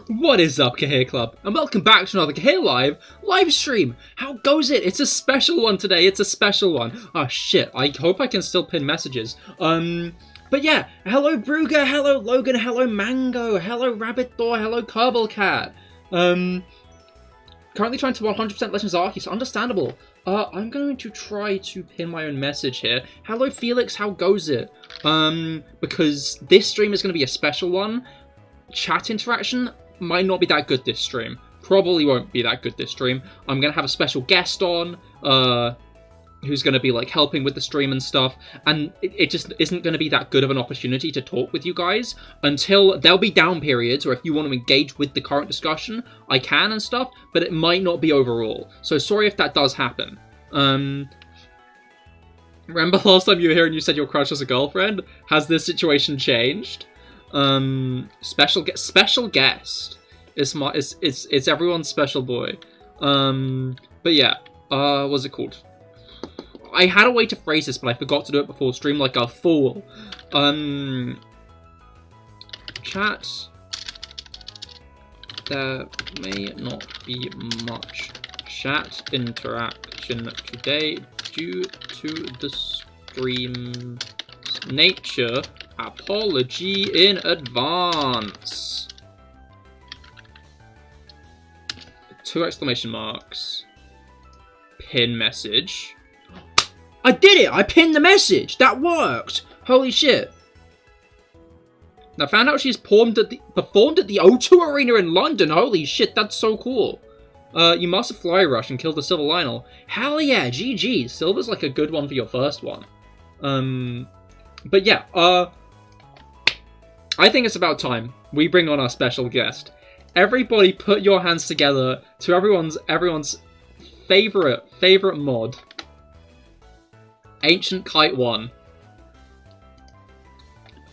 What is up, Cahir Club? And welcome back to another CahirLIVE live stream. How goes it? It's a special one today. It's a special one. Oh shit, I hope I can still pin messages. But yeah, hello Brugger, hello Logan, hello Mango, hello Rabbit Thor, hello Kerbal Cat. Currently trying to 100% Legends Arceus, so understandable. I'm going to try to pin my own message here. Hello Felix, how goes it? Because this stream is going to be a special one. Chat interaction might not be that good this stream. Probably won't be that good this stream. I'm going to have a special guest on, who's going to be, like, helping with the stream and stuff, and it just isn't going to be that good of an opportunity to talk with you guys until there'll be down periods, or if you want to engage with the current discussion, I can and stuff, but it might not be overall. So sorry if that does happen. Remember last time you were here and you said your crush was a girlfriend? Has this situation changed? Special guest. It's everyone's special boy. But yeah, what's it called? I had a way to phrase this, but I forgot to do it before stream like a fool. Chat. There may not be much chat interaction today due to the stream's nature. Apology in advance. 2 exclamation marks. Pin message. I did it! I pinned the message! That worked! Holy shit. I found out she's performed at the O2 Arena in London. Holy shit, that's so cool. You mastered Fly Rush and killed the Silver Lionel. Hell yeah, GG. Silver's like a good one for your first one. But yeah, I think it's about time we bring on our special guest. Everybody put your hands together to everyone's favorite mod. Ancient Kite 1.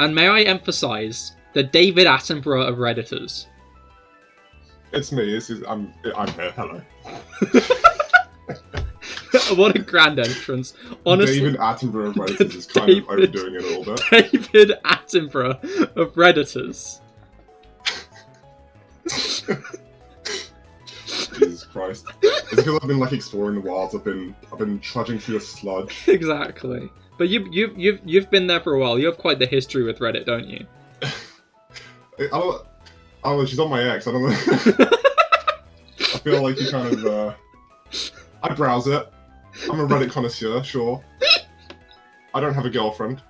And may I emphasize, the David Attenborough of Redditors. It's me, I'm here, hello. What a grand entrance. Honestly, David Attenborough of Redditors is kind of overdoing it a little bit. David Attenborough of Redditors. Jesus Christ. It's because I've been like exploring the wilds, I've been trudging through the sludge. Exactly. But you've been there for a while. You have quite the history with Reddit, don't you? Oh, she's on my ex, I don't know. I feel like you kind of, I browse it. I'm a Reddit connoisseur, sure. I don't have a girlfriend.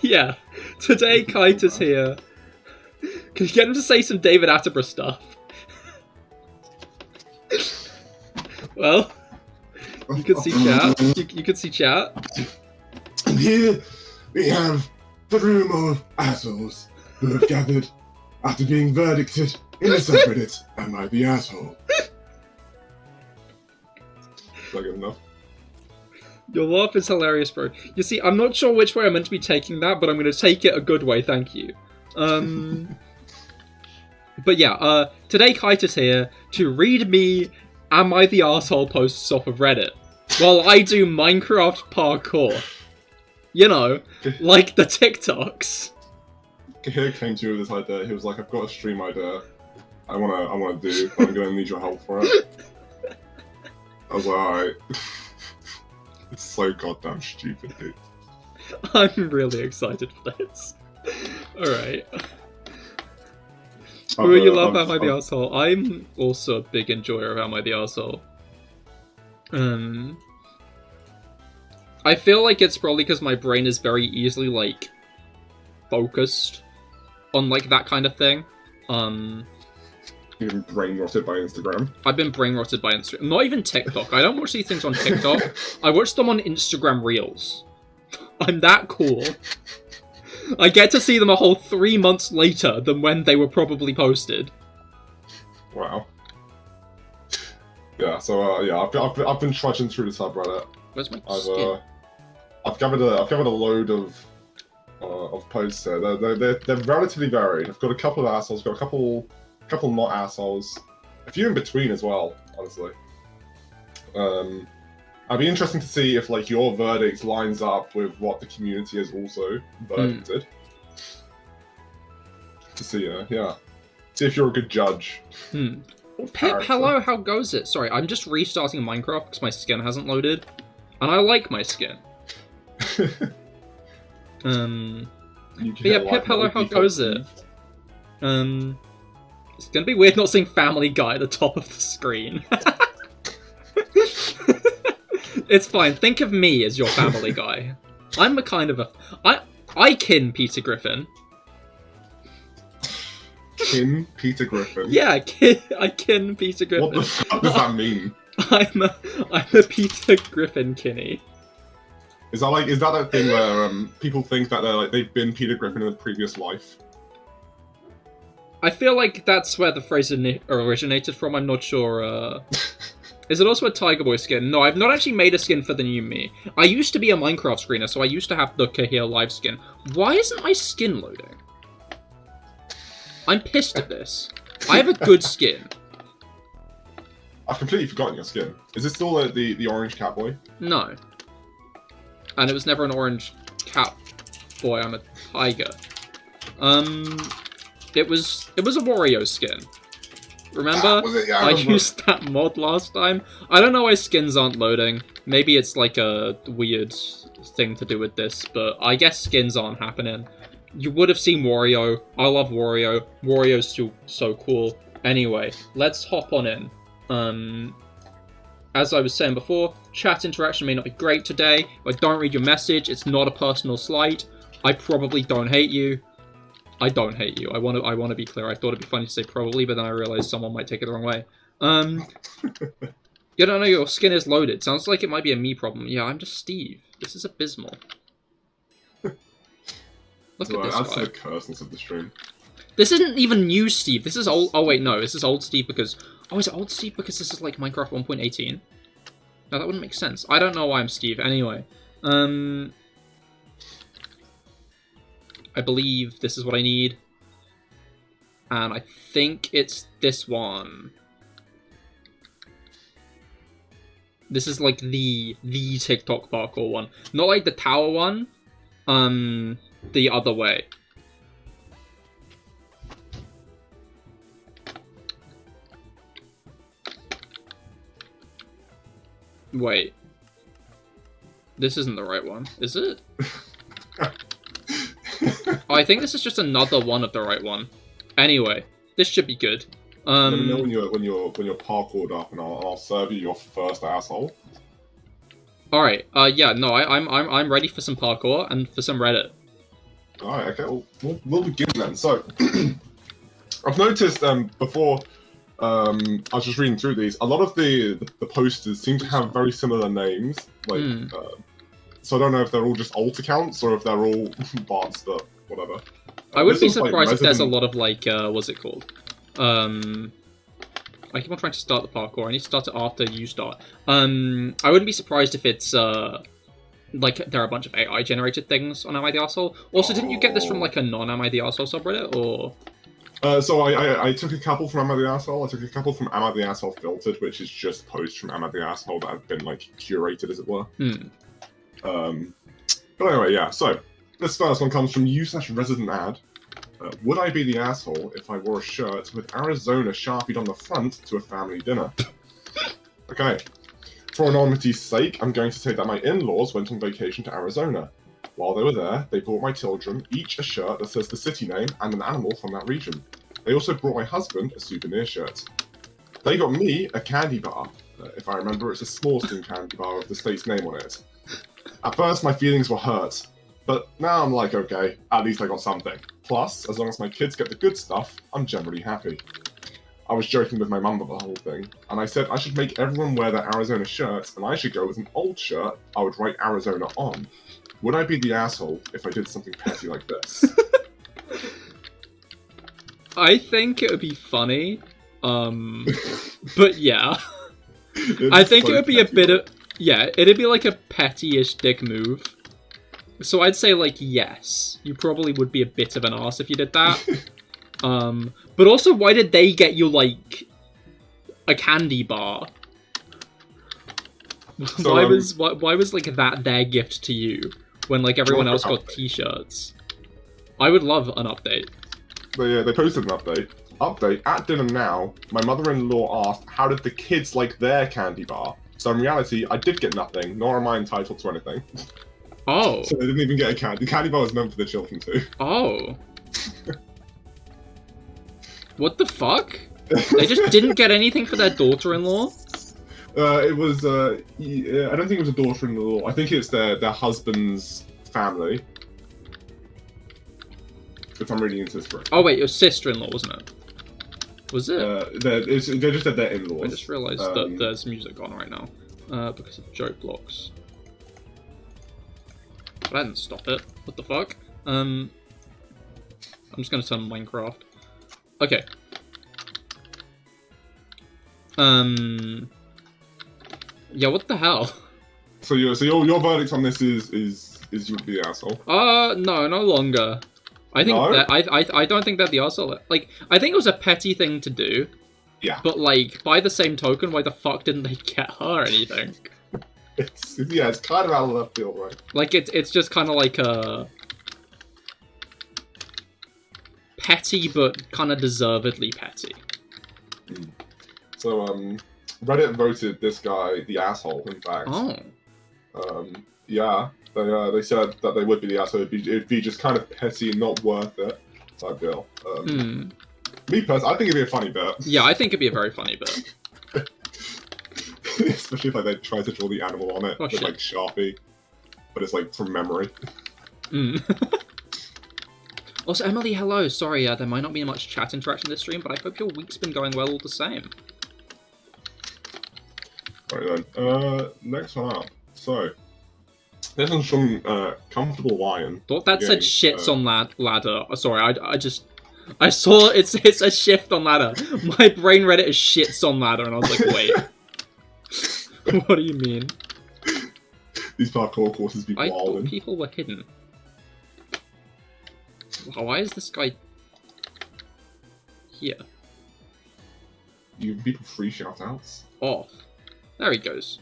Yeah. Today, Kite is here. Can you get him to say some David Attenborough stuff? Well, you can see chat. You can see chat. And here we have the room of assholes who have gathered after being verdicted in a subreddit. Am I the asshole? Is that good enough? Your laugh is hilarious, bro. You see, I'm not sure which way I'm meant to be taking that, but I'm going to take it a good way, thank you. But yeah, today Kite is here to read me Am I the Arsehole posts off of Reddit while I do Minecraft parkour. You know, like the TikToks. Cahir came to you with this idea. He was like, I've got a stream idea I wanna do, but I'm gonna need your help for it. I was like, alright. It's so goddamn stupid, dude. I'm really excited for this. Alright. Who you love Am I the Arsehole? I'm also a big enjoyer of Am I the Arsehole. I feel like it's probably because my brain is very easily, like, focused on, like, that kind of thing. You've been brain-rotted by Instagram? I've been brain-rotted by Instagram. Not even TikTok. I don't watch these things on TikTok. I watch them on Instagram Reels. I'm that cool. I get to see them a whole 3 months later than when they were probably posted. Wow. Yeah, so, yeah, I've been trudging through the subreddit. Where's my skin? I've gathered a load of posts here. They're relatively varied. I've got a couple of assholes, got a couple not assholes, a few in between as well, honestly. I'd be interesting to see if like your verdict lines up with what the community has also verdicted. to see you. Yeah. See if you're a good judge. Pip, hello, how goes it? Sorry, I'm just restarting Minecraft because my skin hasn't loaded. And I like my skin. Yeah, Pip, hello, how goes it? It's gonna be weird not seeing Family Guy at the top of the screen. It's fine, think of me as your Family Guy. I'm a kind of a... I kin Peter Griffin. Kin Peter Griffin? Yeah, I kin Peter Griffin. What the fuck does that mean? I'm a Peter Griffin kinny. Is that thing where people think that they've been Peter Griffin in a previous life? I feel like that's where the phrase originated from. I'm not sure. Is it also a Tiger Boy skin? No, I've not actually made a skin for the new me. I used to be a Minecraft screener, so I used to have the CahirLIVE skin. Why isn't my skin loading? I'm pissed at this. I have a good skin. I've completely forgotten your skin. Is it still the orange cowboy? No. And it was never an orange cat boy. I'm a tiger. It was a Wario skin. Remember? Yeah, I used that mod last time. I don't know why skins aren't loading. Maybe it's like a weird thing to do with this, but I guess skins aren't happening. You would have seen Wario. I love Wario. Wario's still so cool. Anyway, let's hop on in. As I was saying before, chat interaction may not be great today. If I don't read your message, it's not a personal slight. I probably don't hate you. I don't hate you. I want to be clear. I thought it'd be funny to say probably, but then I realized someone might take it the wrong way. You don't know your skin is loaded. Sounds like it might be a me problem. Yeah, I'm just Steve. This is abysmal. Look at this guy. That's the curseness of the stream. This isn't even new Steve. This is old. Oh wait, no. This is old Steve because... Oh, is it old Steve because this is like Minecraft 1.18? No, that wouldn't make sense. I don't know why I'm Steve. Anyway. I believe this is what I need. And I think it's this one. This is like the TikTok parkour one. Not like the tower one. The other way. Wait. This isn't the right one, is it? Oh, I think this is just another one of the right one. Anyway, this should be good. Let me know when you're parkoured up, and I'll serve you your first asshole. All right. Yeah. No. I'm ready for some parkour and for some Reddit. All right. Okay. We'll begin then. So, I've noticed before. I was just reading through these. A lot of the posters seem to have very similar names. Like, so I don't know if they're all just alt accounts or if they're all bots, but whatever. I wouldn't be surprised if there's a lot of like, what's it called? I keep on trying to start the parkour. I need to start it after you start. I wouldn't be surprised if it's like there are a bunch of AI generated things on Am I the Arsehole. Also, didn't you get this from like a non-Am I the Arsehole subreddit or? So I took a couple from Am I the Arsehole. I took a couple from Am I the Arsehole Filtered, which is just posts from Am I the Arsehole that have been like curated, as it were. But anyway, yeah. So this first one comes from u/resident_ad. Would I be the asshole if I wore a shirt with Arizona sharpied on the front to a family dinner? Okay. For anonymity's sake, I'm going to say that my in-laws went on vacation to Arizona. While they were there, they bought my children each a shirt that says the city name and an animal from that region. They also brought my husband a souvenir shirt. They got me a candy bar. If I remember, it's a Smallston candy bar with the state's name on it. At first, my feelings were hurt. But now I'm like, okay, at least I got something. Plus, as long as my kids get the good stuff, I'm generally happy. I was joking with my mum about the whole thing, and I said I should make everyone wear their Arizona shirts, and I should go with an old shirt I would write Arizona on. Would I be the asshole if I did something petty like this? I think it would be funny, but yeah. I think it would be a bit of... Yeah, it'd be like a petty-ish dick move. So I'd say, like, yes. You probably would be a bit of an arse if you did that. But also, why did they get you, like, a candy bar? So, why was, like, that their gift to you? When, like, everyone else got t-shirts? I would love an update. They posted an update. Update, at dinner now, my mother-in-law asked, how did the kids like their candy bar? So in reality, I did get nothing, nor am I entitled to anything. Oh. So they didn't even get a candy. The candy bar was meant for the children too. Oh. What the fuck? They just didn't get anything for their daughter-in-law? It was, I don't think it was a daughter-in-law. I think it's their husband's family. If I'm reading into this correctly. Oh wait, it was sister-in-law, wasn't it? Was it? They just said their in-laws. I just realised that there's music on right now. Because of joke blocks. But I didn't stop it. What the fuck? I'm just gonna turn Minecraft. Okay. Yeah, what the hell? So your verdict on this is you would be the asshole? No, no longer. I think No? that I don't think they're the asshole. Like, I think it was a petty thing to do. Yeah. But like, by the same token, why the fuck didn't they get her anything? It's kind of out of left field, right? Like it's just kind of like a petty, but kind of deservedly petty. So Reddit voted this guy the asshole. In fact. Oh. Yeah. They said that they would be the asshole. It'd be just kind of petty and not worth it type deal. Me personally, I think it'd be a funny bit. Yeah, I think it'd be a very funny bit. Especially if like they try to draw the animal on it with like Sharpie, but it's like from memory. Also, Emily, hello. Sorry, there might not be much chat interaction this stream, but I hope your week's been going well all the same. Right then, next one up. So, this one's from Comfortable Lion. Thought that said shits on ladder. Sorry, I saw it's a shift on ladder. My brain read it as shits on ladder, and I was like, wait. What do you mean? These parkour courses be I wild. thought people were hidden. Why is this guy here? You give people free shoutouts. Off. There he goes.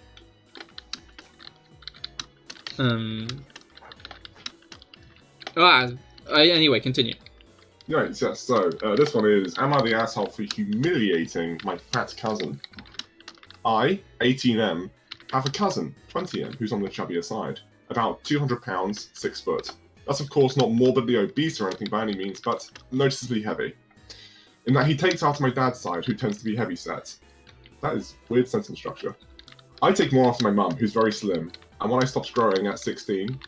Anyway, continue. Right, yes, so this one is, am I the asshole for humiliating my fat cousin? I, 18M, have a cousin, 20M, who's on the chubbier side. About 200 pounds, 6 foot. That's of course not morbidly obese or anything by any means, but noticeably heavy. In that he takes after my dad's side, who tends to be heavy set. That is weird sentence structure. I take more after my mum, who's very slim, and when I stopped growing at 16,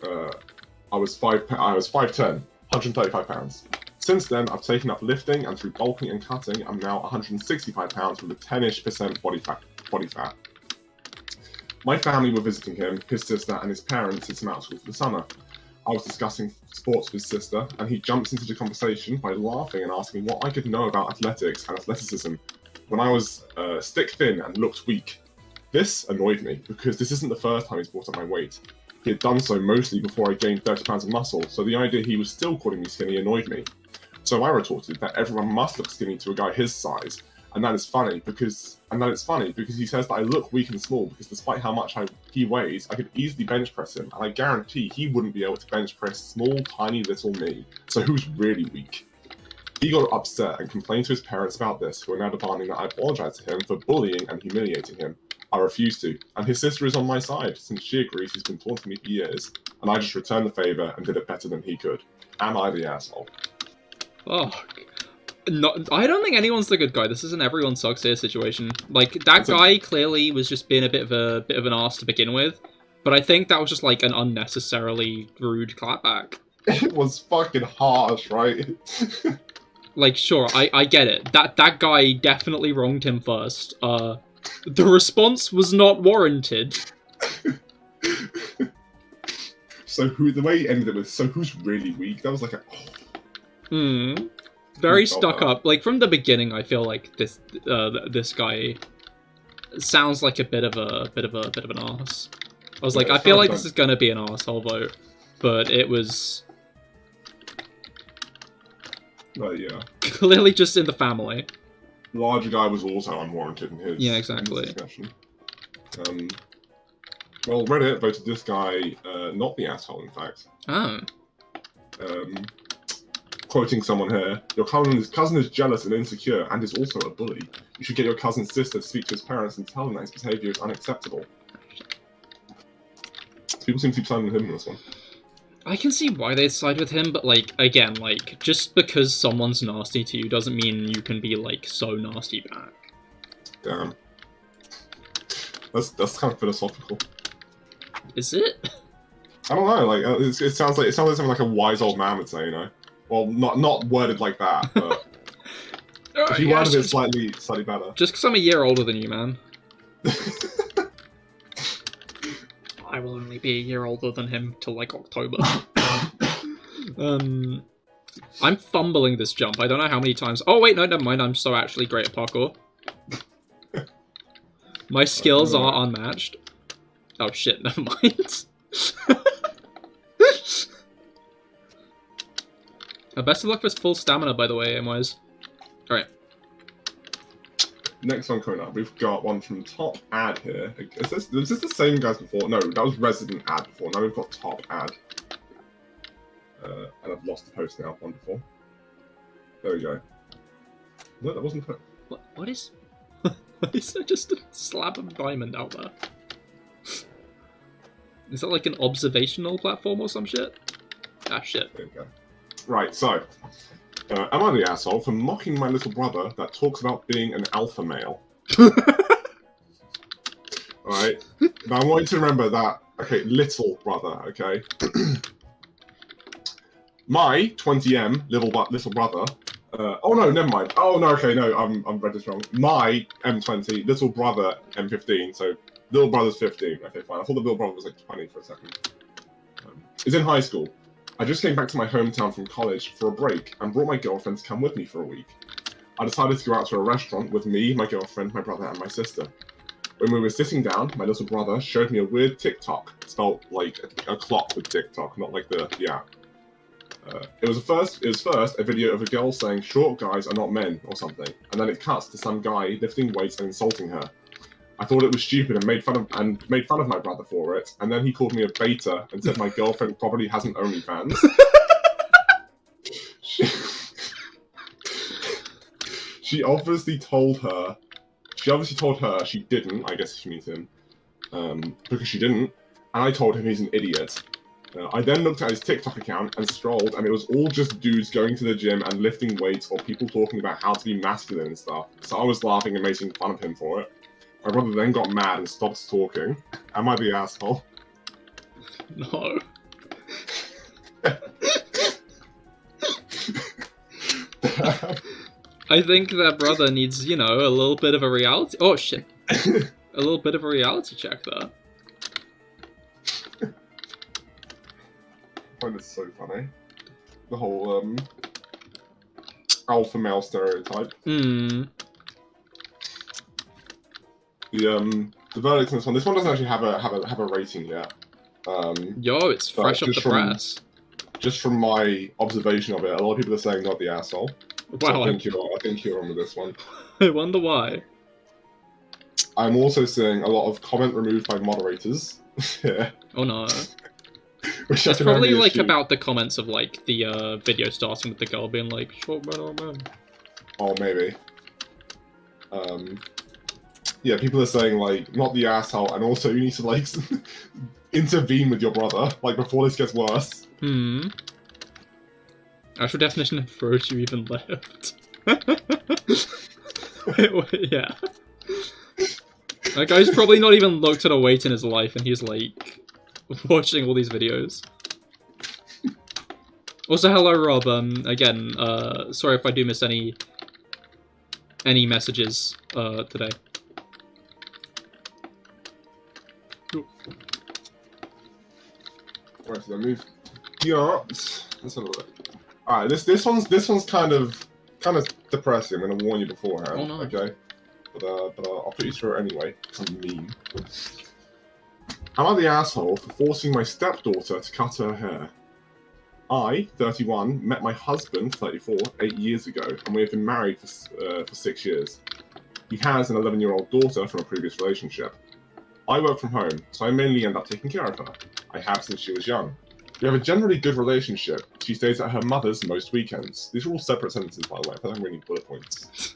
I was 5'10", 135 pounds. Since then, I've taken up lifting, and through bulking and cutting, I'm now 165 pounds with a 10-ish% body fat. My family were visiting him, his sister, and his parents since out school for the summer. I was discussing sports with his sister, and he jumps into the conversation by laughing and asking what I could know about athletics and athleticism when I was stick thin and looked weak. This annoyed me, because this isn't the first time he's brought up my weight. He had done so mostly before I gained 30 pounds of muscle, so the idea he was still calling me skinny annoyed me. So I retorted that everyone must look skinny to a guy his size, and that it's funny because he says that I look weak and small because despite how much he weighs, I could easily bench press him, and I guarantee he wouldn't be able to bench press small, tiny little me. So who's really weak? He got upset and complained to his parents about this, who are now demanding that I apologise to him for bullying and humiliating him. I refuse to, and his sister is on my side, since she agrees he's been taunting me for years, and I just returned the favour and did it better than he could. Am I the asshole? Fuck. No, I don't think anyone's the good guy. This is an everyone sucks here situation. Like, that guy clearly was just being a bit of an arse to begin with, but I think that was just like an unnecessarily rude clapback. It was fucking harsh, right? Like, sure, I get it. That guy definitely wronged him first. The response was not warranted. So the way he ended it with, so who's really weak? That was like a... Very stuck up. Like, from the beginning, I feel like this guy sounds like a bit of an arse. I was like, I feel like this is gonna be an arsehole vote, but it was yeah, clearly just in the family. The larger guy was also unwarranted in his exactly. discussion. Well, Reddit voted this guy not the asshole, in fact. Oh. quoting someone here, your cousin is jealous and insecure and is also a bully. You should get your cousin's sister to speak to his parents and tell them that his behaviour is unacceptable. People seem to be siding with him in this one. I can see why they side with him, but, like, again, like, just because someone's nasty to you doesn't mean you can be, like, so nasty back. Damn. That's kind of philosophical. Is it? I don't know, like, it sounds like something like a wise old man would say, you know? Well, not worded like that, but... if you worded it slightly better. Just because I'm a year older than you, man. I will only be a year older than him till, like, October. I'm fumbling this jump. I don't know how many times... Oh, wait, no, never mind. I'm so actually great at parkour. My skills are unmatched. Oh, shit, never mind. Best of luck with full stamina, by the way, M-wise. Alright. Next one coming up, we've got one from Top Ad here. Was this the same guys before? No, that was Resident Ad before. Now we've got Top Ad. And I've lost the post now. Wonderful. There we go. No, that wasn't... What is... What is there just a slab of diamond out there? Is that like an observational platform or some shit? Ah, shit. There we go. Right, so... am I the asshole for mocking my little brother that talks about being an alpha male? Alright? Now I want you to remember that, okay, little brother, okay? My 20M little brother... oh no, never mind. Oh no, okay, no, I'm read this wrong. My M20, little brother M15, so little brother's 15. Okay, fine. I thought the little brother was like 20 for a second. Is in high school. I just came back to my hometown from college for a break and brought my girlfriend to come with me for a week. I decided to go out to a restaurant with me, my girlfriend, my brother, and my sister. When we were sitting down, my little brother showed me a weird TikTok, spelled like a clock with TikTok, not like the app. It was first a video of a girl saying short guys are not men or something, and then it cuts to some guy lifting weights and insulting her. I thought it was stupid and made fun of my brother for it, and then he called me a beta and said my girlfriend probably has an OnlyFans. She obviously told her she didn't. I guess she means him, because she didn't, and I told him he's an idiot. I then looked at his TikTok account and scrolled, and it was all just dudes going to the gym and lifting weights or people talking about how to be masculine and stuff. So I was laughing and making fun of him for it. My brother then got mad and stopped talking. Am I the asshole? No. I think that brother needs, you know, a little bit of a reality... Oh, shit. A little bit of a reality check there. I find this so funny. The whole, alpha male stereotype. Hmm. The verdict on this one doesn't actually have a rating yet. Yo, it's fresh off the press. Just from my observation of it, a lot of people are saying not the asshole. Wow. So I think you're on with this one. I wonder why. I'm also seeing a lot of comment removed by moderators. Yeah. Oh no. Which It's probably like about the comments of like the video starting with the girl being like, short man or man. Oh, maybe. Yeah, people are saying like, not the asshole, and also you need to like intervene with your brother, like before this gets worse. Hmm. Actual definition of throat you even left. Wait, yeah. That guy's probably not even looked at a weight in his life, and he's like watching all these videos. Also, hello Rob. Again, sorry if I do miss any messages today. Right, so then move. Yeah, let's have a look. Alright, this one's kind of depressing. I'm gonna warn you beforehand. Oh no. Okay, but I'll put you through it anyway. I'm mean. Am I the asshole for forcing my stepdaughter to cut her hair? I, 31, met my husband, 34, 8 years ago, and we have been married for 6 years. He has an 11-year-old daughter from a previous relationship. I work from home, so I mainly end up taking care of her. I have since she was young. We have a generally good relationship. She stays at her mother's most weekends. These are all separate sentences, by the way. I don't really need bullet points.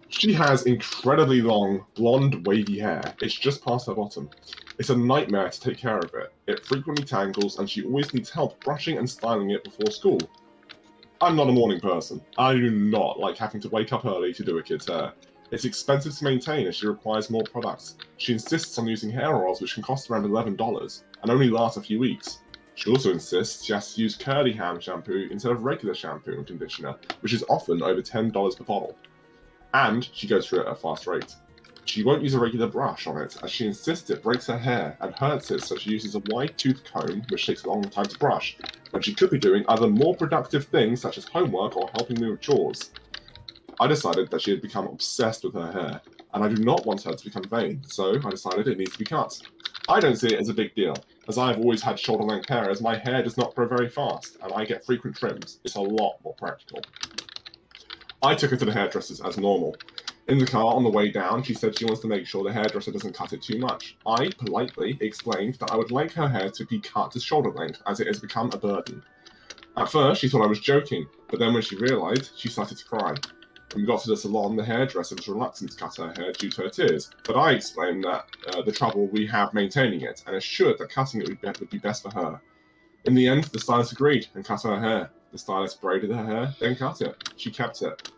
She has incredibly long, blonde, wavy hair. It's just past her bottom. It's a nightmare to take care of it. It frequently tangles, and she always needs help brushing and styling it before school. I'm not a morning person. I do not like having to wake up early to do a kid's hair. It's expensive to maintain, as she requires more products. She insists on using hair oils, which can cost around $11, and only last a few weeks. She also insists she has to use CahirLIVE shampoo instead of regular shampoo and conditioner, which is often over $10 per bottle. And she goes through it at a fast rate. She won't use a regular brush on it, as she insists it breaks her hair and hurts it, so she uses a wide-toothed comb, which takes a long time to brush, when she could be doing other more productive things such as homework or helping me with chores. I decided that she had become obsessed with her hair, and I do not want her to become vain, so I decided it needs to be cut. I don't see it as a big deal, as I have always had shoulder-length hair, as my hair does not grow very fast, and I get frequent trims. It's a lot more practical. I took her to the hairdressers as normal. In the car on the way down, she said she wants to make sure the hairdresser doesn't cut it too much. I politely explained that I would like her hair to be cut to shoulder length, as it has become a burden. At first, she thought I was joking, but then when she realised, she started to cry. When we got to the salon, the hairdresser was reluctant to cut her hair due to her tears, but I explained that the trouble we have maintaining it, and assured that cutting it would be best for her. In the end, the stylist agreed and cut her hair. The stylist braided her hair, then cut it. She kept it.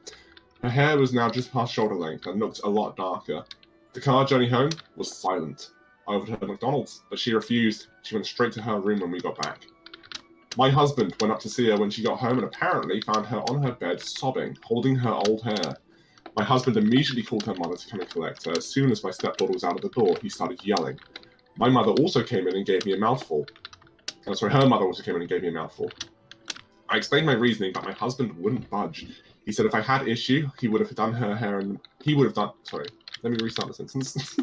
Her hair was now just past shoulder length and looked a lot darker. The car journey home was silent. I offered her McDonald's, but she refused. She went straight to her room when we got back. My husband went up to see her when she got home and apparently found her on her bed sobbing, holding her old hair. My husband immediately called her mother to come and collect her. As soon as my stepdaughter was out of the door, he started yelling. My mother also came in and gave me a mouthful. Her mother also came in and gave me a mouthful. I explained my reasoning, but my husband wouldn't budge. He said if I had issue, he would have done her hair and let me restart the sentence.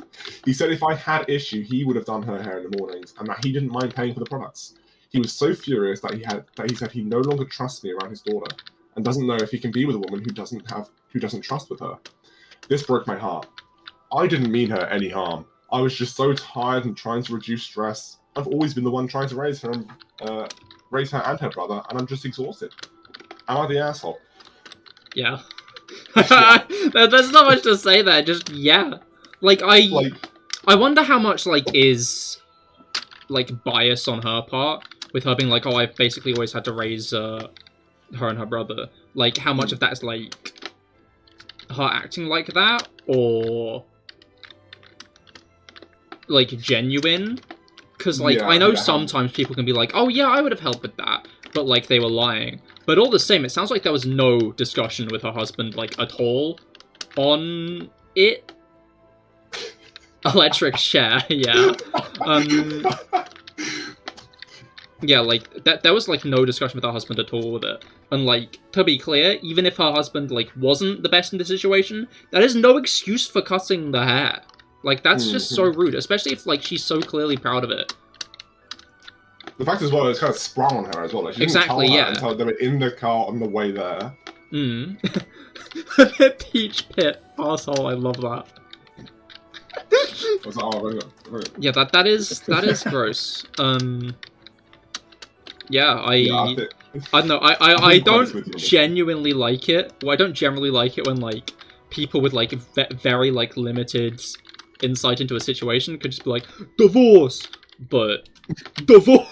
He said if I had issue, he would have done her hair in the mornings, and that he didn't mind paying for the products. He was so furious that he said he no longer trusts me around his daughter, and doesn't know if he can be with a woman who doesn't trust with her. This broke my heart. I didn't mean her any harm. I was just so tired and trying to reduce stress. I've always been the one trying to raise her and her brother, and I'm just exhausted. Am I the asshole? Yeah. There's not much to say there, just yeah. I wonder how much, is, bias on her part, with her being like, oh, I've basically always had to raise, her and her brother. How much of that is, her acting like that, or, genuine? Because, I know sometimes people can be like, oh, yeah, I would have helped with that, but, they were lying. But all the same, it sounds like there was no discussion with her husband, at all on it. Electric chair, yeah. Yeah, there was, no discussion with her husband at all with it. And, to be clear, even if her husband, wasn't the best in the situation, that is no excuse for cutting the hair. That's just so rude, especially if, she's so clearly proud of it. The fact as well, it's kind of sprung on her as well. She exactly, didn't yeah. Until they were in the car on the way there. Peach pit asshole, I love that. Yeah, that is gross. Yeah, I don't know. I don't genuinely like it. Well, I don't generally like it when people with very limited insight into a situation could just be like, divorce, but divorce.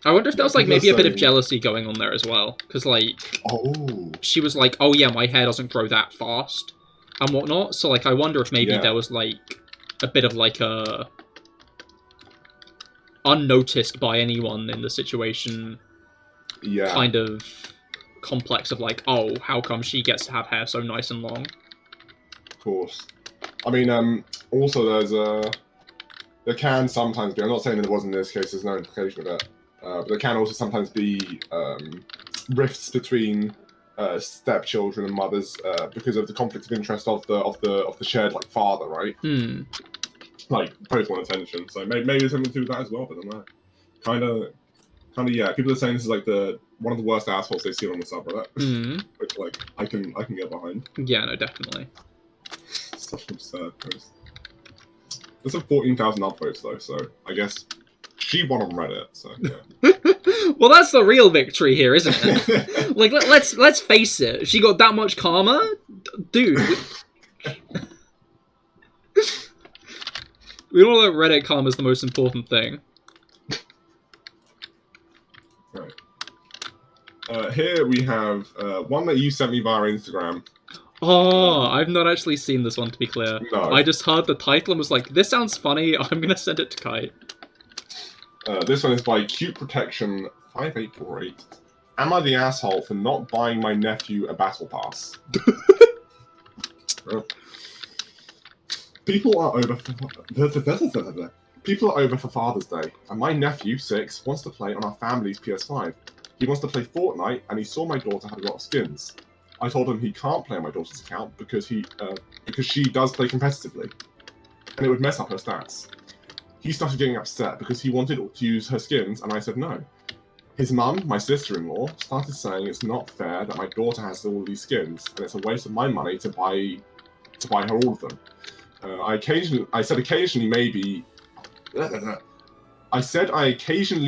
I wonder if there was maybe a bit of jealousy going on there as well, because she was like, oh yeah, my hair doesn't grow that fast and whatnot. So I wonder if maybe there was a bit of a unnoticed by anyone in the situation, kind of complex of oh, how come she gets to have hair so nice and long? Of course. I mean, also there can sometimes be, I'm not saying that it was in this case, there's no implication of that, but there can also sometimes be rifts between stepchildren and mothers because of the conflict of interest of the shared father, right? Both want attention, so maybe there's something to do with that as well. But I don't know. Kind of, yeah. People are saying this is one of the worst assholes they've seen on the subreddit, which I can get behind. Yeah, no, definitely. Such an absurd post. There's some 14,000 upvotes though, so I guess she won on Reddit. So yeah. Well, that's the real victory here, isn't it? Like, let's face it. She got that much karma, dude. We all know that Reddit karma is the most important thing. Right. Here we have one that you sent me via Instagram. Oh, I've not actually seen this one, to be clear. No. I just heard the title and was like, this sounds funny, I'm gonna send it to Kite. This one is by Cute Protection 5848. Am I the asshole for not buying my nephew a battle pass? People are over for Father's Day, and my nephew, 6, wants to play on our family's PS5. He wants to play Fortnite, and he saw my daughter had a lot of skins. I told him he can't play on my daughter's account because she does play competitively, and it would mess up her stats. He started getting upset because he wanted to use her skins, and I said no. His mum, my sister-in-law, started saying it's not fair that my daughter has all of these skins, and it's a waste of my money to buy her all of them. I said occasionally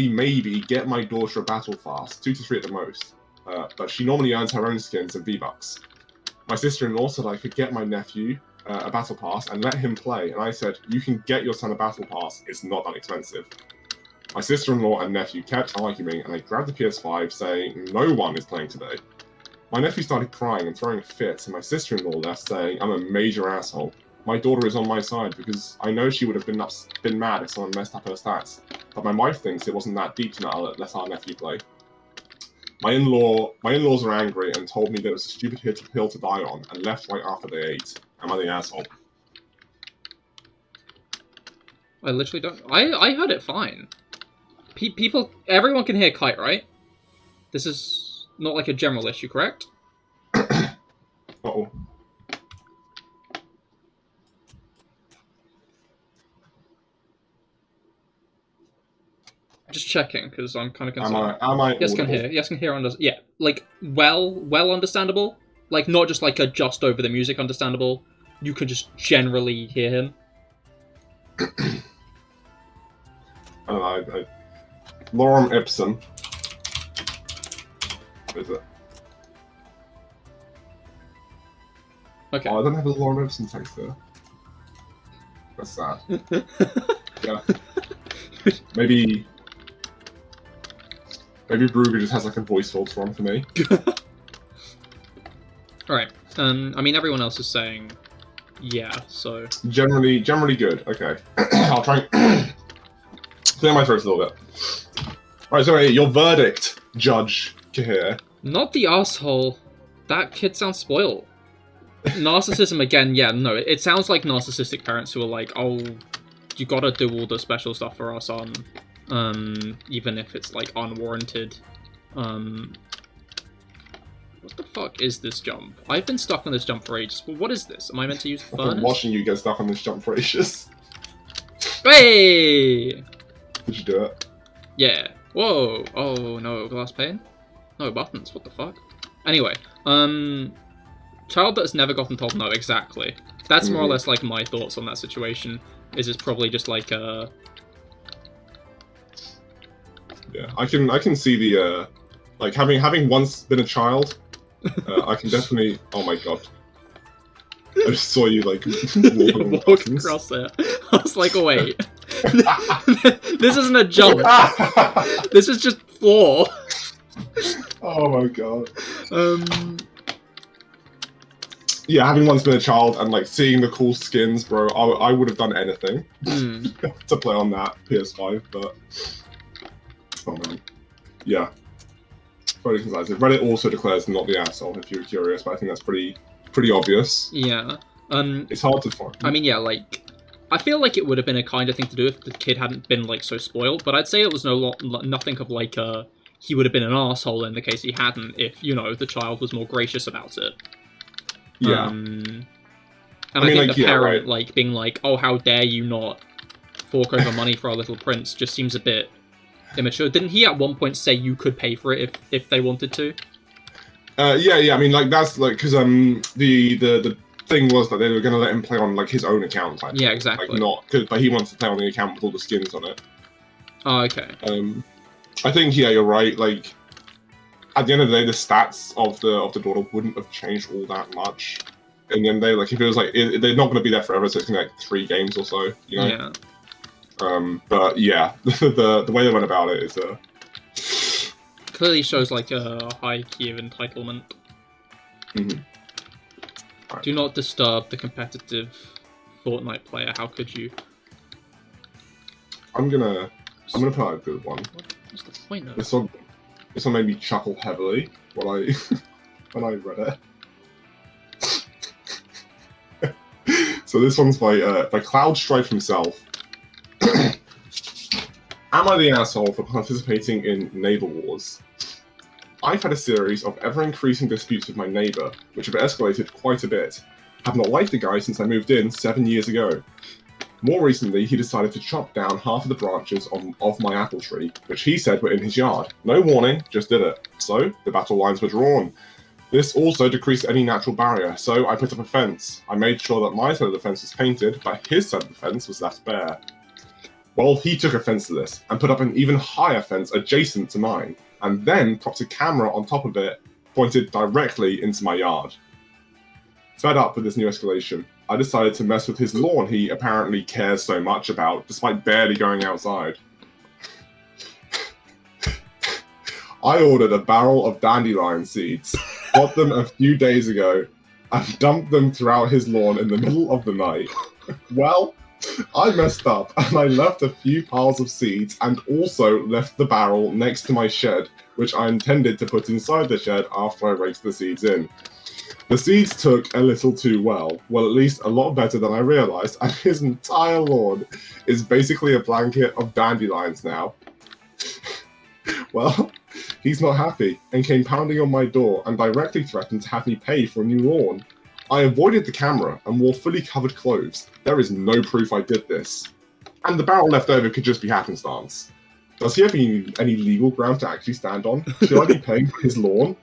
maybe get my daughter a battle pass, 2 to 3 at the most, but she normally earns her own skins and V-Bucks. My sister-in-law said I could get my nephew a battle pass and let him play, and I said, you can get your son a battle pass, it's not that expensive. My sister-in-law and nephew kept arguing, and I grabbed the PS5 saying, no one is playing today. My nephew started crying and throwing a fit, and my sister-in-law left saying, I'm a major asshole. My daughter is on my side because I know she would have been mad if someone messed up her stats, but my wife thinks it wasn't that deep to let our nephew play. My in-laws are angry and told me that it was a stupid hill to die on, and left right after they ate. Am I the asshole? I literally don't... I heard it fine. Everyone can hear Kite, right? This is not like a general issue, correct? Uh-oh. Just checking, because I'm kind of concerned. Am I yes, audible? can hear. Yes, can hear. Yeah, like, well understandable. Like, not just like a just over the music understandable. You could just generally hear him. I don't know. Lorem Ipsum. What is it? Okay. Oh, I don't have a Lorem Ipsum text there. That's sad. Yeah. Maybe Brugger just has like a voice filter on for me. Alright. I mean, everyone else is saying, yeah, so... Generally good. Okay. I'll try and clear my throat a little bit. Right, so your verdict, Judge Cahir. Not the asshole. That kid sounds spoiled. Narcissism again, yeah, no. It sounds like narcissistic parents who are like, oh, you gotta do all the special stuff for our son. Even if it's, like, unwarranted. What the fuck is this jump? I've been stuck on this jump for ages, but what is this? Am I meant to use the I've been furnace? watching you get stuck on this jump for ages. Hey! Did you do it? Yeah. Whoa! Oh no, glass pane? No buttons, what the fuck? Anyway, child that has never gotten told no, exactly. That's more or less like my thoughts on that situation. Is it's probably just like Yeah, I can see the like having once been a child, I can definitely. Oh my god! I just saw you like walk across it. I was like, wait, this isn't a jump. This is just floor. Oh my god. Yeah, having once been a child and like seeing the cool skins, bro, I would have done anything to play on that PS5, but oh man, yeah. Very decisive. Reddit also declares not the asshole, if you're curious, but I think that's pretty obvious. Yeah. It's hard to find. I mean, yeah, like, I feel like it would have been a kind of thing to do if the kid hadn't been like so spoiled, but I'd say it was nothing of like he would have been an asshole in the case he hadn't, if, you know, the child was more gracious about it. Yeah. And I think like, the parent, like, being like, oh, how dare you not fork over money for our little prince, just seems a bit immature. Didn't he at one point say you could pay for it if they wanted to? Yeah. I mean, like, that's like, because the thing was that they were going to let him play on like his own account type. Yeah, exactly. Like not, but he wants to play on the account with all the skins on it. Oh, okay. I think you're right. Like at the end of the day, the stats of the daughter wouldn't have changed all that much. In the end of the day, like if it was like they're not going to be there forever, so it's going to be like 3 games or so. You know? Yeah. But yeah, the way they went about it is clearly shows like a high key of entitlement. Right. Do not disturb the competitive Fortnite player. How could you? I'm gonna put out a good one. What's the point of this one made me chuckle heavily when I when I read it. So this one's by Cloud Strife himself. Am I the asshole for participating in neighbor wars? I've had a series of ever-increasing disputes with my neighbor, which have escalated quite a bit. I've not liked the guy since I moved in 7 years ago. More recently, he decided to chop down half of the branches of my apple tree, which he said were in his yard. No warning, just did it. So, the battle lines were drawn. This also decreased any natural barrier, so I put up a fence. I made sure that my side of the fence was painted, but his side of the fence was left bare. Well, he took offense to this, and put up an even higher fence adjacent to mine, and then propped a camera on top of it, pointed directly into my yard. Fed up with this new escalation, I decided to mess with his lawn he apparently cares so much about, despite barely going outside. I ordered a barrel of dandelion seeds, bought them a few days ago, and dumped them throughout his lawn in the middle of the night. Well, I messed up, and I left a few piles of seeds, and also left the barrel next to my shed, which I intended to put inside the shed after I raked the seeds in. The seeds took a little too well, at least a lot better than I realised, and his entire lawn is basically a blanket of dandelions now. Well, he's not happy, and came pounding on my door and directly threatened to have me pay for a new lawn. I avoided the camera and wore fully covered clothes. There is no proof I did this. And the barrel left over could just be happenstance. Does he have any legal ground to actually stand on? Should I be paying for his lawn?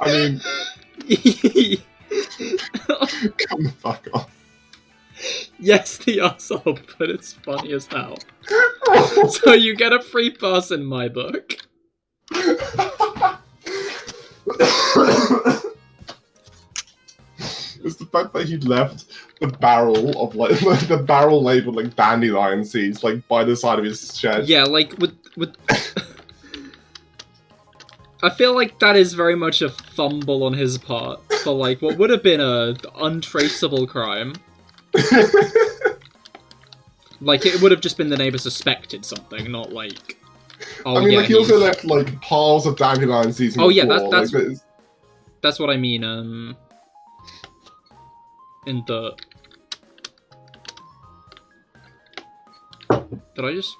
I mean... Come the fuck off. Yes, the asshole, but it's funny as hell. So you get a free pass in my book. It's the fact that he left the barrel of like the barrel labeled like dandelion seeds like by the side of his shed. Yeah, like with I feel like that is very much a fumble on his part for like what would have been a untraceable crime. Like it would have just been the neighbor suspected something, not like. Oh, I mean, yeah, like he also left like piles of dandelion seeds. Oh yeah, floor. That's what I mean. In the. Did I just?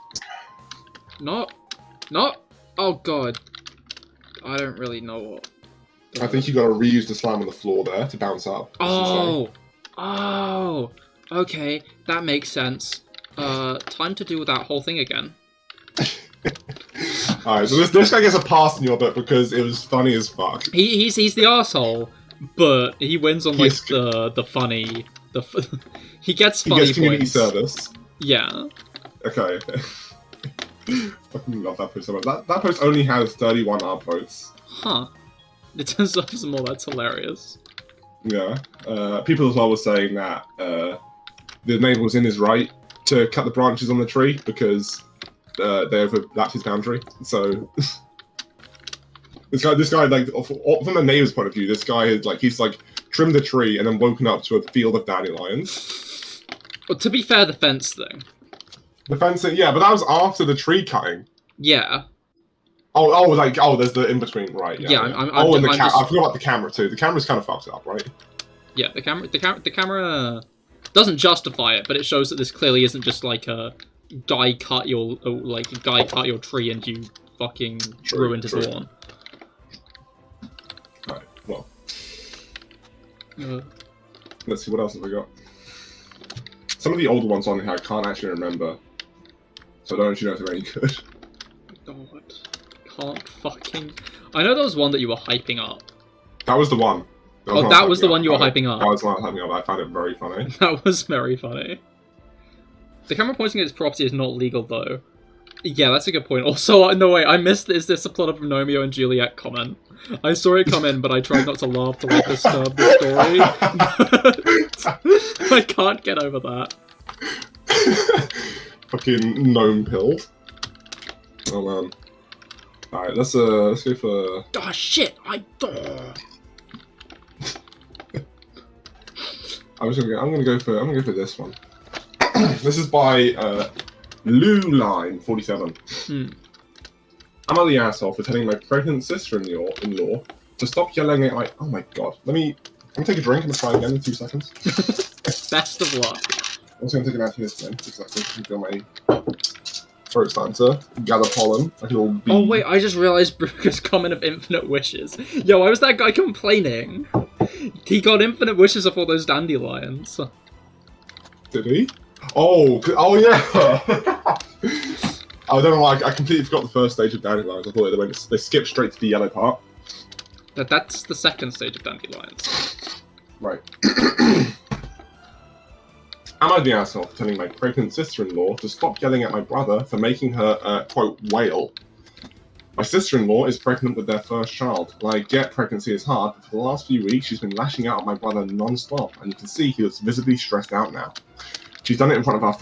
Not. Oh god. I don't really know what. I think you got to reuse the slime on the floor there to bounce up. Oh. Okay, that makes sense. Time to do that whole thing again. Alright, so this guy gets a pass in your book because it was funny as fuck. He's the arsehole, but he wins on like the funny he gets funny gets community points. Service. Yeah. Okay. Fucking love that post so much. That post only has 31 upvotes. Huh. It turns out some more. That's hilarious. Yeah. People as well were saying that the neighbour was in his right to cut the branches on the tree because they overlapped his boundary. So this guy, like, from the neighbour's point of view, this guy is like he's trimmed the tree and then woken up to a field of dandelions. Well, to be fair, the fence thing. The fencing, yeah, but that was after the tree cutting. Yeah. There's the in between, right? Yeah. I forgot about the camera too. The camera's kind of fucked up, right? Yeah, the camera doesn't justify it, but it shows that this clearly isn't just like a guy cut your tree and you fucking ruined his lawn. Right. Well. Let's see what else have we got. Some of the older ones on here I can't actually remember, so I don't actually know if they're any good. God, can't fucking. I know there was one that you were hyping up. That was the one. That was the one you were hyping up. That was the one I was hyping up. I found it very funny. That was very funny. The camera pointing at its property is not legal, though. Yeah, that's a good point. Also, no, wait, I missed Is this a plot of Romeo and Juliet comment? I saw it come in, but I tried not to laugh to like disturb the story. I can't get over that. Fucking gnome pilled. Oh man. Alright, let's go for... Oh shit! I'm gonna go for this one. This is by LouLine47. Am I the asshole for telling my pregnant sister-in-law to stop yelling at my... Oh my god. I'm gonna take a drink and try again in 2 seconds. Best of luck. I'm also gonna take an antihistamine because I can feel my throat starting to gather pollen. Like a little bee. Oh wait, I just realised Brooker's comment of infinite wishes. Yo, why was that guy complaining? He got infinite wishes of all those dandelions. Did he? Oh yeah! I don't know why, I completely forgot the first stage of dandelions. I thought they skipped straight to the yellow part. That's the second stage of dandelions. Right. Am I the asshole for telling my pregnant sister-in-law to stop yelling at my brother for making her, quote, wail? My sister-in-law is pregnant with their first child, and I get pregnancy is hard, but for the last few weeks she's been lashing out at my brother non-stop, and you can see he looks visibly stressed out now. She's done it in front of our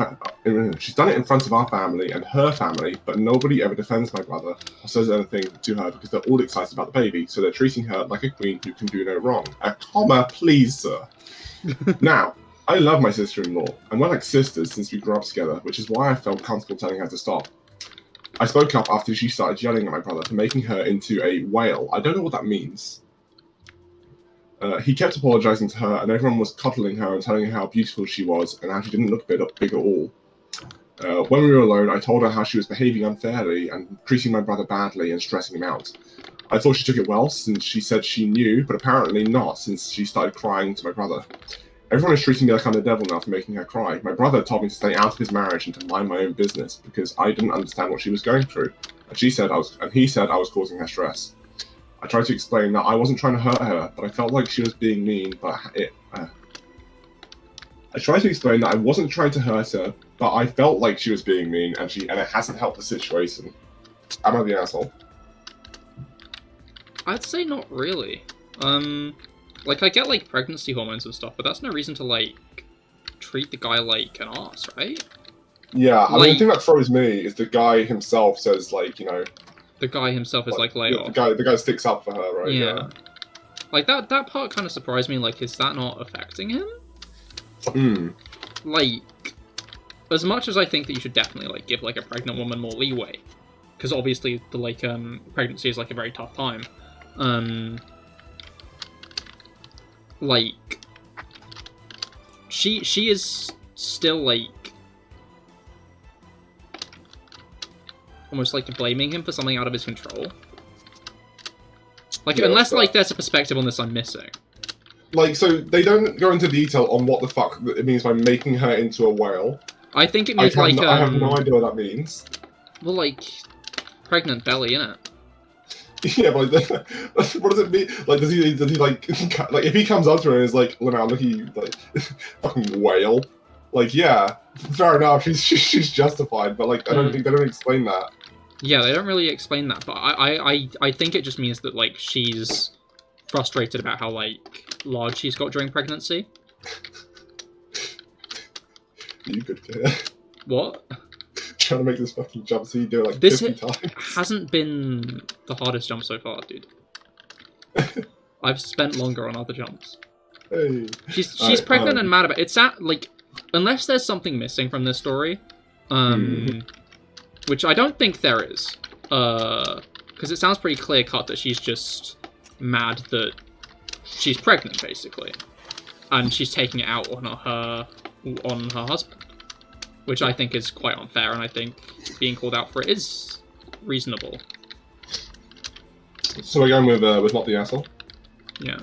family and her family, but nobody ever defends my brother or says anything to her because they're all excited about the baby, so they're treating her like a queen who can do no wrong. A comma, please, sir. Now, I love my sister-in-law, and we're like sisters since we grew up together, which is why I felt comfortable telling her to stop. I spoke up after she started yelling at my brother for making her into a whale. I don't know what that means. He kept apologising to her, and everyone was cuddling her and telling her how beautiful she was and how she didn't look big at all. When we were alone, I told her how she was behaving unfairly and treating my brother badly and stressing him out. I thought she took it well since she said she knew, but apparently not since she started crying to my brother. Everyone is treating me like I'm the devil now for making her cry. My brother told me to stay out of his marriage and to mind my own business because I didn't understand what she was going through. And he said I was causing her stress. I tried to explain that I wasn't trying to hurt her, but I felt like she was being mean, I tried to explain that I wasn't trying to hurt her, but I felt like she was being mean, and it hasn't helped the situation. Am I the asshole? I'd say not really. Like, I get, like, pregnancy hormones and stuff, but that's no reason to, like, treat the guy like an ass, right? Yeah, I mean, the thing that throws me is the guy himself says, like, you know... The guy himself is, like, lay off. The guy sticks up for her, right? Yeah. Like, that part kind of surprised me, like, is that not affecting him? Like, as much as I think that you should definitely, like, give, like, a pregnant woman more leeway, because obviously the, like, pregnancy is, like, a very tough time, like, she is still, like, almost, like, blaming him for something out of his control. Like, yeah, unless, like, there's a perspective on this I'm missing. Like, so they don't go into detail on what the fuck it means by making her into a whale. I think it means, I have no idea what that means. Well, like, pregnant belly, innit? Yeah, but like, what does it mean? Like, does he like if he comes up to her and is like, "Look, look, you like fucking whale," like, yeah, fair enough, she's justified, but like, I don't think they don't explain that. Yeah, they don't really explain that, but I think it just means that, like, she's frustrated about how, like, large she's got during pregnancy. You good kid. What? Trying to make this fucking jump so you do it like this 50 times. Hasn't been the hardest jump so far, dude. I've spent longer on other jumps. Hey. She's pregnant and mad about it. It's like, unless there's something missing from this story, which I don't think there is, because it sounds pretty clear cut that she's just mad that she's pregnant, basically, and she's taking it out on her husband. Which I think is quite unfair, and I think being called out for it is reasonable. So we're going with not the asshole? Yeah.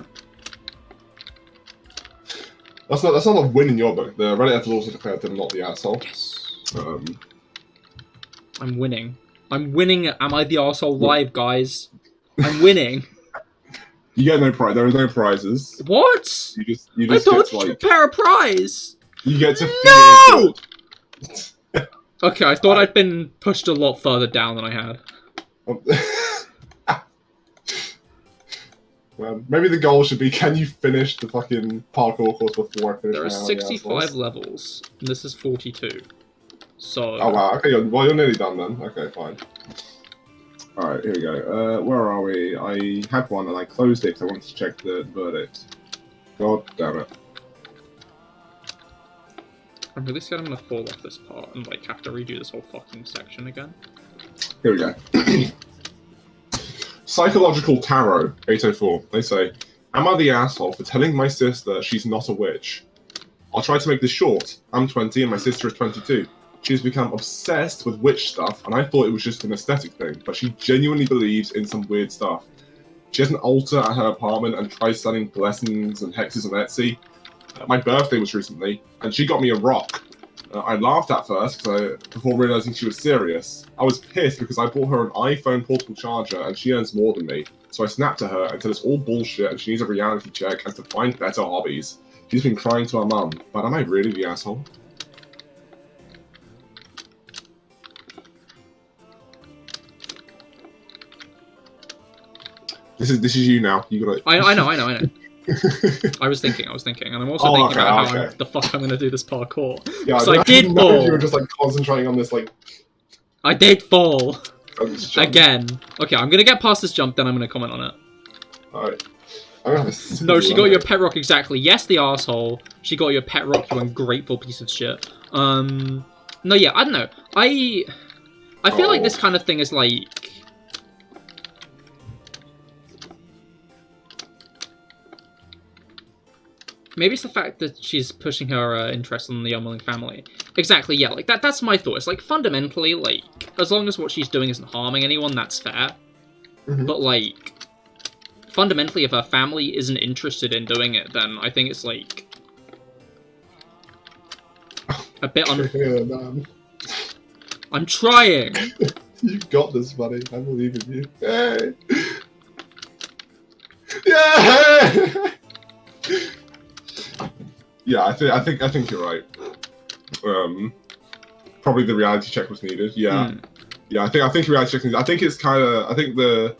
That's not a win in your book. The Reddit has also declared them not the asshole. Yes. I'm winning. I'm winning at Am I the Arsehole Live, guys. I'm winning. You get no prize. There are no prizes. What? You just I get thought to, you like, prepare a prize. you get to No! figure Okay, I thought I'd been pushed a lot further down than I had. Well, maybe the goal should be, can you finish the fucking parkour course before I finish? There are my 65 levels, and this is 42. So... Oh wow, okay, well you're nearly done then. Okay, fine. Alright, here we go. Where are we? I had one and I closed it because I wanted to check the verdict. God damn it. I'm really scared I'm gonna fall off this part and like have to redo this whole fucking section again. Here we go. Psychological Tarot, 804. They say, am I the asshole for telling my sister she's not a witch? I'll try to make this short. I'm 20 and my sister is 22. She's become obsessed with witch stuff, and I thought it was just an aesthetic thing, but she genuinely believes in some weird stuff. She has an altar at her apartment and tries selling blessings and hexes on Etsy. My birthday was recently, and she got me a rock. I laughed at first before realizing she was serious. I was pissed because I bought her an iPhone portable charger and she earns more than me. So I snapped at her and said it's all bullshit and she needs a reality check and to find better hobbies. She's been crying to her mum, but am I really the asshole? This is you now. You gotta. I know. I was thinking, and I'm also thinking about how the fuck I'm gonna do this parkour. Yeah, so I did fall. You were just like concentrating on this, like. I did fall again. Okay, I'm gonna get past this jump, then I'm gonna comment on it. Alright. No, she got you a pet rock exactly. Yes, the asshole. She got you a pet rock. You ungrateful piece of shit. No, yeah, I don't know. I feel like this kind of thing is like. Maybe it's the fact that she's pushing her interest in the unwilling family. Exactly, yeah, like, that's my thought. It's like, fundamentally, like, as long as what she's doing isn't harming anyone, that's fair. Mm-hmm. But, like, fundamentally, if her family isn't interested in doing it, then I think it's, like, a bit Yeah, man. I'm trying! You got this, buddy. I believe in you. Hey! Yeah! Yeah, I think you're right. Probably the reality check was needed. Yeah, yeah. I think reality check needed. I think it's kind of. I think the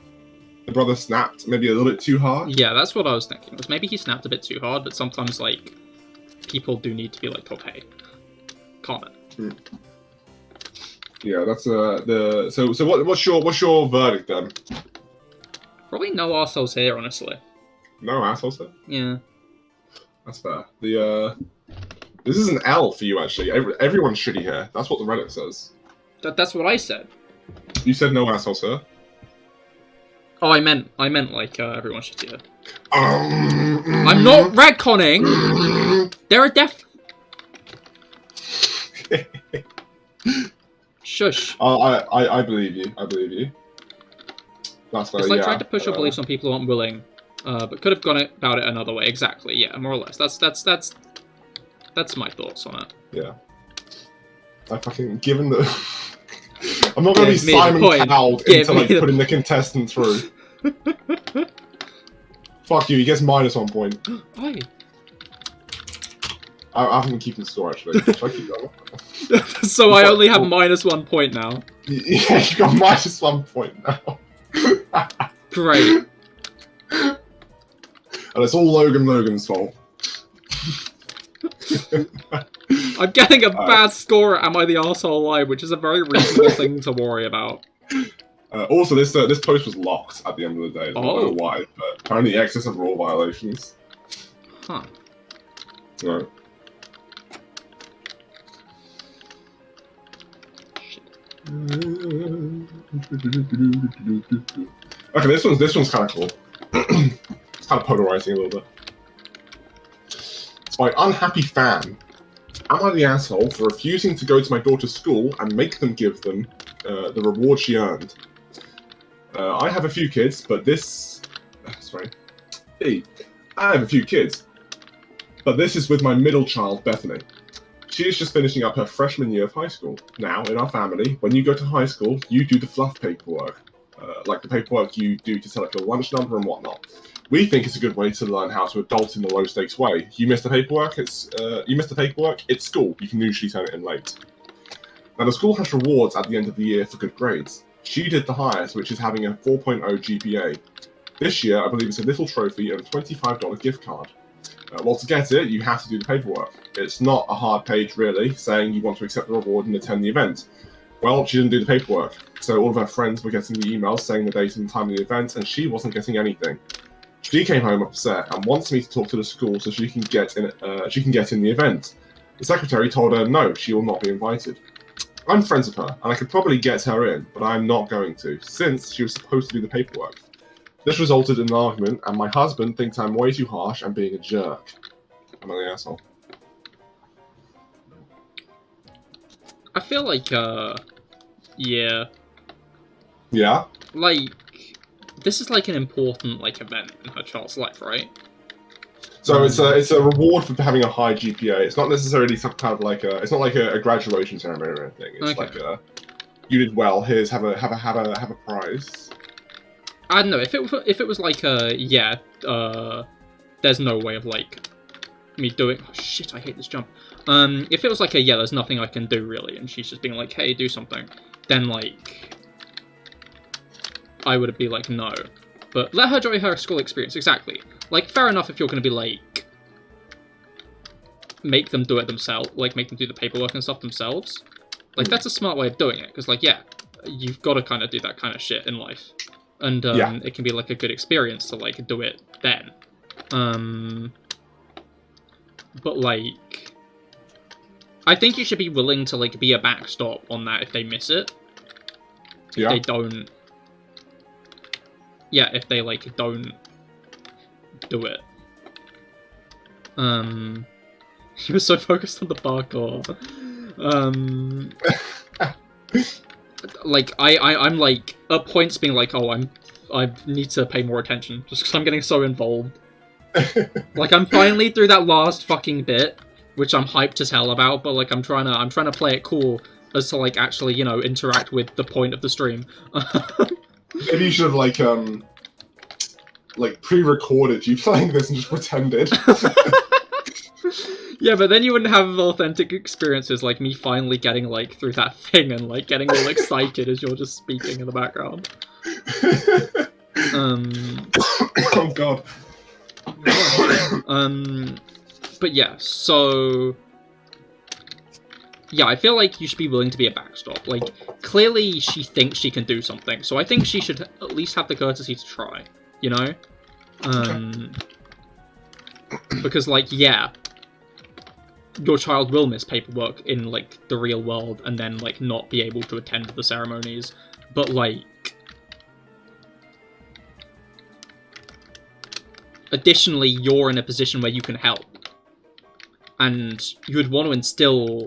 brother snapped maybe a little bit too hard. Yeah, that's what I was thinking. Was maybe he snapped a bit too hard, but sometimes like people do need to be like, okay, calm it. Yeah, that's so what's your verdict then? Probably no assholes here, honestly. No assholes here. Yeah. That's fair. This is an L for you, actually. Everyone's shitty here. That's what the Reddit says. That's what I said. You said no assholes here. Oh, I meant like everyone's shitty here. I'm not retconning. There are Shush. I believe you. I believe you. That's fair. It's like trying to push your beliefs on people who aren't willing. But could have gone about it another way. Exactly. Yeah, more or less. That's my thoughts on it. Yeah. I fucking given the. I'm not gonna be Simon Cowell into like putting the contestant through. Fuck you. He gets -1 point. Why? I haven't been keeping score actually. Should I keep going? So I only have -1 point now. Yeah, you got -1 point now. Great. And it's all Logan's fault. I'm getting a bad score at Am I the Arsehole Live, which is a very reasonable thing to worry about. Also, this post was locked at the end of the day. I don't know why, but apparently excess of rule violations. Huh. Right. Okay, this one's kind of cool. It's kind of polarizing a little bit. It's by Unhappy Fan. Am I the asshole for refusing to go to my daughter's school and make them give them the reward she earned? I have a few kids, but this... Sorry. Hey, I have a few kids, but this is with my middle child, Bethany. She is just finishing up her freshman year of high school. Now, in our family, when you go to high school, you do the fluff paperwork. Like the paperwork you do to select your lunch number and whatnot. We think it's a good way to learn how to adult in a low-stakes way. You missed the paperwork, it's school. You can usually turn it in late. Now, the school has rewards at the end of the year for good grades. She did the highest, which is having a 4.0 GPA. This year, I believe it's a little trophy and a $25 gift card. Well, to get it, you have to do the paperwork. It's not a hard page, really, saying you want to accept the reward and attend the event. Well, she didn't do the paperwork, so all of her friends were getting the emails saying the date and time of the event, and she wasn't getting anything. She came home upset and wants me to talk to the school so she can get in the event. The secretary told her no, she will not be invited. I'm friends with her, and I could probably get her in, but I'm not going to, since she was supposed to do the paperwork. This resulted in an argument, and my husband thinks I'm way too harsh and being a jerk. I'm an asshole. I feel like, yeah. Yeah? Like, this is like an important, like, event in her child's life, right? So it's a reward for having a high GPA. It's not necessarily some kind of like it's not like a graduation ceremony or anything. It's like you did well. Here's have a prize. I don't know if it was like there's no way of like me doing. Oh shit! I hate this jump. If it was like there's nothing I can do really, and she's just being like, hey, do something, then like I would be like no. But let her enjoy her school experience, exactly. Like, fair enough if you're going to be, like, make them do it themselves, like, make them do the paperwork and stuff themselves. Like, that's a smart way of doing it, because, like, yeah, you've got to kind of do that kind of shit in life. And it can be, like, a good experience to, like, do it then. But, like, I think you should be willing to, like, be a backstop on that if they miss it. If they don't... Yeah, if they, like, don't do it. He was so focused on the parkour. Like, I'm, like, at points being like, oh, I need to pay more attention, just because I'm getting so involved. Like, I'm finally through that last fucking bit, which I'm hyped as hell about, but, like, I'm trying to play it cool as to, like, actually, you know, interact with the point of the stream. Maybe you should have, like pre-recorded you playing this and just pretended. Yeah, but then you wouldn't have authentic experiences like me finally getting, like, through that thing and, like, getting all excited as you're just speaking in the background. Oh, God. But yeah, so... Yeah, I feel like you should be willing to be a backstop. Like, clearly she thinks she can do something, so I think she should at least have the courtesy to try, you know? Because, like, yeah, your child will miss paperwork in, like, the real world and then, like, not be able to attend the ceremonies, but, like... Additionally, you're in a position where you can help. And you would want to instill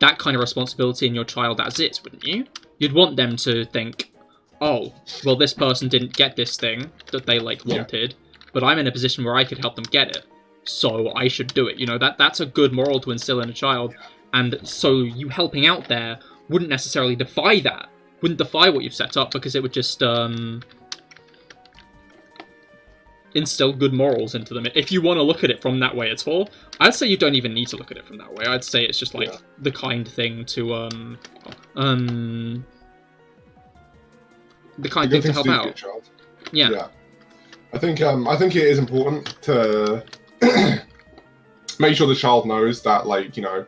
that kind of responsibility in your child as is, wouldn't you? You'd want them to think, oh, well, this person didn't get this thing that they, like, wanted, but I'm in a position where I could help them get it, so I should do it. You know, that's a good moral to instill in a child, and so you helping out there wouldn't necessarily defy that. Wouldn't defy what you've set up, because it would just, instill good morals into them. If you want to look at it from that way at all, I'd say you don't even need to look at it from that way. I'd say it's just like the kind thing to the kind thing to help out. Yeah. I think it is important to make sure the child knows that, like, you know,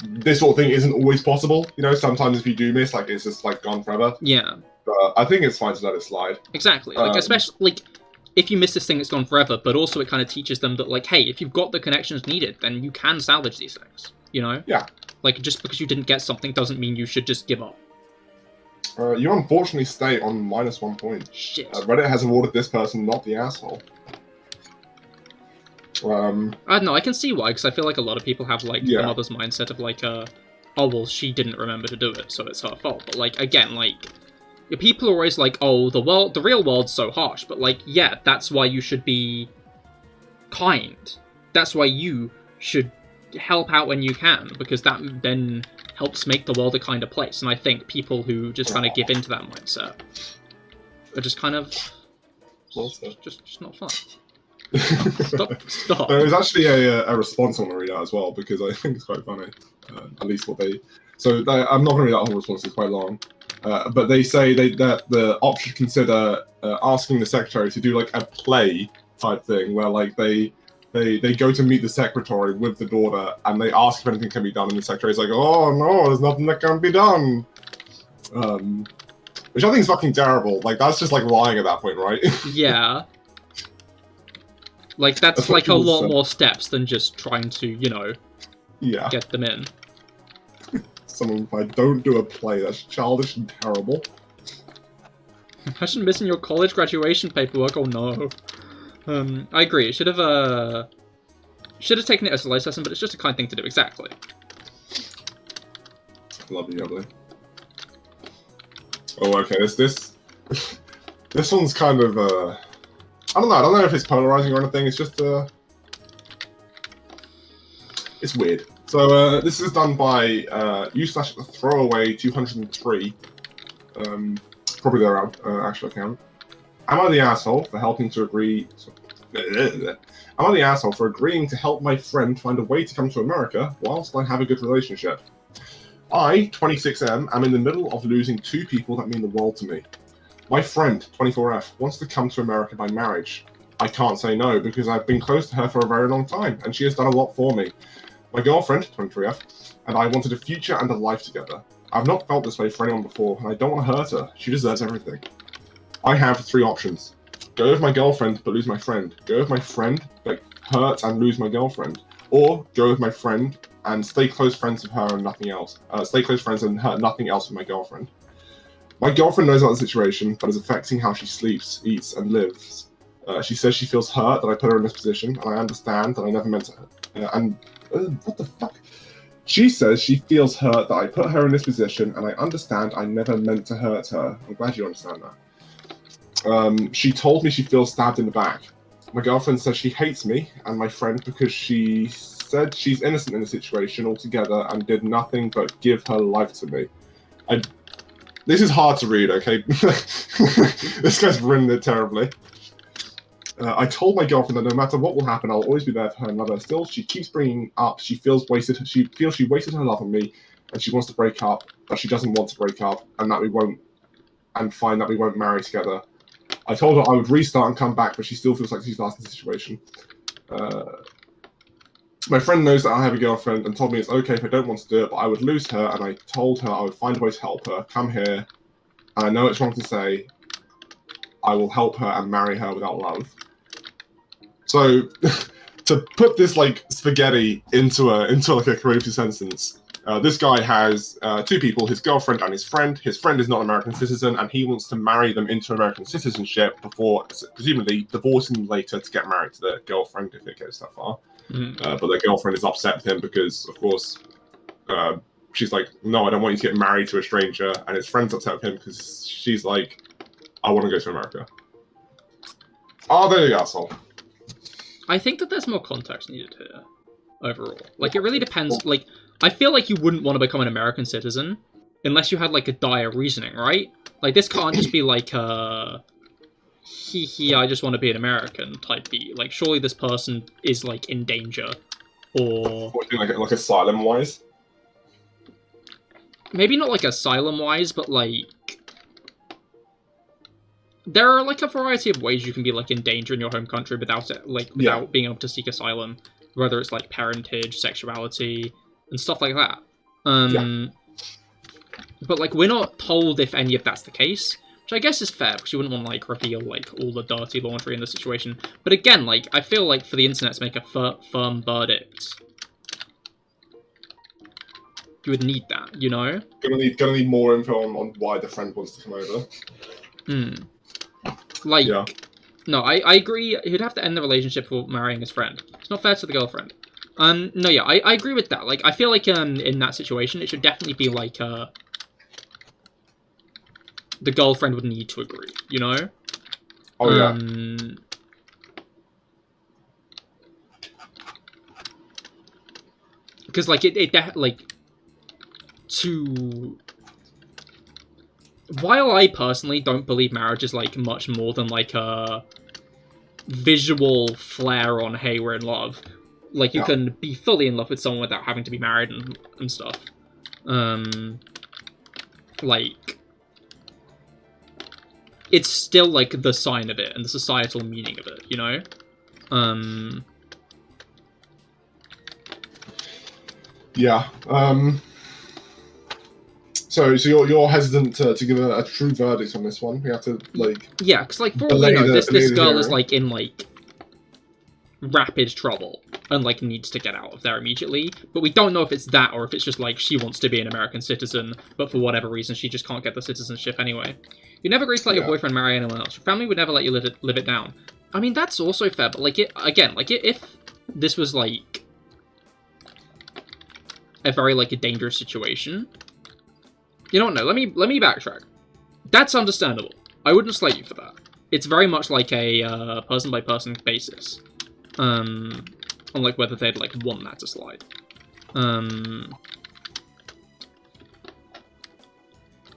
this sort of thing isn't always possible. You know, sometimes if you do miss, like, it's just like gone forever. Yeah. But I think it's fine to let it slide. Exactly. Like, especially like, if you miss this thing, it's gone forever, but also it kind of teaches them that, like, hey, if you've got the connections needed, then you can salvage these things, you know? Yeah. Like, just because you didn't get something doesn't mean you should just give up. You unfortunately stay on -1 point. Shit. Reddit has awarded this person not the asshole. I don't know, I can see why, because I feel like a lot of people have, like, the mother's mindset of, like, oh, well, she didn't remember to do it, so it's her fault. But, like, again, like... People are always like, oh, the real world's so harsh, but, like, yeah, that's why you should be kind. That's why you should help out when you can, because that then helps make the world a kinder place. And I think people who just kind of give into that mindset are just kind of Well said. Just not fun. Stop. There was actually a response I want to read out as well because I think it's quite funny. At least what they. I'm not going to read that whole response; it's quite long. But they say that the op should consider asking the secretary to do like a play type thing where like they go to meet the secretary with the daughter and they ask if anything can be done, and the secretary's like, "Oh no, there's nothing that can be done." Which I think is fucking terrible. Like that's just like lying at that point, right? Yeah. Like that's like a lot more steps than just trying to, get them in. If I don't do a play, that's childish and terrible. Imagine missing your college graduation paperwork. Oh no. I agree. Should have taken it as a life lesson, but it's just a kind thing to do. Exactly. Lovely. Oh, okay. This one's kind of I don't know if it's polarizing or anything. It's just it's weird. So this is done by u/throwaway203. Probably their actual account. Am I the asshole for helping to agree? Am I the asshole for agreeing to help my friend find a way to come to America whilst I have a good relationship? I, 26M, am in the middle of losing two people that mean the world to me. My friend, 24F, wants to come to America by marriage. I can't say no because I've been close to her for a very long time and she has done a lot for me. My girlfriend, 23F, and I wanted a future and a life together. I've not felt this way for anyone before and I don't want to hurt her. She deserves everything. I have three options. Go with my girlfriend but lose my friend. Go with my friend but hurt and lose my girlfriend. Or go with my friend and stay close friends with her and nothing else. Stay close friends and hurt nothing else with my girlfriend. My girlfriend knows about the situation, but is affecting how she sleeps, eats, and lives. She says she feels hurt that I put her in this position, and I understand that I never meant to. What the fuck? She says she feels hurt that I put her in this position, and I understand I never meant to hurt her. I'm glad you understand that. She told me she feels stabbed in the back. My girlfriend says she hates me and my friend because she said she's innocent in the situation altogether and did nothing but give her life to me. This is hard to read, okay? This guy's written it terribly. I told my girlfriend that no matter what will happen, I'll always be there for her and love her. Still, she keeps bringing up she feels she wasted her love on me, and she wants to break up, but she doesn't want to break up, and that we won't marry together. I told her I would restart and come back, but she still feels like she's lost in the situation. My friend knows that I have a girlfriend and told me it's okay if I don't want to do it, but I would lose her, and I told her I would find a way to help her. Come here, and I know it's wrong to say, I will help her and marry her without love. So, to put this like spaghetti into like a cohesive sentence, this guy has two people: his girlfriend and his friend. His friend is not an American citizen, and he wants to marry them into American citizenship before, presumably, divorcing them later to get married to their girlfriend if it goes that far. But their girlfriend is upset with him because, of course, she's like, no, I don't want you to get married to a stranger. And his friend's upset with him because she's like, I want to go to America. Oh, there you go, asshole. I think that there's more context needed here, overall. Like, it really depends. Like, I feel like you wouldn't want to become an American citizen unless you had, like, a dire reasoning, right? Like, this can't just be like, I just want to be an American type beat. Like, surely this person is, like, in danger. Or... What, like asylum-wise? Maybe not, like, asylum-wise, but, like... There are, like, a variety of ways you can be, like, in danger in your home country without being able to seek asylum. Whether it's, like, parentage, sexuality, and stuff like that. But, like, we're not told if any of that's the case. Which I guess is fair, because you wouldn't want to, like, reveal, like, all the dirty laundry in the situation. But again, like, I feel like for the internet to make a firm verdict, you would need that, you know? Gonna need more info on why the friend wants to come over. Like, no, I agree, he'd have to end the relationship for marrying his friend. It's not fair to the girlfriend. No, yeah, I agree with that. Like, I feel like, in that situation, it should definitely be, like, the girlfriend would need to agree, you know? Oh, yeah. Because, like, while I personally don't believe marriage is, like, much more than, like, visual flair on hey, we're in love. Like, you can be fully in love with someone without having to be married and stuff. Like, it's still, like, the sign of it and the societal meaning of it, you know? Yeah. So you're hesitant to give a true verdict on this one. We have to, like... Yeah, because, like, for all we know, this girl is, like, in, like, rapid trouble and, like, needs to get out of there immediately. But we don't know if it's that or if it's just, like, she wants to be an American citizen, but for whatever reason she just can't get the citizenship anyway. You never agree to let your boyfriend marry anyone else. Your family would never let you live it down. I mean, that's also fair, but, like, if this was, like, a very, like, a dangerous situation... You know what, no, let me backtrack. That's understandable. I wouldn't slate you for that. It's very much like a person-by-person basis. On, like, whether they'd, like, want that to slide. And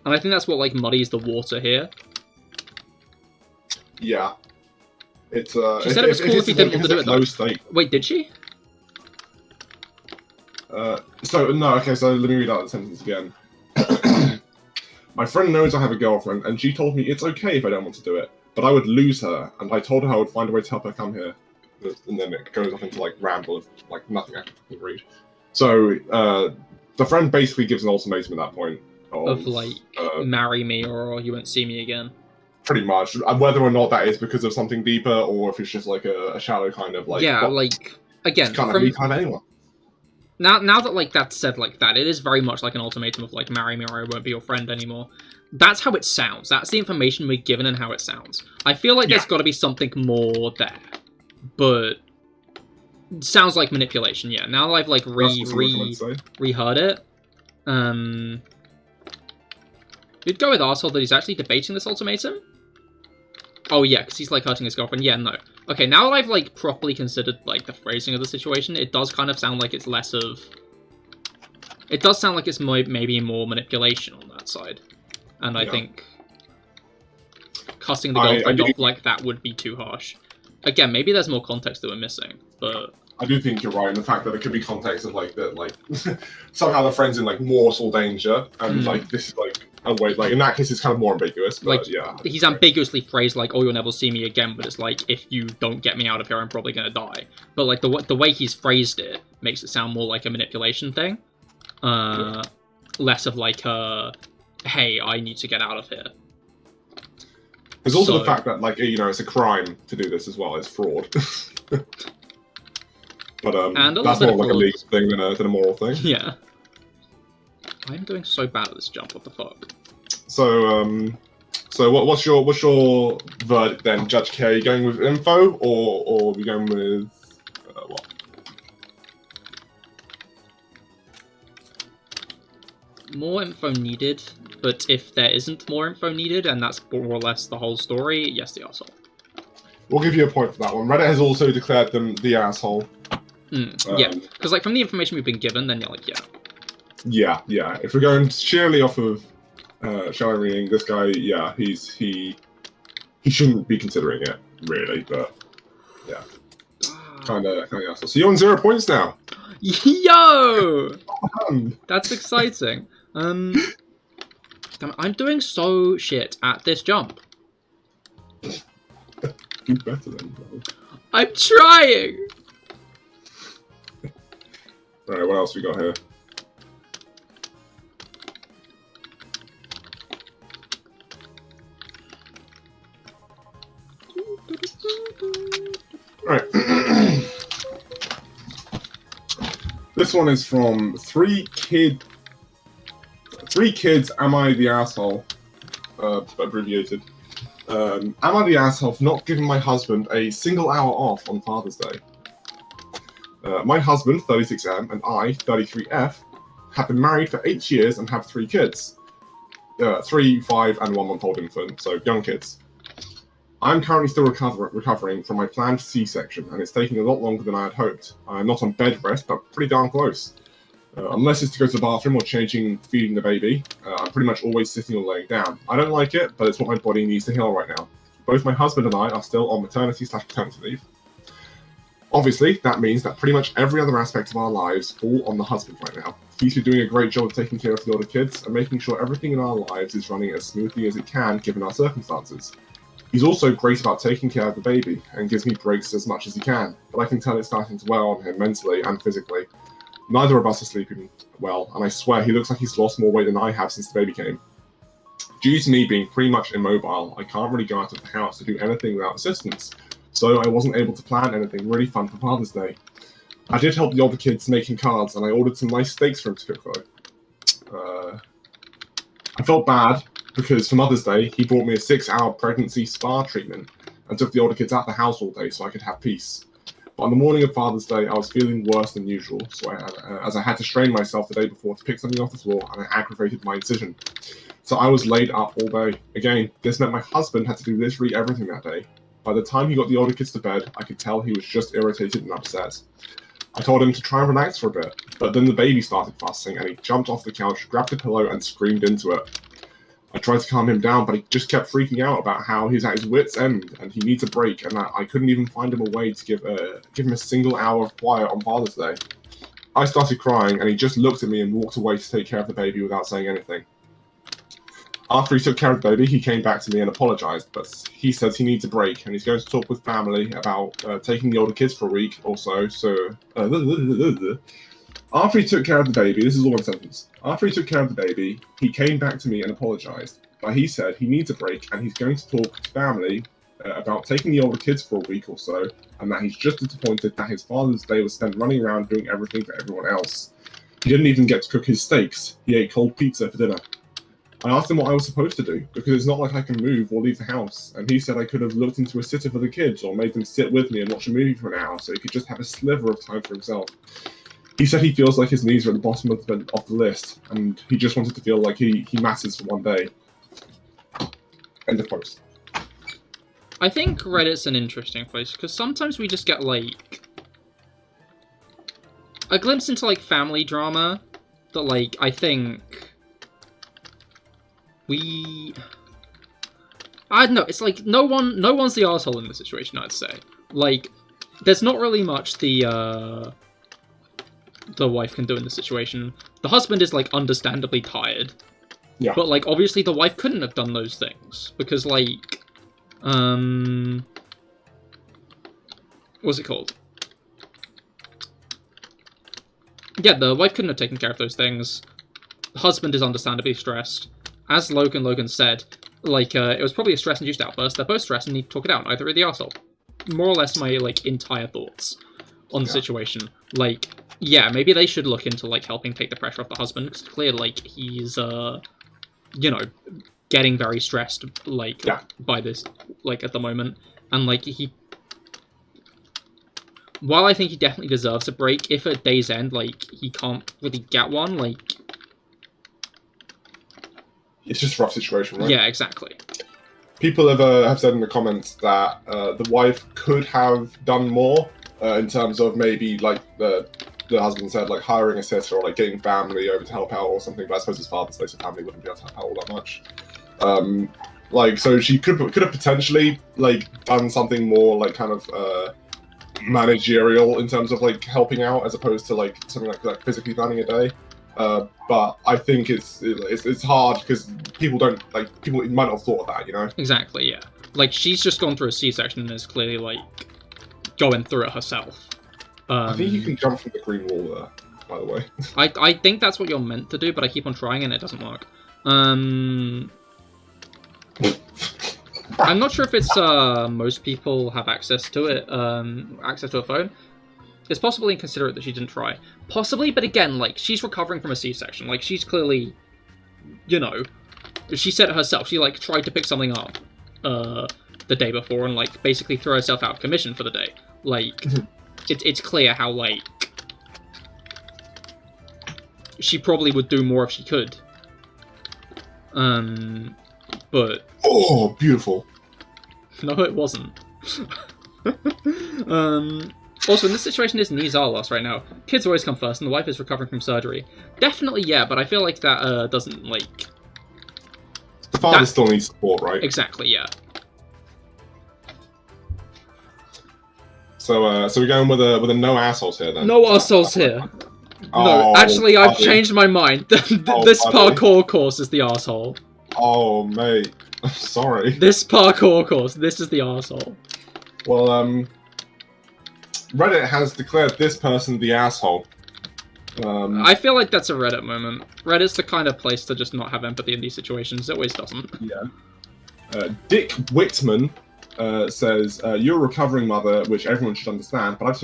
I think that's what, like, muddies the water here. Yeah. It's, she said it was cool if you didn't want to do it, though. State. Wait, did she? No, okay, so let me read out the sentence again. My friend knows I have a girlfriend, and she told me it's okay if I don't want to do it, but I would lose her, and I told her I would find a way to help her come here. And then it goes off into, like, ramble of, like, nothing I can read. So, the friend basically gives an ultimatum at that point. Of like, marry me or you won't see me again. Pretty much. Whether or not that is because of something deeper, or if it's just, like, a shallow kind of, like... Yeah, like, again, can't have any time anyone. Now that, like, that's said like that, it is very much like an ultimatum of, like, marry me or I won't be your friend anymore. That's how it sounds. That's the information we're given and how it sounds. I feel like there's got to be something more there. But... it sounds like manipulation, yeah. Now that I've, like, reheard it, you'd go with arsehole that he's actually debating this ultimatum? Oh, yeah, because he's, like, hurting his girlfriend. Yeah, no. Okay, now that I've, like, properly considered, like, the phrasing of the situation, it does kind of sound like it's less of... It does sound like it's maybe more manipulation on that side. And I think cutting the girlfriend off like that would be too harsh. Again, maybe there's more context that we're missing, but... I do think you're right in the fact that it could be context of, like, that, like, somehow the friend's in, like, mortal danger, and, like, this is, like, a way, like, in that case, it's kind of more ambiguous, but, like, yeah. He's ambiguously phrased, like, oh, you'll never see me again, but it's like, if you don't get me out of here, I'm probably gonna die. But, like, the way he's phrased it makes it sound more like a manipulation thing. Less of, like, hey, I need to get out of here. There's also the fact that, like, you know, it's a crime to do this as well, it's fraud. But that's more like a legal thing than a moral thing. Yeah. I'm doing so bad at this jump, what the fuck? So, what's your verdict then, Judge K? Are you going with info, or are we going with, what? More info needed, but if there isn't more info needed, and that's more or less the whole story, yes, the arsehole. We'll give you a point for that one. Reddit has also declared them the asshole. Yeah, because, like, from the information we've been given, then you're like, yeah. Yeah. If we're going sheerly off of shallow reading, this guy, yeah, he shouldn't be considering it, really, but yeah. Kind of asshole. So you're on 0 points now. Yo! That's exciting. Damn it, I'm doing so shit at this jump. Do better then, bro. I'm trying! Alright, what else we got here? Alright. This one is from Three Kids, Am I the Asshole? Abbreviated. Am I the asshole for not giving my husband a single hour off on Father's Day? My husband, 36M, and I, 33F, have been married for 8 years and have 3 kids. 3, 5, and 1 month old infant, so young kids. I'm currently still recovering from my planned C-section, and it's taking a lot longer than I had hoped. I'm not on bed rest, but pretty darn close. Unless it's to go to the bathroom or feeding the baby, I'm pretty much always sitting or laying down. I don't like it, but it's what my body needs to heal right now. both my husband and I are still on maternity/paternity leave. Obviously, that means that pretty much every other aspect of our lives fall on the husband right now. He's been doing a great job of taking care of the older kids and making sure everything in our lives is running as smoothly as it can given our circumstances. He's also great about taking care of the baby and gives me breaks as much as he can, but I can tell it's starting to wear on him mentally and physically. Neither of us are sleeping well, and I swear he looks like he's lost more weight than I have since the baby came. Due to me being pretty much immobile, I can't really go out of the house to do anything without assistance, so I wasn't able to plan anything really fun for Father's Day. I did help the older kids making cards, and I ordered some nice steaks for him to cook, though. I felt bad, because for Mother's Day, he brought me a 6-hour pregnancy spa treatment, and took the older kids out of the house all day so I could have peace. But on the morning of Father's Day, I was feeling worse than usual, so as I had to strain myself the day before to pick something off the floor, and I aggravated my incision. So I was laid up all day. Again, this meant my husband had to do literally everything that day. By the time he got the older kids to bed, I could tell he was just irritated and upset. I told him to try and relax for a bit, but then the baby started fussing and he jumped off the couch, grabbed a pillow and screamed into it. I tried to calm him down, but he just kept freaking out about how he's at his wit's end and he needs a break, and that I couldn't even find him a way to give him a single hour of quiet on Father's Day. I started crying and he just looked at me and walked away to take care of the baby without saying anything. After he took care of the baby, he came back to me and apologized, but he says he needs a break and he's going to talk with family about taking the older kids for a week or so. After he took care of the baby, this is all one sentence. After he took care of the baby, he came back to me and apologized, but he said he needs a break and he's going to talk to family about taking the older kids for a week or so, and that he's just disappointed that his Father's Day was spent running around doing everything for everyone else. He didn't even get to cook his steaks. He ate cold pizza for dinner. I asked him what I was supposed to do, because it's not like I can move or leave the house, and he said I could have looked into a sitter for the kids or made them sit with me and watch a movie for an hour so he could just have a sliver of time for himself. He said he feels like his knees are at the bottom of the list, and he just wanted to feel like he matters for one day. End of post. I think Reddit's an interesting place, because sometimes we just get, like, a glimpse into, like, family drama that, like, I think I don't know, it's like, no one's the arsehole in this situation, I'd say. Like, there's not really much the wife can do in this situation. The husband is, like, understandably tired. Yeah. But, like, obviously the wife couldn't have done those things, because, like, what's it called? Yeah, the wife couldn't have taken care of those things. The husband is understandably stressed. As Logan said, like, it was probably a stress-induced outburst. They're both stressed and need to talk it out. Neither are the arsehole. More or less my, like, entire thoughts on the situation. Like, yeah, maybe they should look into, like, helping take the pressure off the husband, because it's clear, like, he's, you know, getting very stressed, like, by this, like, at the moment. And, like, while I think he definitely deserves a break, if at day's end, like, he can't really get one, like, it's just a rough situation, right? Yeah, exactly. People have said in the comments that the wife could have done more in terms of maybe, like the husband said, like hiring a sitter or like getting family over to help out or something. But I suppose it's Father's Day, so family wouldn't be able to help out all that much. Like, so she could have potentially like done something more like kind of managerial in terms of like helping out as opposed to like something like physically planning a day. But I think it's hard because people might not have thought of that, you know? Exactly, yeah. Like, she's just gone through a C-section and is clearly, like, going through it herself. I think you can jump from the green wall there, by the way. I think that's what you're meant to do, but I keep on trying and it doesn't work. I'm not sure if it's, most people have access to it, access to a phone. It's possibly inconsiderate that she didn't try. Possibly, but again, like, she's recovering from a C-section. Like, she's clearly, you know, she said it herself. She, like, tried to pick something up the day before and, like, basically threw herself out of commission for the day. Like, it's clear how, like, she probably would do more if she could. But... Oh, beautiful. No, it wasn't. Also, in this situation, his knees are lost right now. Kids always come first, and the wife is recovering from surgery. Definitely, yeah, but I feel like that doesn't, like... The father still needs support, right? Exactly, yeah. So we're going with a no assholes here then. No assholes here. Oh, No, actually, I've buddy. changed my mind. Oh, This buddy. parkour course is the asshole. Oh, mate. I'm sorry. This parkour course, this is the asshole. Well, Reddit has declared this person the asshole. I feel like that's a Reddit moment. Reddit's the kind of place to just not have empathy in these situations. It always doesn't. Yeah. Dick Whitman says, "You're a recovering mother, which everyone should understand. But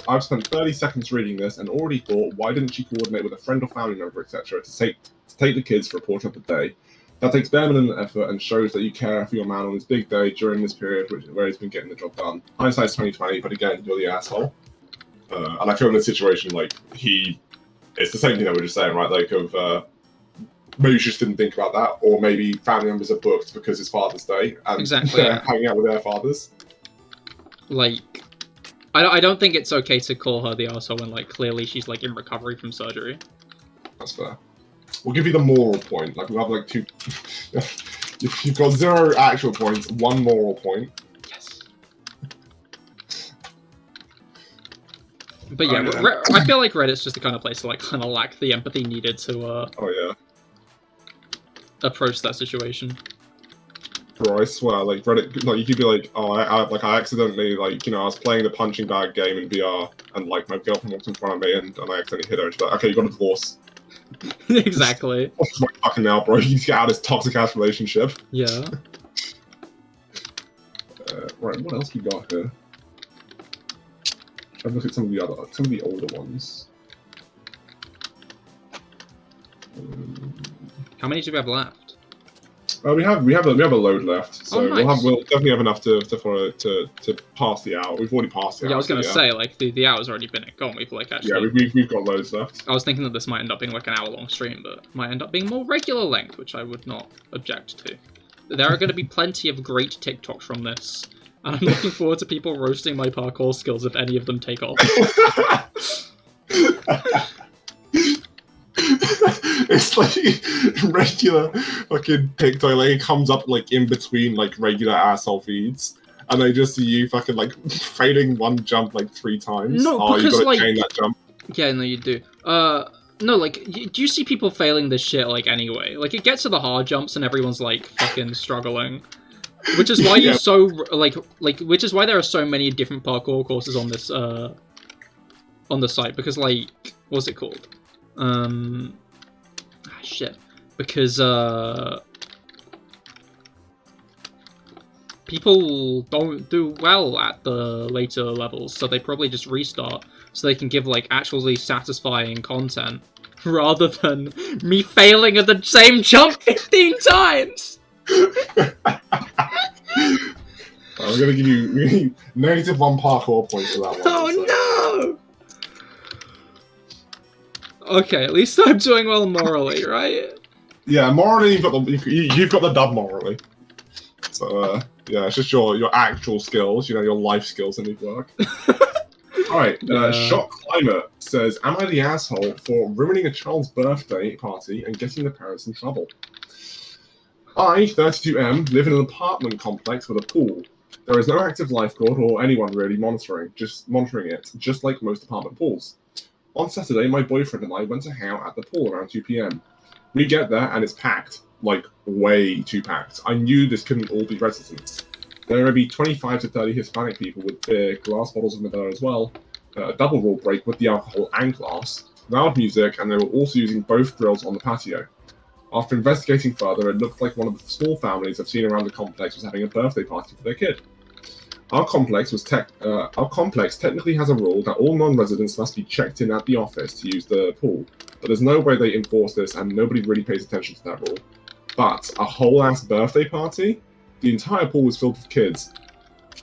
I've spent 30 seconds reading this and already thought, why didn't she coordinate with a friend or family member, etc., to take the kids for a portion of the day? That takes bare minimum effort and shows that you care for your man on his big day during this period where he's been getting the job done. Hindsight's 20/20, but again, you're the asshole." And I feel in this situation, like, it's the same thing that we we're just saying, right? Like, maybe you just didn't think about that, or maybe family members are booked because it's Father's Day and Exactly, they're yeah. hanging out with their fathers. Like, I don't think it's okay to call her the asshole when, like, clearly she's, like, in recovery from surgery. That's fair. We'll give you the moral point. Like, we'll have, like, 2... You've got 0 actual points, 1 moral point. Yes. But yeah, I feel like Reddit's just the kind of place to, like, kind of lack the empathy needed to, Oh, yeah. approach that situation. Bro, I swear, like, Reddit, like, you could be like, oh, I accidentally, like, you know, I was playing the punching bag game in VR, and, like, my girlfriend walked in front of me, and I accidentally hit her, and she's like, okay, you got a divorce. Exactly. What's my fucking now, bro? You need to get out of this toxic-ass relationship. Yeah. Right, what else we got here? I've looked at some of the older ones. How many do we have left? We have a load left, so Oh, nice. we'll definitely have enough to pass the hour. We've already passed the hour. Yeah, I was gonna so, say, like, the hour's already been gone. We've, like, actually... Yeah, we've got loads left. I was thinking that this might end up being, like, an hour-long stream, but it might end up being more regular length, which I would not object to. There are going to be plenty of great TikToks from this, and I'm looking forward to people roasting my parkour skills if any of them take off. It's like regular fucking TikTok, like it comes up like in between like regular asshole feeds, and they just see you fucking like failing one jump like 3 times. No, oh, because, you gotta like, chain that jump. Yeah, no, you do. No, like, do you see people failing this shit, like, anyway? Like, it gets to the hard jumps and everyone's, like, fucking struggling. Which is why you're so, which is why there are so many different parkour courses on this, on the site, because, like, what's it called? Shit. Because, people don't do well at the later levels, so they probably just restart, so they can give, like, actually satisfying content, rather than me failing at the same jump 15 times! I'm gonna give you -1 parkour point for that one. Oh no! Okay, at least I'm doing well morally, right? Yeah, morally you've got the dub morally. So yeah, it's just your actual skills, you know, your life skills that need work. Alright, Shock Climate says, am I the asshole for ruining a child's birthday party and getting the parents in trouble? I, 32M, live in an apartment complex with a pool. There is no active lifeguard or anyone really monitoring it, just like most apartment pools. On Saturday, my boyfriend and I went to hang out at the pool around 2 PM. We get there and it's packed. Like, way too packed. I knew this couldn't all be residents. There are maybe 25 to 30 Hispanic people with beer, glass bottles of Modelo as well, a double rule break with the alcohol and glass, loud music, and they were also using both grills on the patio. After investigating further, it looked like one of the small families I've seen around the complex was having a birthday party for their kid. Our complex technically has a rule that all non-residents must be checked in at the office to use the pool, but there's no way they enforce this and nobody really pays attention to that rule. But a whole-ass birthday party? The entire pool was filled with kids.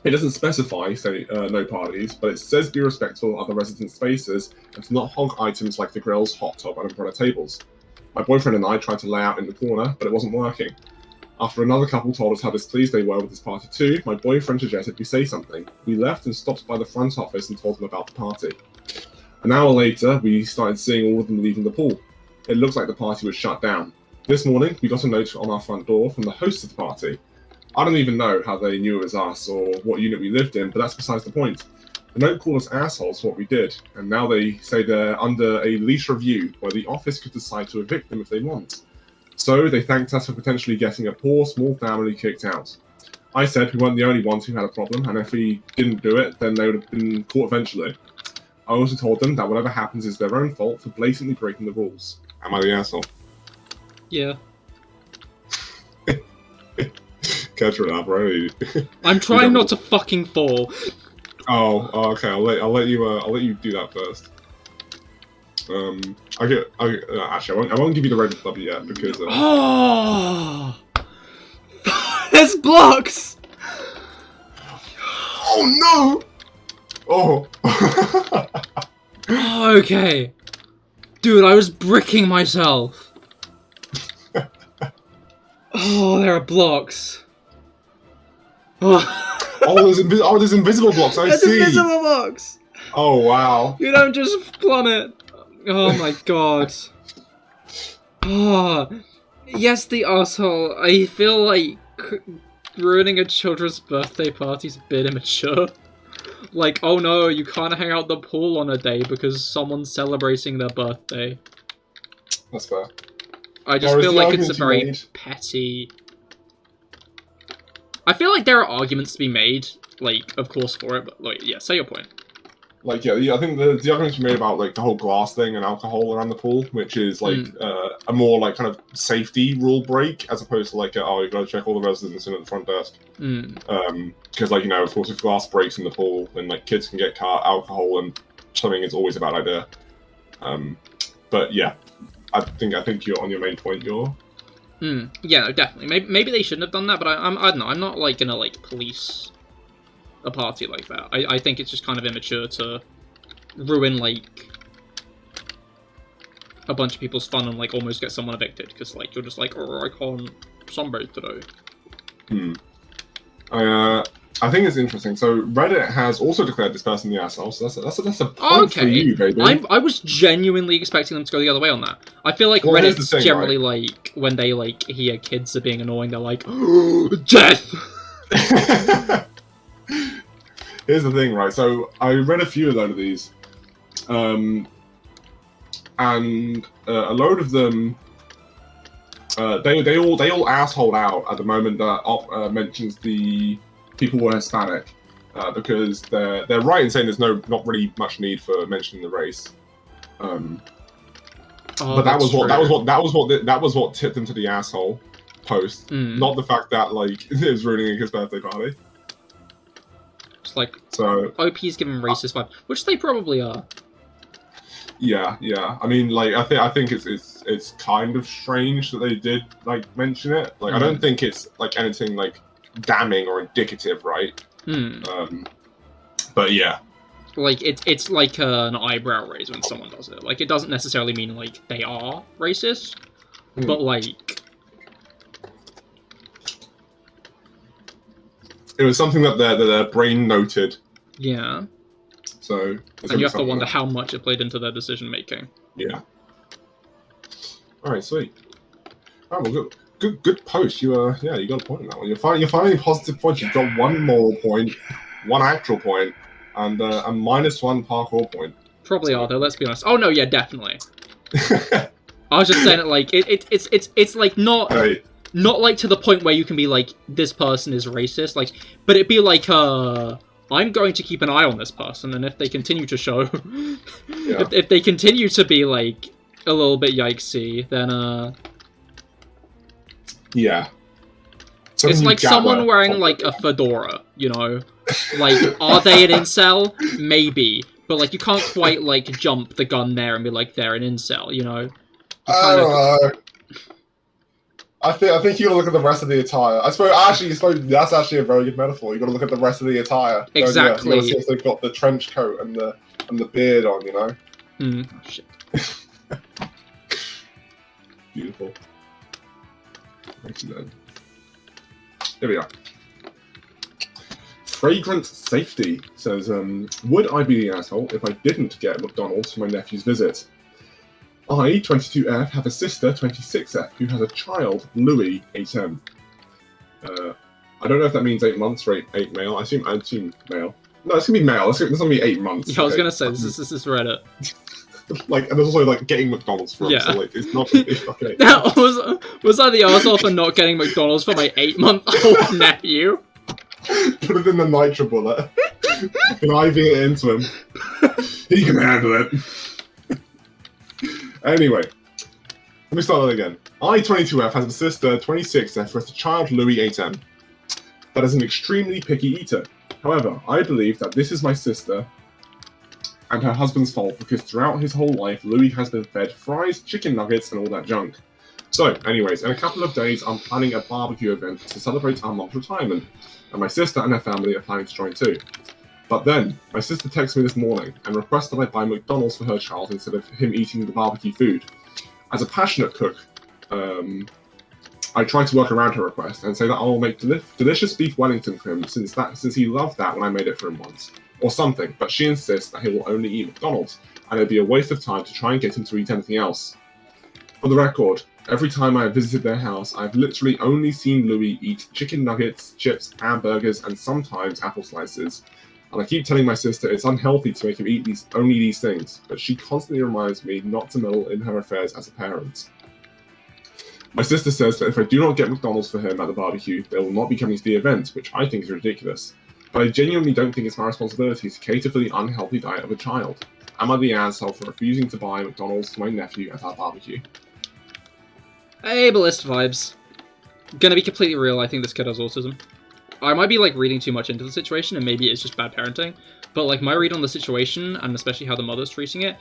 It doesn't specify, say, no parties, but it says be respectful of other residents' spaces and to not hog items like the grills, hot tub, and umbrella tables. My boyfriend and I tried to lay out in the corner, but it wasn't working. After another couple told us how displeased they were with this party too, my boyfriend suggested we say something. We left and stopped by the front office and told them about the party. An hour later, we started seeing all of them leaving the pool. It looks like the party was shut down. This morning, we got a note on our front door from the host of the party. I don't even know how they knew it was us or what unit we lived in, but that's besides the point. The note called us assholes for what we did, and now they say they're under a lease review where the office could decide to evict them if they want. So they thanked us for potentially getting a poor, small family kicked out. I said we weren't the only ones who had a problem, and if we didn't do it, then they would have been caught eventually. I also told them that whatever happens is their own fault for blatantly breaking the rules. Am I the asshole? Yeah. Catch it up, right? I'm trying not to fucking fall. Oh, okay. I'll let you do that first. Actually, I won't give you the red W yet because. Oh, there's blocks. Oh no! Oh. Okay, dude, I was bricking myself. Oh, there are blocks. Oh, there's invisible blocks. I see. There's invisible blocks. Oh wow. You don't just plummet. Oh my god. Oh, yes, the asshole. I feel like ruining a children's birthday party's a bit immature. Like, oh no, you can't hang out the pool on a day because someone's celebrating their birthday. That's fair. I just feel like it's a very petty... I feel like there are arguments to be made, like, of course, for it, but, like, yeah, say your point. Like, yeah, I think the arguments we made about, like, the whole glass thing and alcohol around the pool, which is, like, a more, like, kind of safety rule break, as opposed to, like, oh, you've got to check all the residents in at the front desk. Because, like, you know, of course, if glass breaks in the pool, then, like, kids can get caught, alcohol and swimming is always a bad idea. But, yeah, I think you're on your main point, yeah, no, definitely. Maybe they shouldn't have done that, but I don't know. I'm not, like, gonna, like, police a party like that. I think it's just kind of immature to ruin, like, a bunch of people's fun and, like, almost get someone evicted, because, like, you're just like, oh, I can't sunbathe today. I think it's interesting. So Reddit has also declared this person the asshole, so that's a point for you, baby. I was genuinely expecting them to go the other way on that. I feel like Reddit's generally, right? Like, when they, like, hear kids are being annoying, they're like, oh, death! Here's the thing, right? So I read a few of these, and a load of them, they all asshole out at the moment that Op mentions the people were Hispanic, because they're right in saying there's not really much need for mentioning the race. But that was what tipped them to the asshole post, not the fact that, like, it was ruining his birthday party. It's like, so OP's giving racist vibe, which they probably are. Yeah. I mean, like, I think it's kind of strange that they did, like, mention it. Like, I don't think it's, like, anything, like, damning or indicative, right? But yeah. Like, it's like an eyebrow raise when someone does it. Like, it doesn't necessarily mean, like, they are racist, but, like... It was something that their brain noted. Yeah. So... And you have to wonder how much it played into their decision-making. Yeah. Alright, sweet. Oh, well, good post. You got a point on that one. You're finding positive points. You've got one moral point, one actual point, and a -1 parkour point. Probably are though. Let's be honest. Oh no, yeah, definitely. I was just saying it like it's like not like to the point where you can be like, this person is racist, like, but it'd be like I'm going to keep an eye on this person, and if they continue to show, if they continue to be like a little bit yikesy, then yeah. It's like someone wearing, like, a fedora, you know? Like, are they an incel? Maybe. But, like, you can't quite, like, jump the gun there and be like, they're an incel, you know? I think you gotta look at the rest of the attire. I suppose that's actually a very good metaphor. You gotta look at the rest of the attire. Exactly. You gotta see if they've got the trench coat and the beard on, you know? Oh, shit. Beautiful. Excellent. Here we are. Fragrant Safety says, would I be the asshole if I didn't get McDonald's for my nephew's visit? I, 22F, have a sister, 26F, who has a child, Louis, 8M. I don't know if that means 8 months or 8 male. I assume male. No, it's gonna be male. It's gonna be 8 months. Yeah, I was gonna say this is Reddit. Like, and there's also like getting McDonald's for him, Yeah. so like it's not gonna be fucking 8 That was I the arsehole for not getting McDonald's for my 8-month-old nephew? Put it in the nitro bullet. And IV it into him. He can handle it. Anyway, let me start that again. I-22F has a sister, 26F, with a child, Louis 8M, that is an extremely picky eater. However, I believe that this is my sister and her husband's fault because throughout his whole life, Louis has been fed fries, chicken nuggets, and all that junk. So, anyways, in a couple of days, I'm planning a barbecue event to celebrate our mom's retirement, and my sister and her family are planning to join too. But then, my sister texted me this morning and requested I buy McDonald's for her child instead of him eating the barbecue food. As a passionate cook, I tried to work around her request and say that I will make delicious beef Wellington for him since he loved that when I made it for him once, or something, but she insists that he will only eat McDonald's, and it'd be a waste of time to try and get him to eat anything else. For the record, every time I have visited their house, I've literally only seen Louis eat chicken nuggets, chips, hamburgers, and sometimes apple slices. And I keep telling my sister it's unhealthy to make him eat only these things, but she constantly reminds me not to meddle in her affairs as a parent. My sister says that if I do not get McDonald's for him at the barbecue, they will not be coming to the event, which I think is ridiculous. But I genuinely don't think it's my responsibility to cater for the unhealthy diet of a child. Am I the asshole for refusing to buy McDonald's for my nephew at our barbecue? Hey, Ballista vibes. Gonna be completely real, I think this kid has autism. I might be, like, reading too much into the situation, and maybe it's just bad parenting, but, like, my read on the situation, and especially how the mother's treating it,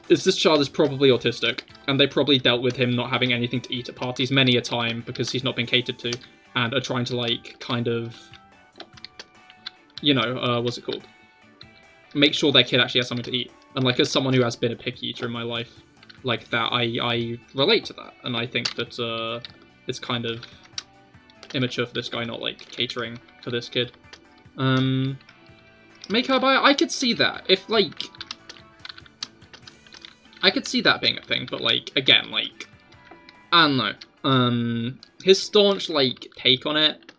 is this child is probably autistic, and they probably dealt with him not having anything to eat at parties many a time because he's not been catered to, and are trying to, like, kind of, you know, what's it called? Make sure their kid actually has something to eat. And, like, as someone who has been a picky eater in my life, like that, I relate to that, and I think that, it's kind of immature for this guy not, like, catering for this kid. Make her buy it? I could see that. If, like... I could see that being a thing, but, like, again, like... I don't know. His staunch, like, take on it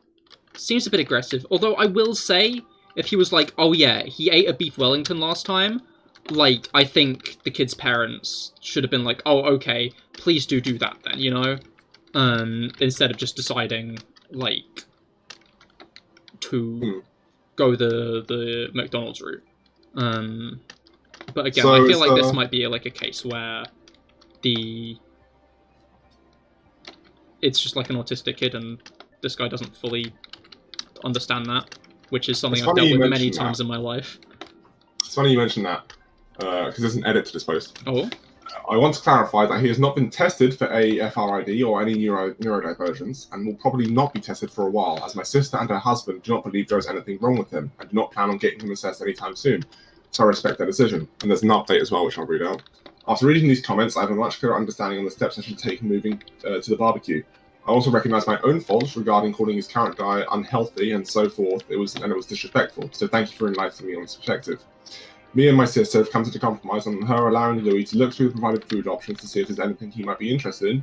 seems a bit aggressive. Although, I will say, if he was like, oh yeah, he ate a beef Wellington last time, like, I think the kid's parents should have been like, oh, okay, please do that then, you know? Instead of just deciding, like, to go the McDonald's route. But again, So I feel like this might be like a case where it's just like an autistic kid and this guy doesn't fully understand that, which is something I've dealt with many times in my life. It's funny you mention that, because there's an edit to this post. Oh? I want to clarify that he has not been tested for AFRID or any neurodivergence, and will probably not be tested for a while, as my sister and her husband do not believe there is anything wrong with him, and do not plan on getting him assessed anytime soon. So I respect their decision. And there's an update as well, which I'll read out. After reading these comments, I have a much clearer understanding on the steps I should take moving to the barbecue. I also recognise my own faults regarding calling his current diet unhealthy and so forth. It was disrespectful. So thank you for enlightening me on this perspective. Me and my sister have come to the compromise on her allowing Louis to look through the provided food options to see if there's anything he might be interested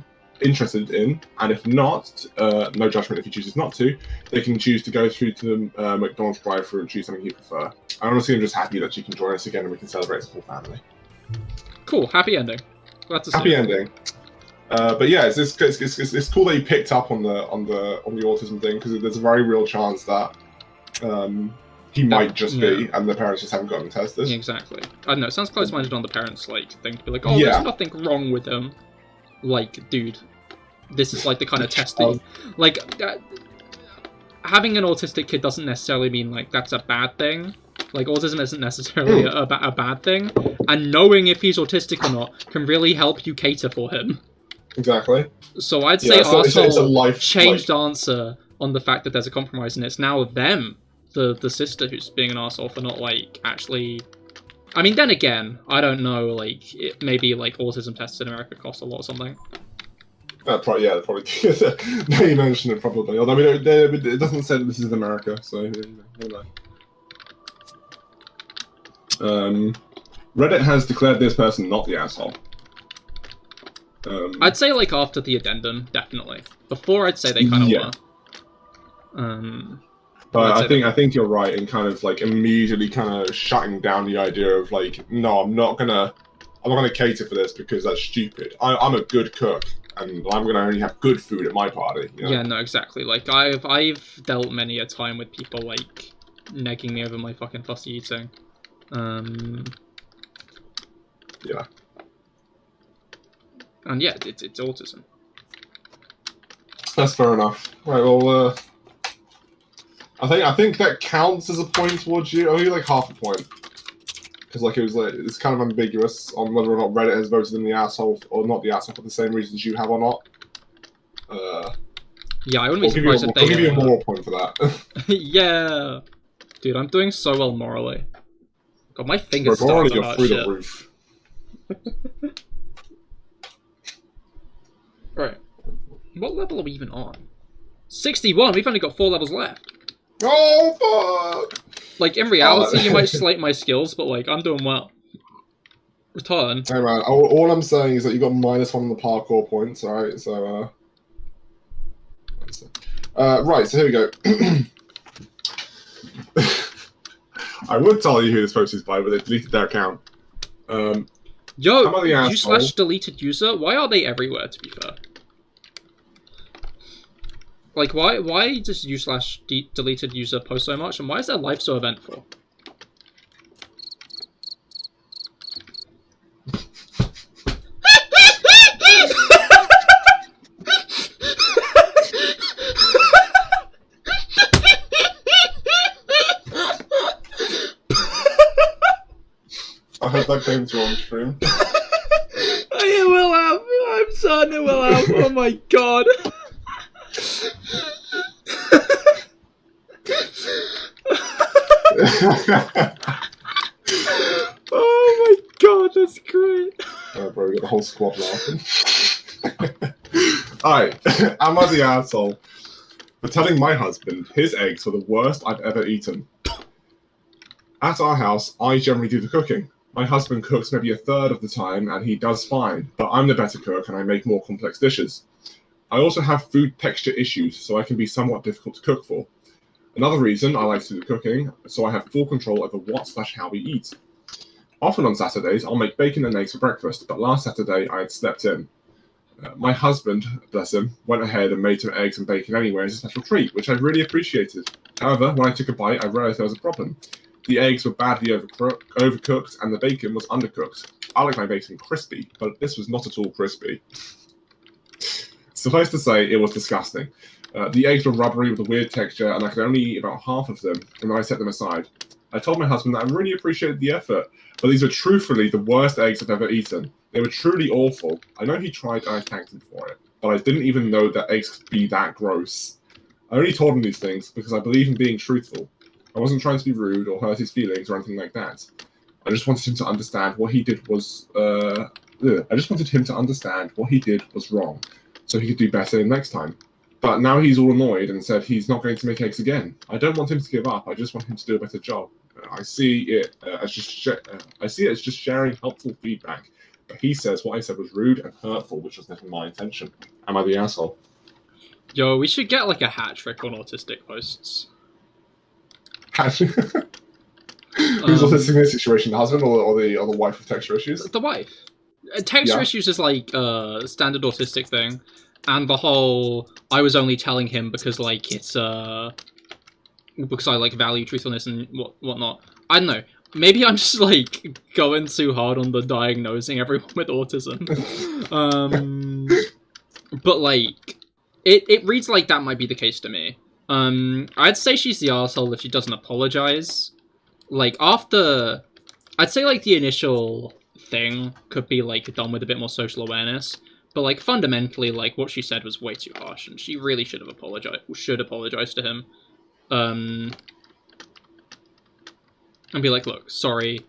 in, and if not, no judgment if he chooses not to, they can choose to go through to the McDonald's drive-thru and choose something he prefer. I honestly am just happy that she can join us again and we can celebrate as a full family. Cool, happy ending. Glad to see. Happy ending. But yeah, it's cool that you picked up on the autism thing, because there's a very real chance that he might just be, and the parents just haven't gotten tested. Exactly. I don't know. It sounds close-minded on the parents' like thing to be like, oh, there's nothing wrong with him. Like, dude, this is like the kind of testing. Like, having an autistic kid doesn't necessarily mean like that's a bad thing. Like, autism isn't necessarily a bad thing, and knowing if he's autistic or not can really help you cater for him. Exactly. So I'd say arsehole changed answer on the fact that there's a compromise, and it's now them, the sister, who's being an arsehole for not, like, actually... I mean, then again, I don't know, like, maybe, like, autism tests in America cost a lot or something. Probably. Now you mention it, probably. Although it doesn't say that this is in America, so you know. Reddit has declared this person not the asshole. I'd say, like, after the addendum, definitely. Before, I'd say they kind of were. But I think you're right in kind of like immediately kind of shutting down the idea of like, no, I'm not gonna cater for this because that's stupid. I'm a good cook, and I'm gonna only have good food at my party. You know? Yeah, no, exactly. Like I've dealt many a time with people like negging me over my fucking fussy eating. Yeah. And yeah, it's autism. That's fair enough. Right, well, I think that counts as a point towards you. Only like half a point, because like it's kind of ambiguous on whether or not Reddit has voted in the asshole or not the asshole for the same reasons you have or not. Yeah, I wouldn't be surprised if they. I'll give you a moral point for that. Yeah, dude, I'm doing so well morally. God, my fingers Morally, starting to you're hurt through shit. the roof. Right. What level are we even on? 61! We've only got 4 levels left. Oh, fuck! Like, in reality, you might slate my skills, but, like, I'm doing well. Return. Hey, man, all I'm saying is that you got -1 on the parkour points, alright? So, right, so here we go. I would tell you who this post is by, but they deleted their account. Yo, u/deleted user? Why are they everywhere, to be fair? Like, why does u/deleted user post so much, and why is their life so eventful? I hope that came through on stream. It will have. I'm certain it will have. Oh my god. Oh my god, that's great. Oh, bro, we got the whole squad laughing. Alright, am I the asshole for telling my husband his eggs were the worst I've ever eaten? At our house, I generally do the cooking. My husband cooks maybe a third of the time, and he does fine, but I'm the better cook and I make more complex dishes. I also have food texture issues, so I can be somewhat difficult to cook for. Another reason I like to do the cooking, so I have full control over what/how we eat. Often on Saturdays, I'll make bacon and eggs for breakfast, but last Saturday I had slept in. My husband, bless him, went ahead and made some eggs and bacon anyway as a special treat, which I really appreciated. However, when I took a bite, I realised there was a problem. The eggs were badly overcooked and the bacon was undercooked. I like my bacon crispy, but this was not at all crispy. Suffice to say, it was disgusting. The eggs were rubbery with a weird texture, and I could only eat about half of them, and then I set them aside. I told my husband that I really appreciated the effort, but these were truthfully the worst eggs I've ever eaten. They were truly awful. I know he tried and I thanked him for it, but I didn't even know that eggs could be that gross. I only told him these things because I believe in being truthful. I wasn't trying to be rude or hurt his feelings or anything like that. I just wanted him to understand what he did was wrong, so he could do better next time. But now he's all annoyed and said he's not going to make eggs again. I don't want him to give up. I just want him to do a better job. I see it as just sharing helpful feedback. But he says what I said was rude and hurtful, which was never my intention. Am I the asshole? Yo, we should get like a hat trick on autistic posts. Who's autistic in this situation? The husband or the wife with texture issues? The wife. Texture issues is like a standard autistic thing. And the whole, I was only telling him because, like, it's, because I, like, value truthfulness and whatnot. I don't know. Maybe I'm just, like, going too hard on the diagnosing everyone with autism. But, like, it reads like that might be the case to me. I'd say she's the arsehole if she doesn't apologize. Like, after, I'd say, like, the initial thing could be, like, done with a bit more social awareness. But, like, fundamentally, like, what she said was way too harsh, and she really should apologize to him. And be like, look, sorry.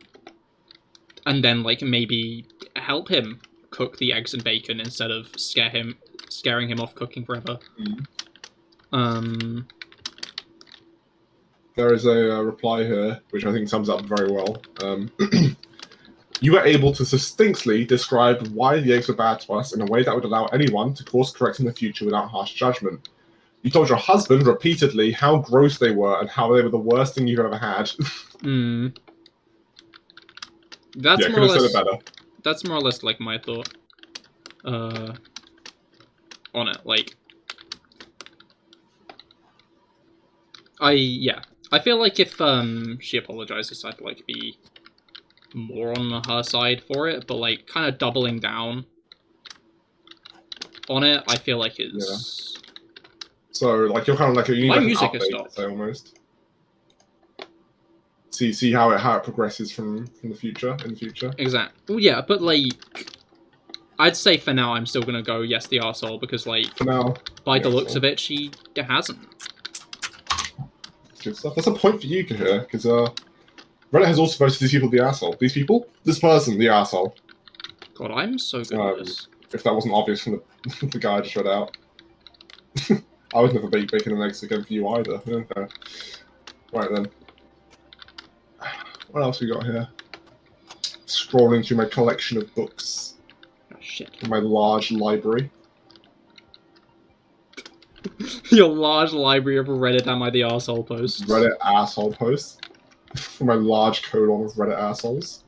And then, like, maybe help him cook the eggs and bacon instead of scaring him off cooking forever. There is a reply here, which I think sums up very well. You were able to succinctly describe why the eggs were bad to us in a way that would allow anyone to course correct in the future without harsh judgment. You told your husband repeatedly how gross they were and how they were the worst thing you've ever had. That's yeah, more or could have said less. it better. That's more or less like my thought. On it, like. I feel like if she apologizes, I'd like be more on her side for it, but like kind of doubling down on it, I feel like is. Yeah. So like you're kind of like you need My like music an has update, stopped. say, almost. See how it progresses from the future in the future. Exactly. Well, yeah, but like, I'd say for now I'm still gonna go yes the arsehole because like For now, by the looks of it she hasn't. Good stuff. That's a point for you, Cahir, because Reddit has also voted these people the asshole. These people, this person, the asshole. God, I'm so good at this. If that wasn't obvious from the guy I just read out. I would never bake bacon and eggs again for you either. Okay. Right then. What else we got here? Scrolling through my collection of books. Oh shit. In my large library. Your large library of Reddit am I the arsehole posts. Reddit asshole posts. For my large colon of Reddit assholes.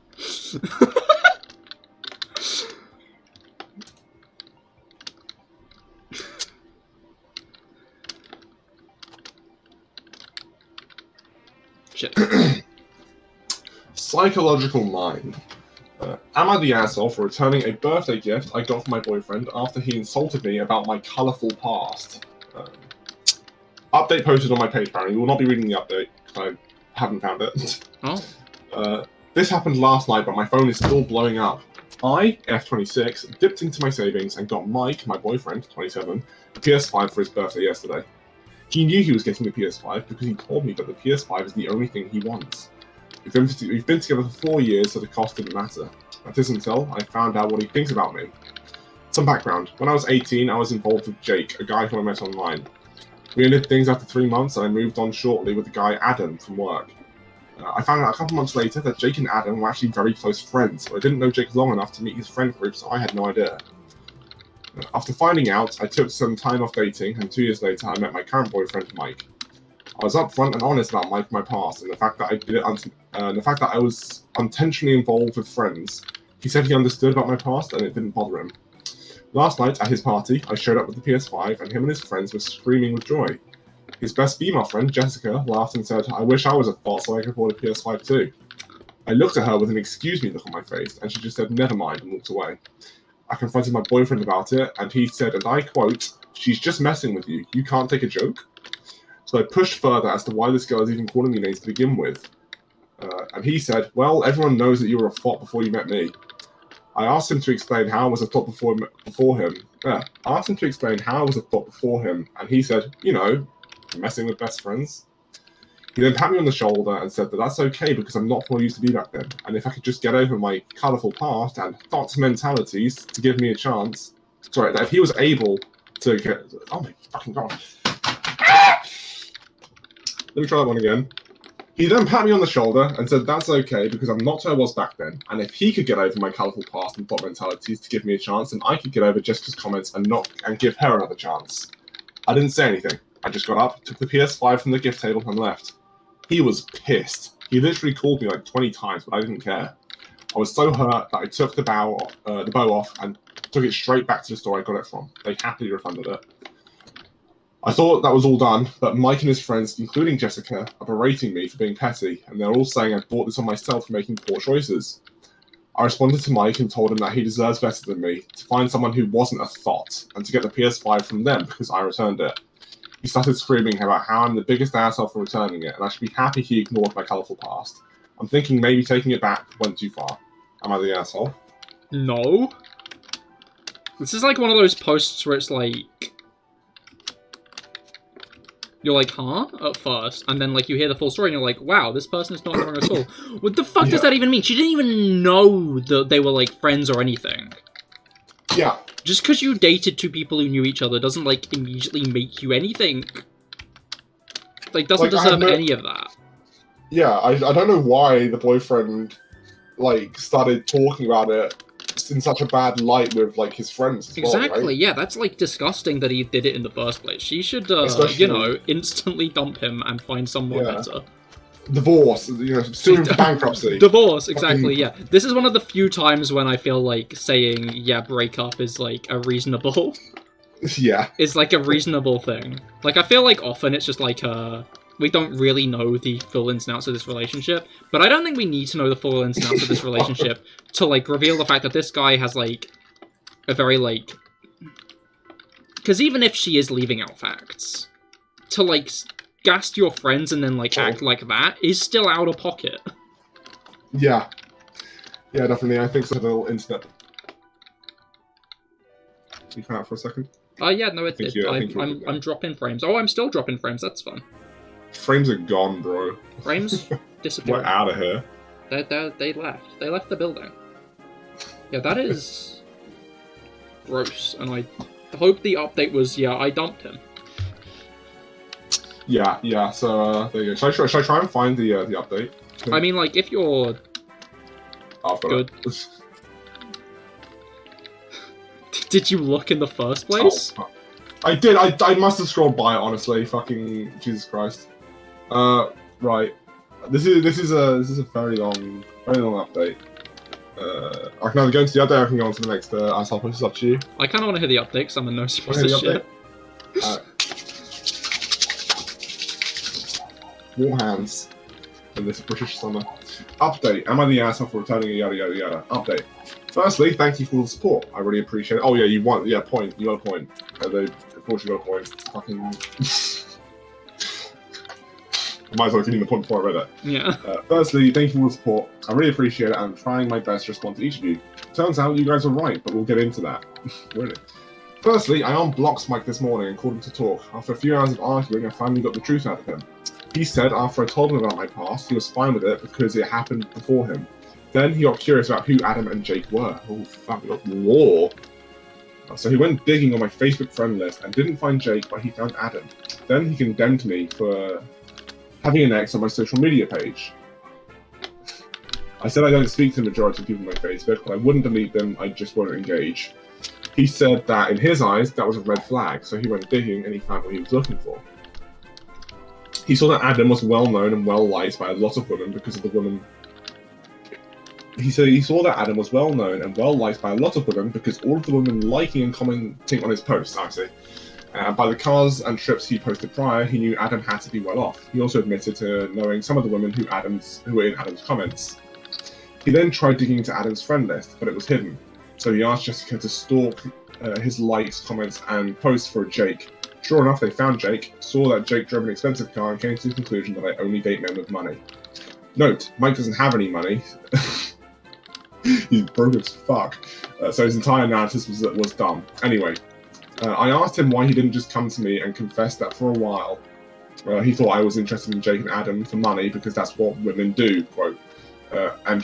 Shit. Psychological mind. Am I the asshole for returning a birthday gift I got from my boyfriend after he insulted me about my colourful past? Update posted on my page, apparently. We will not be reading the update, because I haven't found it. Oh. This happened last night, but my phone is still blowing up. I, F26, dipped into my savings and got Mike, my boyfriend, 27, a PS5 for his birthday yesterday. He knew he was getting the PS5 because he told me that the PS5 is the only thing he wants. We've been together for 4 years, so the cost didn't matter. That is until I found out what he thinks about me. Some background. When I was 18, I was involved with Jake, a guy who I met online. We ended things after 3 months, and I moved on shortly with the guy Adam from work. I found out a couple months later that Jake and Adam were actually very close friends, but I didn't know Jake long enough to meet his friend group, so I had no idea. After finding out, I took some time off dating, and 2 years later I met my current boyfriend, Mike. I was upfront and honest about Mike, my past, and the fact that I was unintentionally involved with friends. He said he understood about my past, and it didn't bother him. Last night, at his party, I showed up with the PS5, and him and his friends were screaming with joy. His best female friend, Jessica, laughed and said, "I wish I was a thought so I could afford a PS5 too." I looked at her with an excuse me look on my face, and she just said, "Never mind," and walked away. I confronted my boyfriend about it, and he said, and I quote, "She's just messing with you. You can't take a joke?" So I pushed further as to why this girl is even calling me names to begin with. And he said, "Well, everyone knows that you were a thought before you met me." I asked him to explain how I was a thought before him. I asked him to explain how I was a thought before him, and he said, "You know, messing with best friends." He then patted me on the shoulder and said that that's okay because I'm not who I used to be back then, and if I could just get over my colourful past and thoughts mentalities to give me a chance. Sorry, that if he was able to get. Oh my fucking god. Let me try that one again. He then patted me on the shoulder and said that's okay because I'm not who I was back then, and if he could get over my colourful past and thought mentalities to give me a chance, then I could get over Jessica's comments and give her another chance. I didn't say anything. I just got up, took the PS5 from the gift table and left. He was pissed. He literally called me like 20 times, but I didn't care. I was so hurt that I took the bow off and took it straight back to the store I got it from. They happily refunded it. I thought that was all done, but Mike and his friends, including Jessica, are berating me for being petty, and they're all saying I brought this on myself for making poor choices. I responded to Mike and told him that he deserves better than me, to find someone who wasn't a thought, and to get the PS5 from them because I returned it. He started screaming about how I'm the biggest asshole for returning it, and I should be happy he ignored my colourful past. I'm thinking maybe taking it back went too far. Am I the asshole? No. This is like one of those posts where it's like... You're like, huh? At first. And then, like, you hear the full story and you're like, wow, this person is not wrong at all. What the fuck does that even mean? She didn't even know that they were, like, friends or anything. Yeah. Just because you dated two people who knew each other doesn't, like, immediately make you anything. Like, doesn't deserve any of that. Yeah, I don't know why the boyfriend, like, started talking about it Mike's in such a bad light with like his friends as Exactly, well, right? yeah, that's like disgusting that he did it in the first place. She should, Especially- you know, instantly dump him and find someone Yeah. better. Divorce, you know, sue him for bankruptcy. Divorce, exactly, yeah. This is one of the few times when I feel like saying, yeah, break up is like a reasonable... Yeah. is like a reasonable thing. Like, I feel like often it's just like, we don't really know the full ins and outs of this relationship, but I don't think we need to know the full ins and outs of this relationship to, like, reveal the fact that this guy has, like, a very, like... Because even if she is leaving out facts, to, like, gas your friends and then, like, act like that is still out of pocket. Yeah. Yeah, definitely. I think so. The little internet. You come out for a second? Yeah, no, I'm dropping frames. Oh, I'm still dropping frames, that's fun. Frames are gone, bro. Frames disappeared. We're out of here. They left. They left the building. Yeah, that is... gross, and I hope the update was, yeah, I dumped him. Yeah, so, there you go. Should I try and find the update? I mean, like, if you're... Oh, I've got good. it. Did you look in the first place? Oh, I did. I must have scrolled by it, honestly. Fucking Jesus Christ. Right. This is a very long update. I can either go into the update or I can go on to the next asshole post. It's up to you. I kind of want to hear the update because I'm a no supposed to shit. War hands in this British summer. Update. Am I the asshole for returning a yada yada yada? Update. Firstly, thank you for the support. I really appreciate it. Oh yeah, you want point. You got a point. Of course you got a point. Fucking. I might as well give you the point before I read it. Yeah. Firstly, thank you for the support. I really appreciate it, and I'm trying my best to respond to each of you. Turns out you guys are right, but we'll get into that. Really. Firstly, I unblocked Mike this morning and called him to talk. After a few hours of arguing, I finally got the truth out of him. He said after I told him about my past, he was fine with it because it happened before him. Then he got curious about who Adam and Jake were. Oh, fuck, we got war. So he went digging on my Facebook friend list and didn't find Jake, but he found Adam. Then he condemned me for having an ex on my social media page. I said I don't speak to the majority of people on my Facebook, but I wouldn't delete them, I just won't engage. He said that in his eyes, that was a red flag, so he went digging and he found what he was looking for. He saw that Adam was well known and well liked by a lot of women because of the woman. He said he saw that Adam was well known and well liked by a lot of women because all of the women liking and commenting on his posts, I see. By the cars and trips he posted prior, he knew Adam had to be well off. He also admitted to knowing some of the women who were in Adam's comments. He then tried digging into Adam's friend list, but it was hidden. So he asked Jessica to stalk his likes, comments, and posts for Jake. Sure enough, they found Jake, saw that Jake drove an expensive car, and came to the conclusion that I only date men with money. Note, Mike doesn't have any money. He's broke as fuck. So his entire analysis was dumb. Anyway, I asked him why he didn't just come to me and confess that for a while. He thought I was interested in Jake and Adam for money because that's what women do, quote. And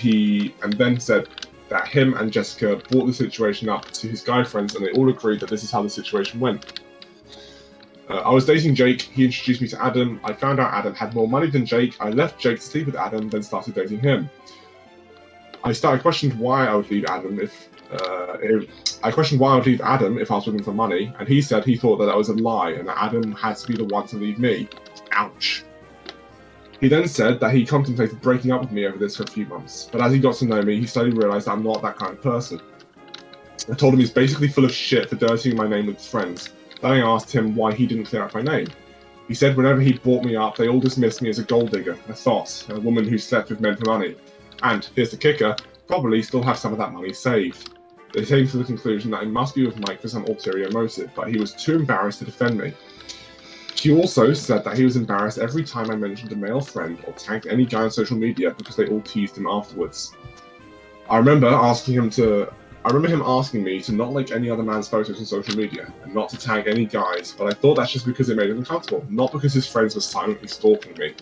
then said that him and Jessica brought the situation up to his guy friends and they all agreed that this is how the situation went. I was dating Jake, he introduced me to Adam, I found out Adam had more money than Jake, I left Jake to sleep with Adam, then started dating him. I questioned why I would leave Adam if I was looking for money, and he said he thought that was a lie and that Adam had to be the one to leave me. Ouch. He then said that he contemplated breaking up with me over this for a few months, but as he got to know me, he slowly realised that I'm not that kind of person. I told him he's basically full of shit for dirtying my name with his friends. Then I asked him why he didn't clear up my name. He said whenever he brought me up, they all dismissed me as a gold digger, a thought, a woman who slept with men for money. And, here's the kicker, probably still have some of that money saved. They came to the conclusion that I must be with Mike for some ulterior motive, but he was too embarrassed to defend me. He also said that he was embarrassed every time I mentioned a male friend or tagged any guy on social media because they all teased him afterwards. I remember him asking me to not like any other man's photos on social media and not to tag any guys, but I thought that's just because it made him uncomfortable, not because his friends were silently stalking me.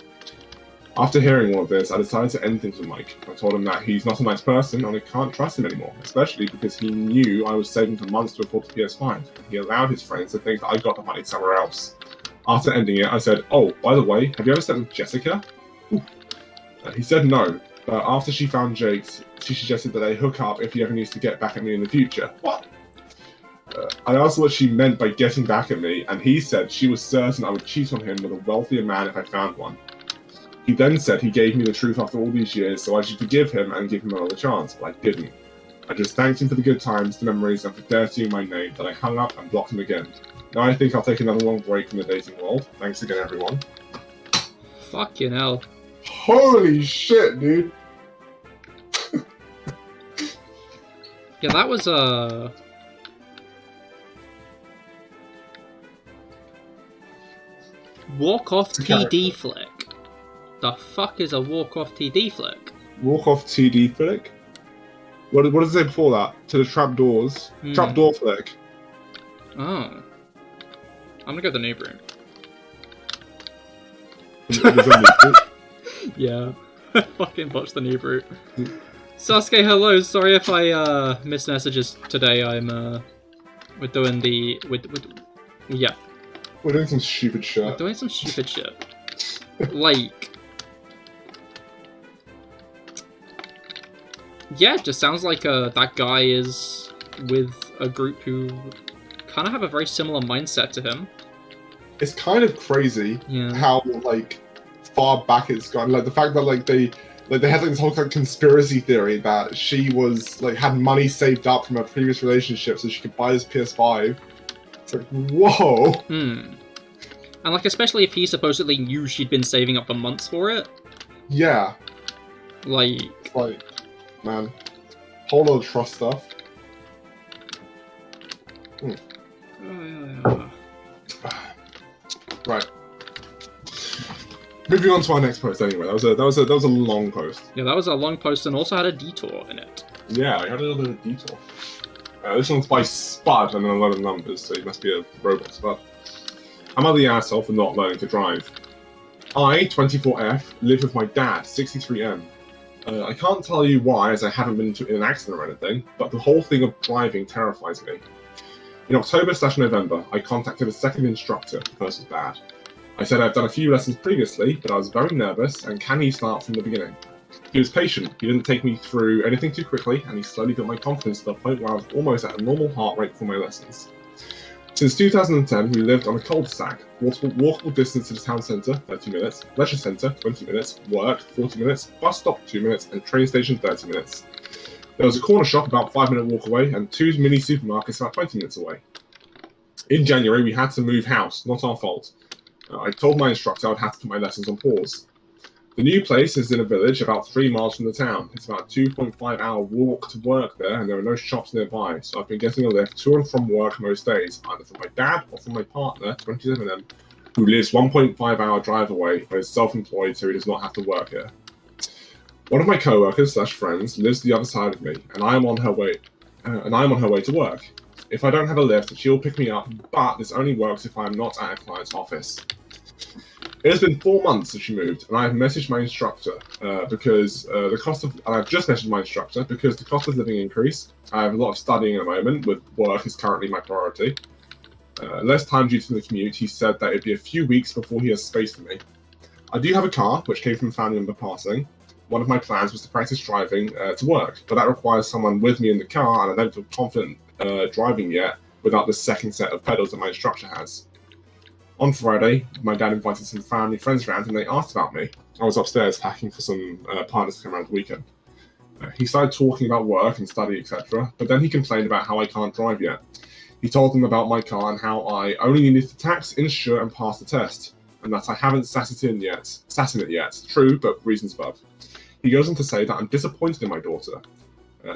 After hearing all of this, I decided to end things with Mike. I told him that he's not a nice person and I can't trust him anymore, especially because he knew I was saving for months to afford the PS5. He allowed his friends to think that I got the money somewhere else. After ending it, I said, "Oh, by the way, have you ever slept with Jessica?" He said no. But after she found Jake's, she suggested that they hook up if he ever needs to get back at me in the future. What? I asked what she meant by getting back at me, and he said she was certain I would cheat on him with a wealthier man if I found one. He then said he gave me the truth after all these years, so I should forgive him and give him another chance, but I didn't. I just thanked him for the good times, the memories, and for dirtying my name. Then I hung up and blocked him again. Now I think I'll take another long break from the dating world. Thanks again, everyone. Fucking hell. Holy shit, dude. Yeah, that was a... Walk-off TD flick. The fuck is a walk-off TD flick? Walk-off TD flick? What does it say before that? To the trapdoors. Trapdoor flick. Oh. I'm gonna go to the noob room. Yeah. Fucking botched the noob route. Sasuke, hello. Sorry if I missed messages today. We're doing the... Yeah. We're doing some stupid shit. We're doing some stupid shit. Like... Yeah, it just sounds like that guy is with a group who kind of have a very similar mindset to him. It's kind of crazy how, like, far back it's gone. Like, the fact that, like, they had, like, this whole kind of conspiracy theory that she was, like, had money saved up from her previous relationship so she could buy this PS5. It's like, whoa! And, like, especially if he supposedly knew she'd been saving up for months for it. Yeah. Like, man, whole lot of trust stuff. Right. Moving on to our next post. Anyway, that was a long post. Yeah, that was a long post and also had a detour in it. Yeah, I had a little bit of detour. This one's by Spud and a lot of numbers, so he must be a robot Spud. Am I the asshole for not learning to drive? I, 24F, live with my dad, 63M. I can't tell you why, as I haven't been in an accident or anything, but the whole thing of driving terrifies me. In October/November, I contacted a second instructor. The first was bad. I said I've done a few lessons previously, but I was very nervous, and can he start from the beginning? He was patient, he didn't take me through anything too quickly, and he slowly built my confidence to the point where I was almost at a normal heart rate for my lessons. Since 2010, we lived on a cul-de-sac, walkable distance to the town centre, 30 minutes, leisure centre, 20 minutes, work, 40 minutes, bus stop, 2 minutes, and train station, 30 minutes. There was a corner shop about 5-minute walk away, and 2 mini supermarkets about 20 minutes away. In January, we had to move house, not our fault. I told my instructor I would have to put my lessons on pause. The new place is in a village about 3 miles from the town. It's about a 2.5-hour walk to work there, and there are no shops nearby, so I've been getting a lift to and from work most days, either from my dad or from my partner, 27M, who lives 1.5-hour drive away, but is self-employed, so he does not have to work here. One of my co-workers/friends lives the other side of me, and I am on her way to work. If I don't have a lift, she'll pick me up, but this only works if I am not at a client's office. It has been 4 months since she moved, and I have messaged my instructor because the cost of living increased. I have a lot of studying at the moment, with work is currently my priority. Less time due to the commute. He said that it'd be a few weeks before he has space for me. I do have a car, which came from a family member passing. One of my plans was to practice driving to work, but that requires someone with me in the car, and I don't feel confident driving yet without the second set of pedals that my instructor has. On Friday, my dad invited some family friends around and they asked about me. I was upstairs packing for some partners to come around the weekend. He started talking about work and study, etc., but then he complained about how I can't drive yet. He told them about my car and how I only needed to tax, insure, and pass the test, and that I haven't sat in it yet. True, but reasons above. He goes on to say that I'm disappointed in my daughter.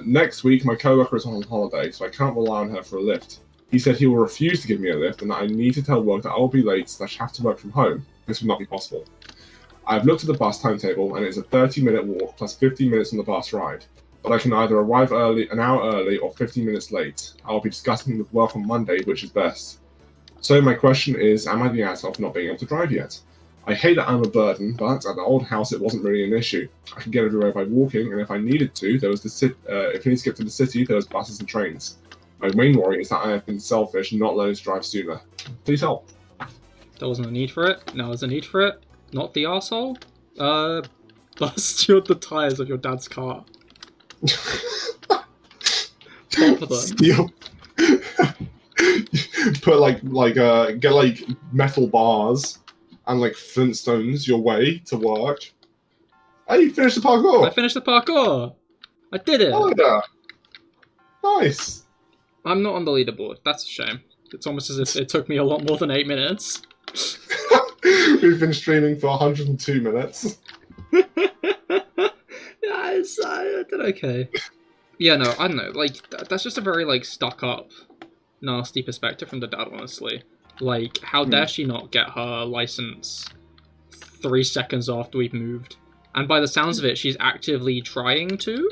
Next week, my co-worker is on holiday, so I can't rely on her for a lift. He said he will refuse to give me a lift and that I need to tell work that I'll be late / have to work from home. This would not be possible. I've looked at the bus timetable and it is a 30-minute walk plus 15 minutes on the bus ride. But I can either arrive an hour early or 15 minutes late. I'll be discussing with work on Monday which is best. So my question is, am I the asshole for not being able to drive yet? I hate that I'm a burden, but at the old house it wasn't really an issue. I could get everywhere by walking, and if I needed to, if I need to get to the city, there was buses and trains. My main worry is that I have been selfish and not learning to drive sooner. Please help. There wasn't a need for it. Now there's a need for it. Not the arsehole. bust the tires of your dad's car. Top of them. Steal. Put get like metal bars and like flintstones your way to work. Hey, you finished the parkour. I finished the parkour. I did it. Oh yeah. Nice. I'm not on the leaderboard. That's a shame. It's almost as if it took me a lot more than 8 minutes. We've been streaming for 102 minutes. Yeah, I did okay. Yeah, no, I don't know. Like, that's just a very, like, stuck-up, nasty perspective from the dad, honestly. Like, how dare she not get her license 3 seconds after we've moved? And by the sounds of it, she's actively trying to?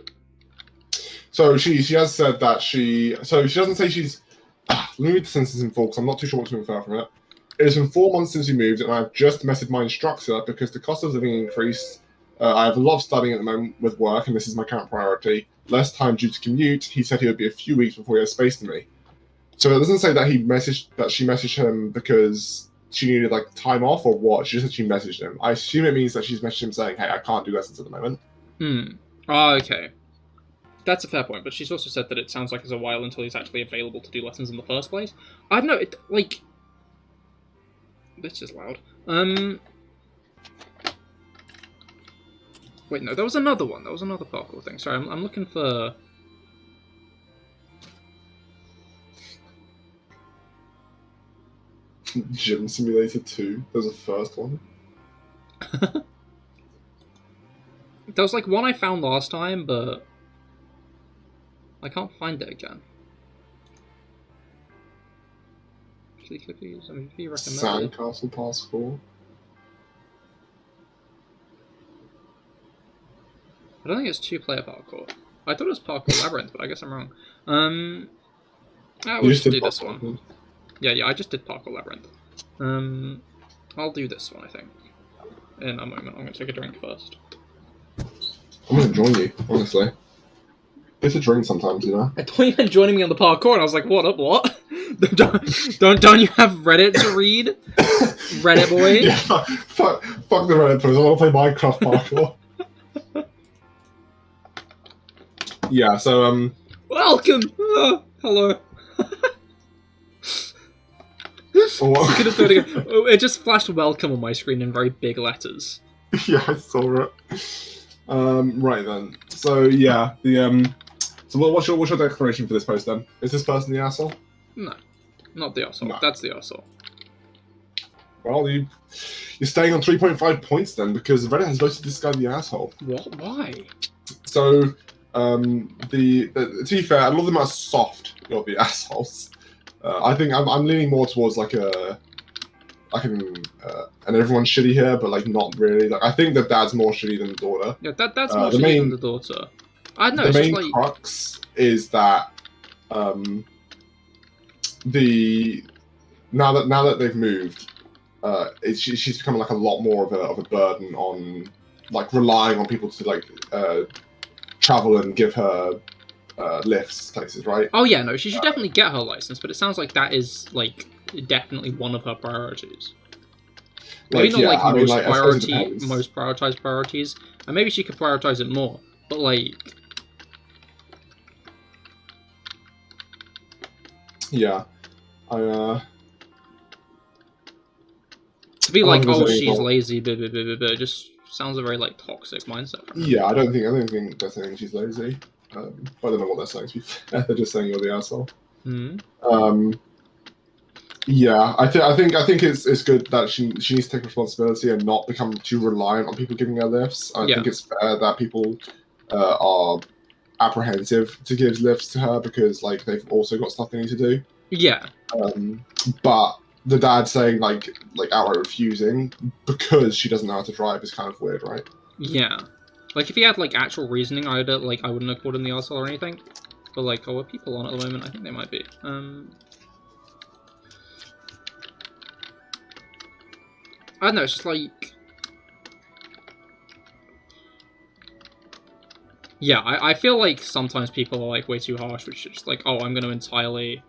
So she has said that so she doesn't say she's... let me read the sentence in full, because I'm not too sure what to infer from it. It has been 4 months since we moved, and I've just messaged my instructor because the cost of living increased. I have a lot of studying at the moment with work, and this is my current priority. Less time due to commute. He said he would be a few weeks before he has space to me. So it doesn't say that she messaged him because she needed like time off or what. She just said she messaged him. I assume it means that she's messaged him saying, "Hey, I can't do lessons at the moment." Oh, okay. That's a fair point, but she's also said that it sounds like it's a while until he's actually available to do lessons in the first place. I don't know, like... This is loud. Wait, no, there was another one. There was another parkour thing. Sorry, I'm looking for... Gym Simulator 2. There's a first one. There was like one I found last time, but... I can't find it again. Actually, could you recommend Sandcastle Parkour. I don't think it's 2-player parkour. I thought it was Parkour Labyrinth, but I guess I'm wrong. We'll just do this one. Yeah, I just did Parkour Labyrinth. I'll do this one, I think. In a moment. I'm going to take a drink first. I'm going to join you, honestly. It's a drink sometimes, you know? I thought you meant joining me on the parkour, and I was like, what up, what? don't you have Reddit to read? Reddit boy? Yeah, fuck the Reddit boys, I want to play Minecraft parkour. Yeah, so, Welcome! Hello. What? Could have thought again. Oh, it just flashed welcome on my screen in very big letters. Yeah, I saw it. Right then. So yeah, so what's your declaration for this post then? Is this person the asshole? No, not the arsehole. No. That's the arsehole. Well, you're staying on 3.5 points then, because Reddit has voted this guy the asshole. What? Why? So, to be fair, a lot of them are soft. You're the assholes. I think I'm leaning more towards like and everyone's shitty here, but like not really. Like I think the dad's more shitty than the daughter. Yeah, that's more shitty than the daughter. I don't know. The It's main just like crux is that now that they've moved, she's becoming like a lot more of a burden on like relying on people to like travel and give her lifts places, right? oh yeah, no, she should definitely get her license, but it sounds like that is like definitely one of her priorities. Maybe not like most prioritized priorities, and maybe she could prioritize it more. But like, yeah, to be like, oh, she's lazy, just sounds a very like toxic mindset. From her. Yeah, I don't think they're saying she's lazy. I don't know what they're saying. To be fair. They're just saying you're the asshole. Yeah, I think it's good that she needs to take responsibility and not become too reliant on people giving her lifts. I think it's fair that people are apprehensive to give lifts to her because like they've also got stuff they need to do. Yeah. But the dad saying like outright refusing because she doesn't know how to drive is kind of weird, right? Yeah. Like if he had like actual reasoning, I wouldn't have called him the arsehole or anything. But like, are people on at the moment? I think they might be. I don't know, it's just like... Yeah, I feel like sometimes people are like way too harsh, which is just like, oh, I'm going to entirely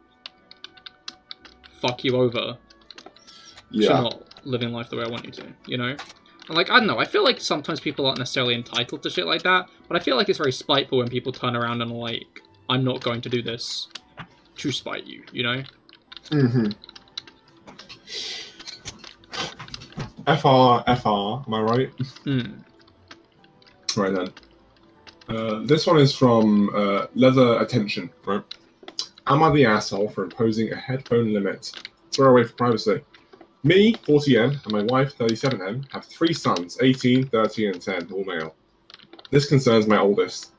fuck you over. Yeah. You're not living life the way I want you to, you know? Like, I don't know, I feel like sometimes people aren't necessarily entitled to shit like that, but I feel like it's very spiteful when people turn around and are like, I'm not going to do this to spite you, you know? Mm-hmm. FR, am I right? Hmm. Right then. This one is from Leather Attention, right? Am I the asshole for imposing a headphone limit? Throw away for privacy. Me, 40N, and my wife, 37N, have 3 sons, 18, 13, and 10, all male. This concerns my oldest.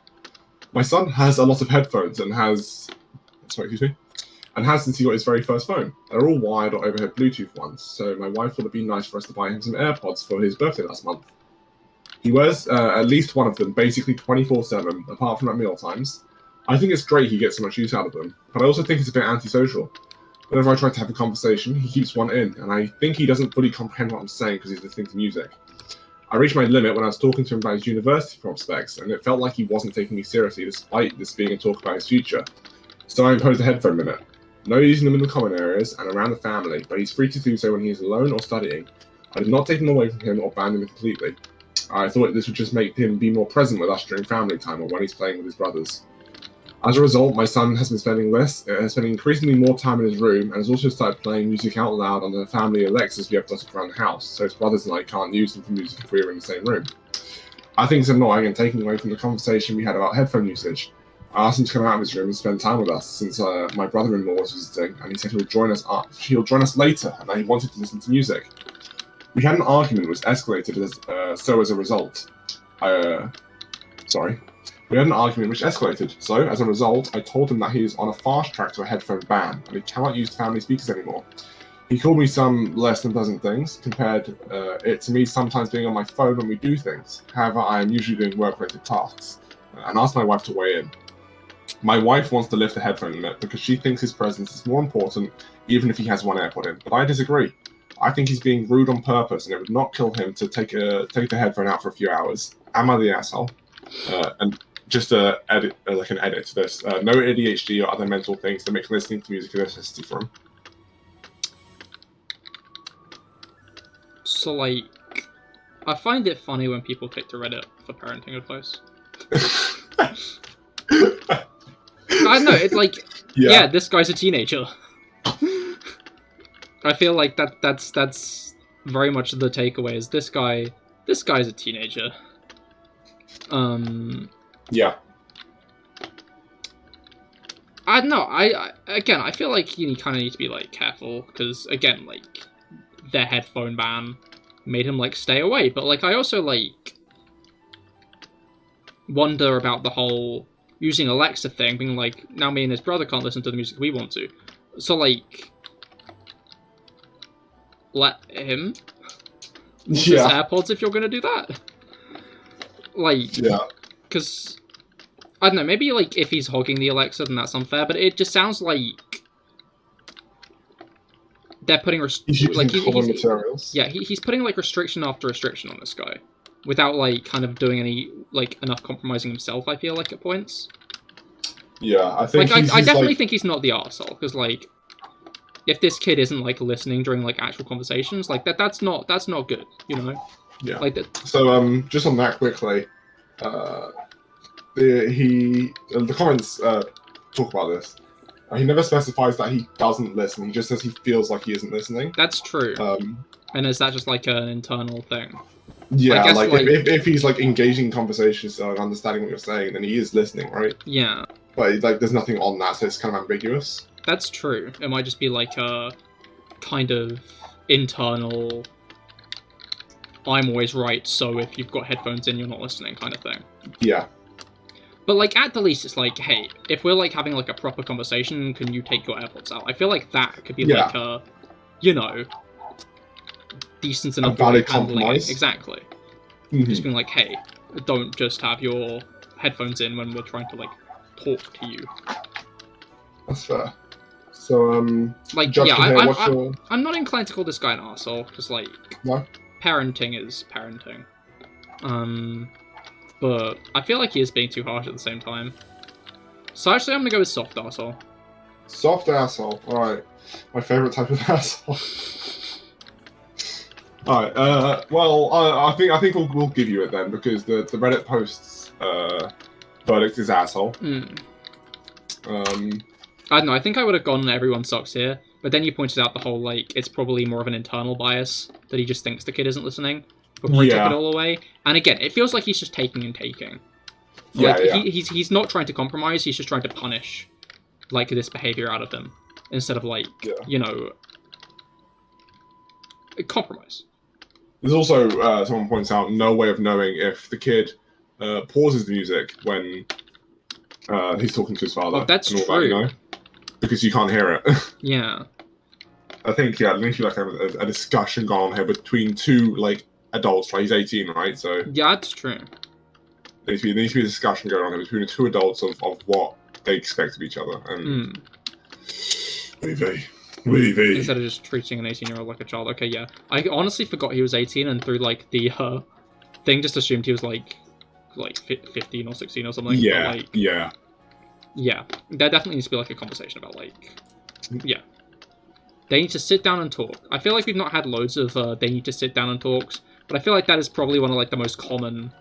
My son has a lot of headphones and has... Sorry, excuse me? And has since he got his very first phone. They're all wired or overhead Bluetooth ones, so my wife thought it'd be nice for us to buy him some AirPods for his birthday last month. He wears at least one of them basically 24/7, apart from at meal times. I think it's great he gets so much use out of them, but I also think it's a bit antisocial. Whenever I try to have a conversation, he keeps one in, and I think he doesn't fully comprehend what I'm saying because he's listening to music. I reached my limit when I was talking to him about his university prospects, and it felt like he wasn't taking me seriously despite this being a talk about his future. So I imposed a headphone limit. No using them in the common areas and around the family, but he's free to do so when he is alone or studying. I did not take them away from him or ban them completely. I thought this would just make him be more present with us during family time or when he's playing with his brothers. As a result, my son has been spending increasingly more time in his room and has also started playing music out loud on the family Alexas we have dotted around the house, so his brothers and I can't use them for music if we are in the same room. I think it's annoying and taking away from the conversation we had about headphone usage. I asked him to come out of his room and spend time with us since my brother-in-law was visiting, and he said he'll join us later, and that he wanted to listen to music. We had an argument which escalated as a result. We had an argument which escalated, so as a result, I told him that he is on a fast track to a headphone ban, and he cannot use family speakers anymore. He called me some less than pleasant things, compared it to me sometimes being on my phone when we do things. However, I am usually doing work-related tasks, and asked my wife to weigh in. My wife wants to lift the headphone limit because she thinks his presence is more important, even if he has one AirPod in, but I disagree. I think he's being rude on purpose, and it would not kill him to take the headphone out for a few hours. Am I the asshole? And just an edit to this. No ADHD or other mental things that make listening to music a necessity for him. So, like, I find it funny when people take to Reddit for parenting advice. I know, it's like, yeah, this guy's a teenager. I feel like that's very much the takeaway, is this guy's a teenager. Yeah. I don't know, I feel like you kind of need to be, like, careful, because, again, like, their headphone ban made him, like, stay away, but, like, I also, like, wonder about the whole using Alexa thing, being like, now me and his brother can't listen to the music we want to. So, like, let him use his AirPods if you're gonna do that. Like, because, I don't know, maybe, like, if he's hogging the Alexa, then that's unfair, but it just sounds like they're putting materials. Yeah, he's putting, like, restriction after restriction on this guy, without, like, kind of doing any, like, enough compromising himself, I feel like, at points. Yeah, I think like, I definitely think he's not the arsehole, because, like, if this kid isn't, like, listening during, like, actual conversations, like, that's not good, you know? Yeah. Like that. So, just on that quickly, the comments talk about this. He never specifies that he doesn't listen. He just says he feels like he isn't listening. That's true. And is that just like an internal thing? Yeah, like if he's like engaging in conversations and understanding what you're saying, then he is listening, right? Yeah. But like, there's nothing on that, so it's kind of ambiguous. That's true. It might just be like a kind of internal, I'm always right, so if you've got headphones in, you're not listening kind of thing. Yeah. But, like, at the least, it's like, hey, if we're, like, having, like, a proper conversation, can you take your AirPods out? I feel like that could be, like, a, you know, decent enough way of handling it. Exactly. Mm-hmm. Just being like, hey, don't just have your headphones in when we're trying to, like, talk to you. That's fair. So, like, yeah, I'm not inclined to call this guy an arsehole, because, like, parenting is parenting. But I feel like he is being too harsh at the same time. So actually, I'm gonna go with soft arsehole. Soft asshole. Alright. My favourite type of asshole. Alright, well, I think we'll give you it then, because the Reddit post's verdict is asshole. I don't know, I think I would have gone everyone sucks here, but then you pointed out the whole, like, it's probably more of an internal bias, that he just thinks the kid isn't listening, before he took it all away. And again, it feels like he's just taking and taking. Like, he's not trying to compromise, he's just trying to punish, like, this behavior out of him, instead of, like, you know, compromise. There's also, someone points out, no way of knowing if the kid pauses the music when he's talking to his father. Well, that's true. That, you know? Because you can't hear it. Yeah. I think, there needs to be like a discussion going on here between two, like, adults. Like, he's 18, right? So yeah, that's true. There needs to be a discussion going on here between the two adults of what they expect of each other. And really. Instead of just treating an 18-year-old like a child. Okay, yeah. I honestly forgot he was 18, and through, like, the thing, just assumed he was, like 15 or 16 or something. Yeah, but, like, yeah. Yeah, there definitely needs to be, like, a conversation about, like... Yeah. They need to sit down and talk. I feel like we've not had loads of they need to sit down and talks, but I feel like that is probably one of, like, the most common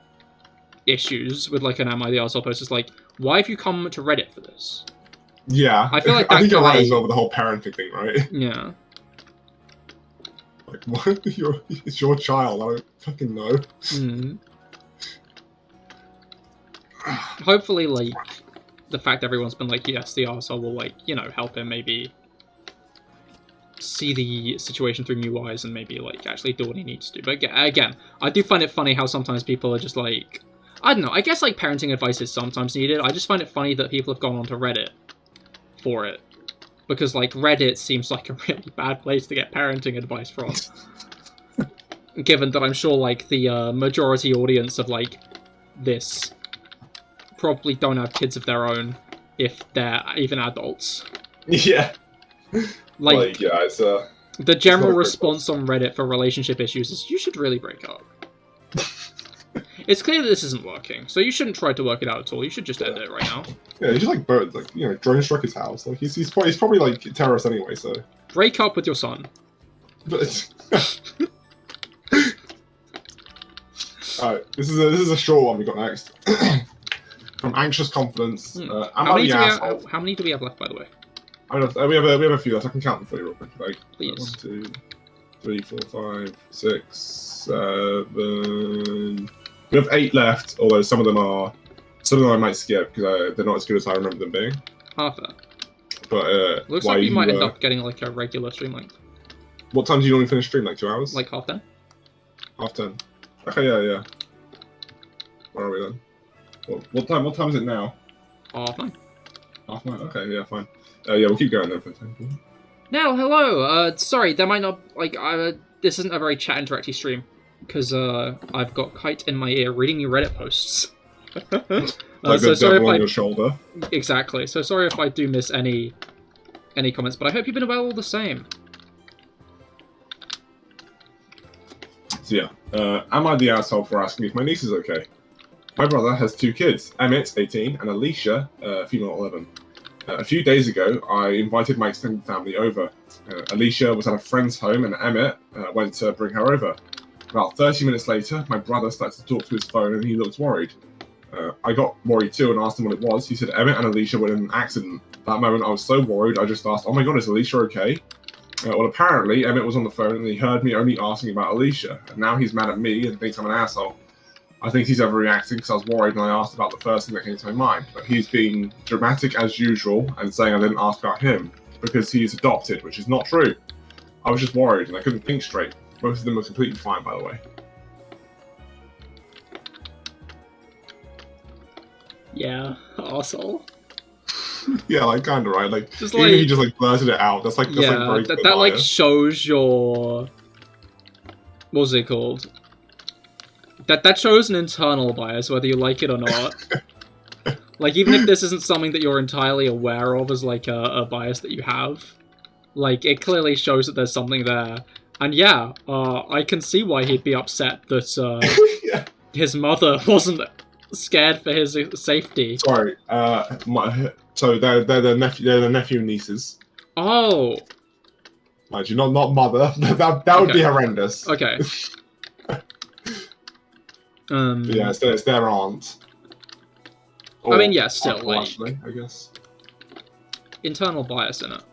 issues with, like, an Am I the Arsehole post. Is like, why have you come to Reddit for this? Yeah. I feel like that I think you're right as well with the whole parenting thing, right? Yeah. Like, what? It's your child. I don't fucking know. Hopefully, like, the fact everyone's been like, yes, the arsehole will, like, you know, help him maybe see the situation through new eyes and maybe, like, actually do what he needs to. But again, I do find it funny how sometimes people are just like, I don't know, I guess, like, parenting advice is sometimes needed. I just find it funny that people have gone onto Reddit for it. Because, like, Reddit seems like a really bad place to get parenting advice from. Given that I'm sure, like, the majority audience of, like, this probably don't have kids of their own, if they're even adults. Yeah. Like, yeah, it's the general response on Reddit for relationship issues is, you should really break up. It's clear that this isn't working, so you shouldn't try to work it out at all. You should just end it right now. Yeah, he's just like birds, like, you know, drone struck his house. Like, he's probably like a terrorist anyway. So break up with your son. But alright, this is a short one we got next. From Anxious Confidence. How many do we have left, by the way? We have a few left. I can count them for you real quick. Like, please. 1, 2, 3, 4, 5, 6, 7. We have 8 left. Although some of them I might skip because they're not as good as I remember them being. Half that. But looks like we might end up getting like a regular stream length. What time do you normally finish stream? Like 2 hours? Like 10:30. 10:30. Okay, yeah. Where are we then? What time is it now? 9:30. 9:30. Okay, yeah, fine. Yeah, we'll keep going then for 10. Now, hello. Sorry, there might not this isn't a very chat interactive stream because I've got Kite in my ear reading your Reddit posts. Like so sorry on your shoulder. Exactly. So sorry if I do miss any comments, but I hope you've been well all the same. So yeah, am I the asshole for asking if my niece is okay? My brother has 2 kids, Emmett, 18, and Alicia, female, 11. A few days ago, I invited my extended family over. Alicia was at a friend's home, and Emmett went to bring her over. About 30 minutes later, my brother started to talk to his phone, and he looked worried. I got worried too and asked him what it was. He said Emmett and Alicia were in an accident. At that moment, I was so worried, I just asked, "Oh my god, is Alicia okay?" Well, apparently, Emmett was on the phone, and he heard me only asking about Alicia, and now he's mad at me and thinks I'm an asshole. I think he's overreacting because I was worried and I asked about the first thing that came to my mind. But he's being dramatic as usual and saying I didn't ask about him because he is adopted, which is not true. I was just worried and I couldn't think straight. Both of them were completely fine, by the way. Yeah, arsehole. Yeah, like kinda right. Like just even if you just like blurted it out, that's like very that like shows your what's it called? That shows an internal bias, whether you like it or not. Like, even if this isn't something that you're entirely aware of as, like, a bias that you have, like, it clearly shows that there's something there. And yeah, I can see why he'd be upset that his mother wasn't scared for his safety. Sorry, so they're the nephew and nieces. Oh. Mind you, not mother. that would be horrendous. Okay. Yeah, it's their aunt. Or I mean, yeah, still, uncle, like, actually, I guess. internal bias in it.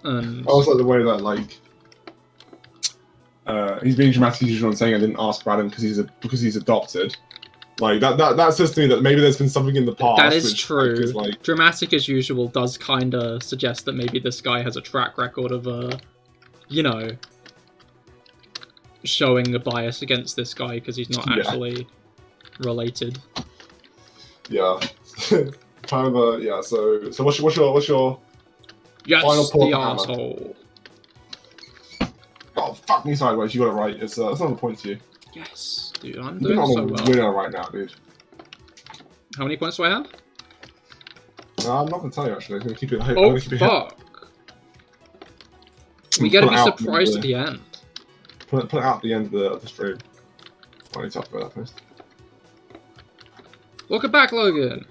And I also like the way that, like, he's being dramatic as usual and saying I didn't ask about him because he's adopted. Like, that says to me that maybe there's been something in the past. that is which, true. Like, is, like... Dramatic as usual does kind of suggest that maybe this guy has a track record of, you know, showing a bias against this guy because he's not actually related. Yeah. Kind of yeah. So what's your yes, final pull the of the hammer? asshole. Oh, fuck me sideways. You got it right. It's not a point to you. Yes, dude, I'm You're doing not so a well. winner right now, dude. How many points do I have? I'm not gonna tell you actually. I'm gonna keep it. Oh fuck! We gotta be surprised at the end. Put it out at the end of the stream. I need to talk about that first. Welcome back, Logan.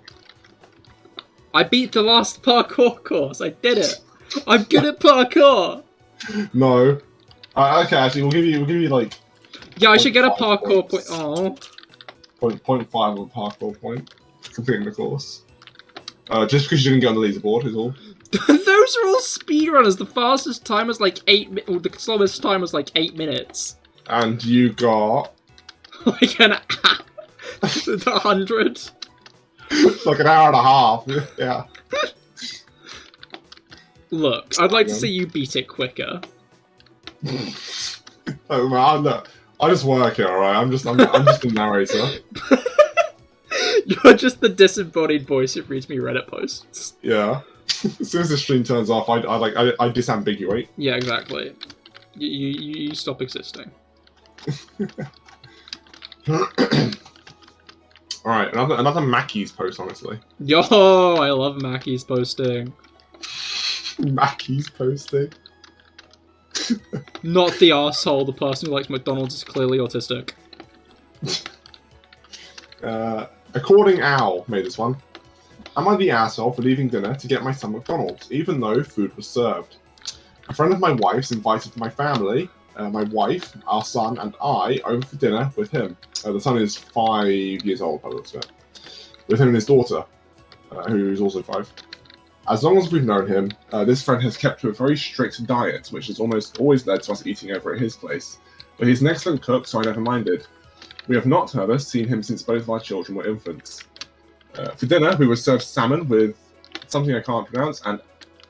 I beat the last parkour course. I did it. I'm good at parkour. No. Okay, actually, we'll give you like. Yeah, I should get a parkour point. Oh. 0.5 of a parkour point for completing the course. Just because you didn't get on the leaderboard is all. Those are all speedrunners. The fastest time was like 8 or the slowest time was like 8 minutes. And you got like an 100. like an hour and a half. Yeah. Look, I'd like to see you beat it quicker. Oh man, I just work here, alright? I'm just the narrator. You're just the disembodied voice who reads me Reddit posts. Yeah. As soon as the stream turns off, I disambiguate. Yeah, exactly. You stop existing. Alright, another Mackey's post, honestly. Yo, I love Mackey's posting. Mackey's posting? Not the arsehole, the person who likes McDonald's is clearly autistic. According Owl made this one. Am I the asshole for leaving dinner to get my son McDonald's, even though food was served? A friend of my wife's invited my family, my wife, our son, and I over for dinner with him. The son is 5 years old, by the looks of it. With him and his daughter, who's also 5. As long as we've known him, this friend has kept to a very strict diet, which has almost always led to us eating over at his place. But he's an excellent cook, so I never minded. We have not, however, seen him since both of our children were infants. For dinner, we were served salmon with something I can't pronounce and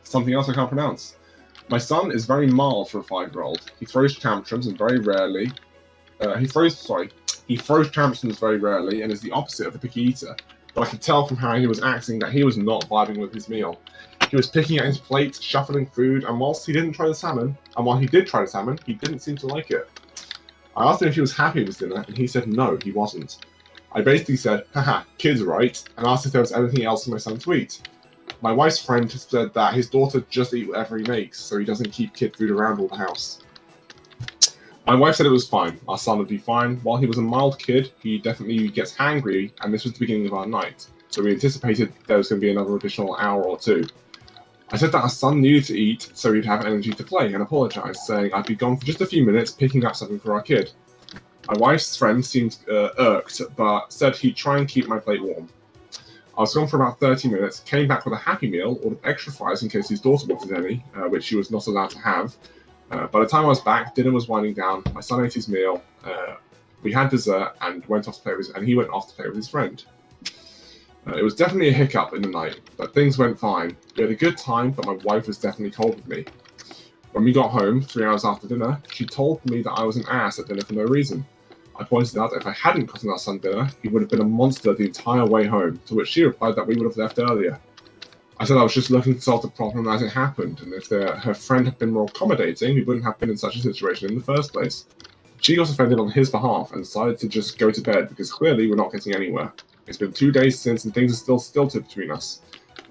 something else I can't pronounce. My son is very mild for a 5-year-old. He throws tantrums and very rarely. He throws tantrums very rarely and is the opposite of a picky eater. But I could tell from how he was acting that he was not vibing with his meal. He was picking at his plate, shuffling food, and while he did try the salmon, he didn't seem to like it. I asked him if he was happy with his dinner, and he said no, he wasn't. I basically said, haha, kids right, and asked if there was anything else for my son to eat. My wife's friend said that his daughter just eats whatever he makes, so he doesn't keep kid food around all the house. My wife said it was fine, our son would be fine. While he was a mild kid, he definitely gets hangry, and this was the beginning of our night, so we anticipated there was going to be another additional hour or 2. I said that our son needed to eat so he'd have energy to play, and apologised, saying I'd be gone for just a few minutes picking up something for our kid. My wife's friend seemed irked, but said he'd try and keep my plate warm. I was gone for about 30 minutes, came back with a Happy Meal, ordered extra fries in case his daughter wanted any, which she was not allowed to have. By the time I was back, dinner was winding down, my son ate his meal, we had dessert, and he went off to play with his friend. It was definitely a hiccup in the night, but things went fine. We had a good time, but my wife was definitely cold with me. When we got home, 3 hours after dinner, she told me that I was an ass at dinner for no reason. I pointed out that if I hadn't gotten our son dinner, he would have been a monster the entire way home, to which she replied that we would have left earlier. I said I was just looking to solve the problem as it happened, and if her friend had been more accommodating, we wouldn't have been in such a situation in the first place. She got offended on his behalf and decided to just go to bed because clearly we're not getting anywhere. It's been 2 days since and things are still stilted between us.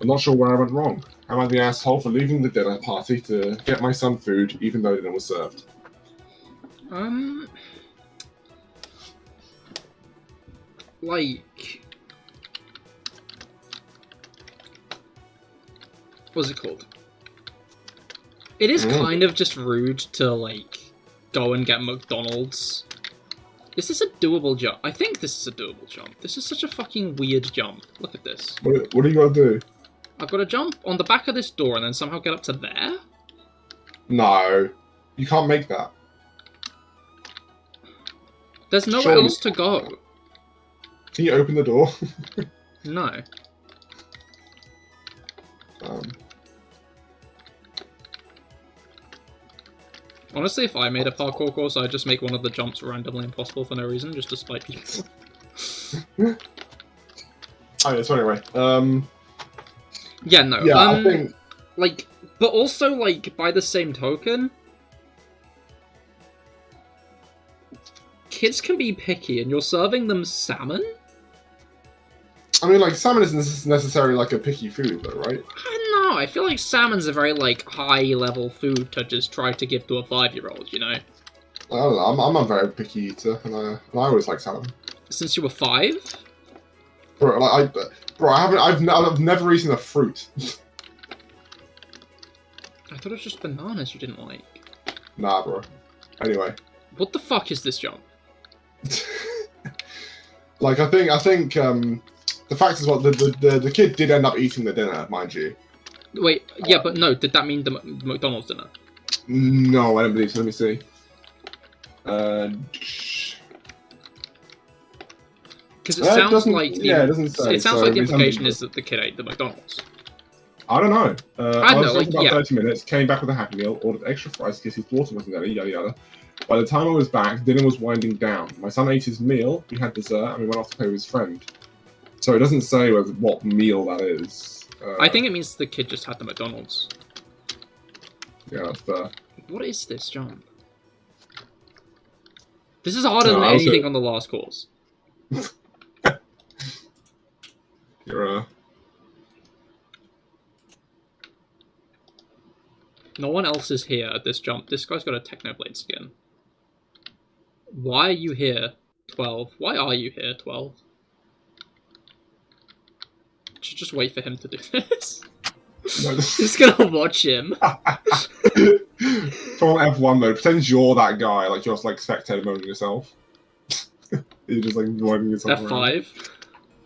I'm not sure where I went wrong. Am I the asshole for leaving the dinner party to get my son food even though dinner was served? Like, what's it called? It is kind of just rude to, like, go and get McDonald's. Is this a doable jump? I think this is a doable jump. This is such a fucking weird jump. Look at this. What do you gotta do? I've got to jump on the back of this door and then somehow get up to there? No. You can't make that. There's nowhere else to go. Can you open the door? No. Honestly, if I made a parkour course, I'd just make one of the jumps randomly impossible for no reason, just to spite people. Alright, so anyway, yeah, no, yeah, I think... like, but also, like, by the same token, kids can be picky, and you're serving them salmon? I mean, like, salmon isn't necessarily, like, a picky food, though, right? I don't know, I feel like salmon's a very, like, high-level food to just try to give to a 5-year-old, you know? I don't know, I'm a very picky eater, and I always like salmon. Since you were 5? Bro, like, I've never eaten a fruit. I thought it was just bananas you didn't like. Nah, bro. Anyway. What the fuck is this jump? Like, I think, the fact is, what the kid did end up eating the dinner, mind you. Wait, yeah, but no, did that mean the McDonald's dinner? No, I don't believe so. Let me see. Because it sounds like it doesn't say. It sounds like the implication is that the kid ate the McDonald's. I don't know. I was know, like, about yeah. 30 minutes, came back with a Happy Meal, ordered extra fries because his daughter wasn't there, yada yada. By the time I was back, dinner was winding down. My son ate his meal, we had dessert, and we went off to play with his friend. So it doesn't say what meal that is. I think it means the kid just had the McDonald's. Yeah, that's fair. What is this jump? This is harder than anything on the last course. You're No one else is here at this jump. This guy's got a Technoblade skin. Why are you here, 12? Why are you here, 12? Should just wait for him to do this. No, Just gonna watch him. Come on, F1 mode. Pretend you're that guy, like you're just like spectator mode yourself. You're just like winding yourself F5. around.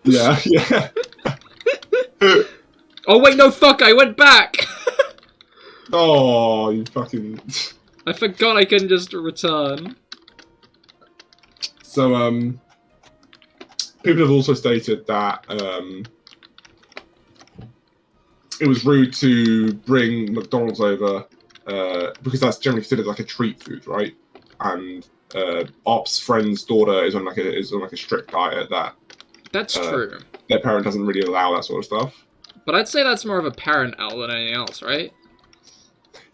Yeah, yeah. Oh wait, no, fuck! I went back. Oh, you fucking... I forgot I couldn't just return. So, people have also stated that, it was rude to bring McDonald's over, because that's generally considered like a treat food, right? And, Op's friend's daughter is on like a strict diet that... That's true. Their parent doesn't really allow that sort of stuff. But I'd say that's more of a parent L than anything else, right?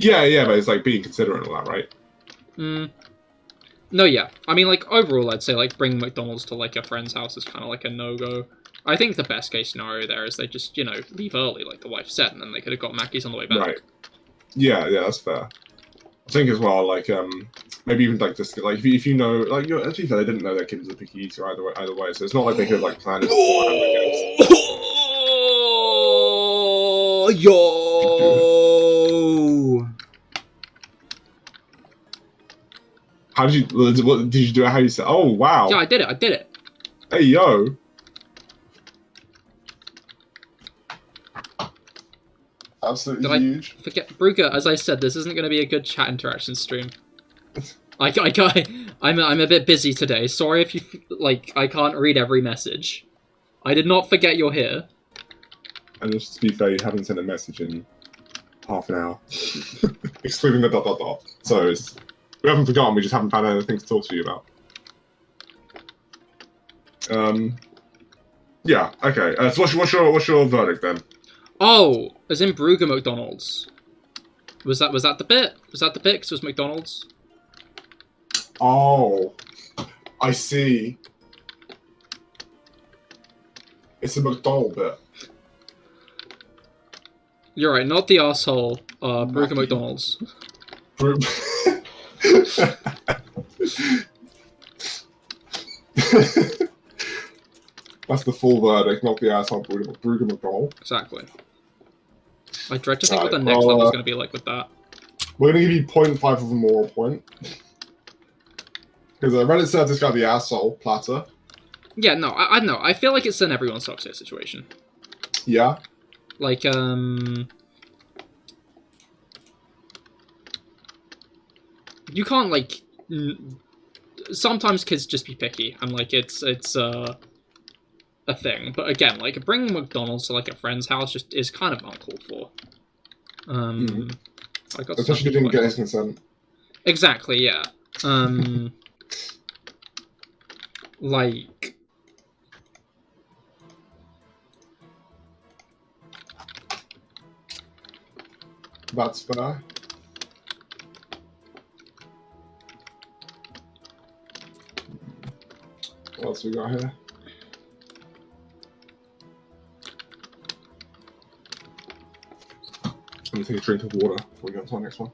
Yeah, but it's like being considerate and all that, right? No, yeah. I mean, like, overall, I'd say, like, bringing McDonald's to, like, a friend's house is kind of like a no-go. I think the best case scenario there is they just, you know, leave early, like the wife said, and then they could have got Mackey's on the way back. Right. Yeah, that's fair. I think as well, like, maybe even, like, just, like, if you know, like, as you said, they didn't know their kid was a picky eater either way, so it's not like they could have, like, planned it beforehand, I guess. Yo! How did you? What did you do? How you said? Oh wow! Yeah, I did it. Hey yo! Absolutely huge. Forget Brugger. As I said, this isn't going to be a good chat interaction stream. I'm a bit busy today. Sorry if you like. I can't read every message. I did not forget you're here. And just to be fair, you haven't sent a message in half an hour, excluding the ... So we haven't forgotten. We just haven't found anything to talk to you about. Yeah. Okay. So what's your verdict then? Oh, as in Brugger McDonald's. Was that the bit? Was that the bit? 'Cause it was McDonald's. Oh, I see. It's a McDonald bit. You're right, not the asshole. Brugger McDonald's. That's the full verdict, not the asshole Brugger McDonald. Exactly. I dread to think what the next level's going to be like with that. We're gonna give you 0.5 of a moral point. Because Reddit said this guy the asshole, Platter. Yeah, no, I know. I feel like it's an everyone sucks it situation. Yeah. Like, you can't, like... Sometimes kids just be picky, and, like, it's a thing. But again, like, bringing McDonald's to, like, a friend's house just is kind of uncalled for. I got Especially if you didn't get his consent. Exactly, yeah. Like... That's fair. What else we got here? Let me take a drink of water before we go on to the next one.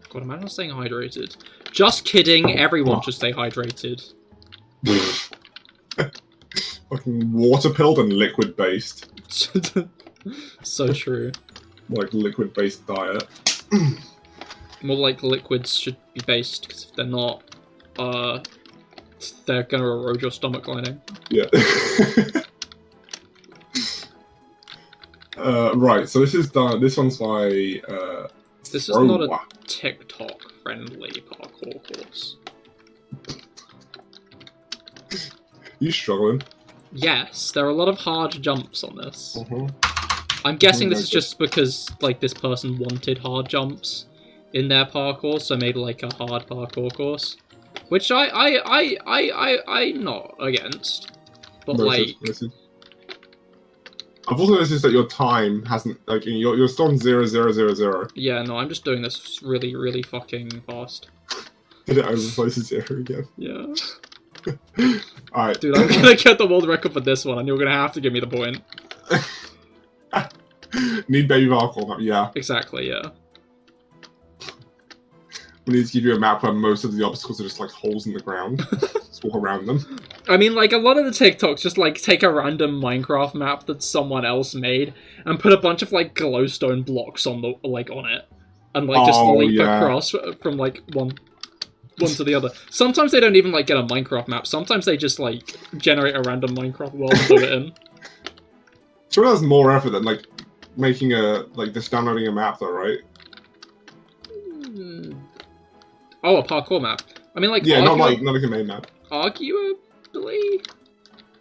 God, imagine staying hydrated. Just kidding, everyone should stay hydrated. Fucking water-pilled and liquid-based. So true. Like liquid-based diet. More like liquids should be based, because if they're not, they're gonna erode your stomach lining. Yeah. Right, so this is done. This one's by. This is not a TikTok-friendly parkour course. You struggling? Yes, there are a lot of hard jumps on this. I'm guessing this is just because, like, this person wanted hard jumps in their parkour, so made, like, a hard parkour course. Which I'm not against. But, like... I've also noticed that your time hasn't, like, you're still on 0,000. Yeah, no, I'm just doing this really, really fucking fast. Did it overflow to 0 again? Yeah. Alright. Dude, I'm gonna get the world record for this one, and you're gonna have to give me the point. Need baby parkour, yeah. Exactly, yeah. We need to give you a map where most of the obstacles are just like holes in the ground. Just walk around them. I mean, like, a lot of the TikToks just, like, take a random Minecraft map that someone else made and put a bunch of, like, glowstone blocks on the, like, on it. And, like, just leap across from, like, one to the other. Sometimes they don't even, like, get a Minecraft map. Sometimes they just, like, generate a random Minecraft world and put it in. Sure, that's more effort than, like, making a, like, just downloading a map, though, right? Oh, a parkour map. I mean, like, yeah, not like a main map. Arguably,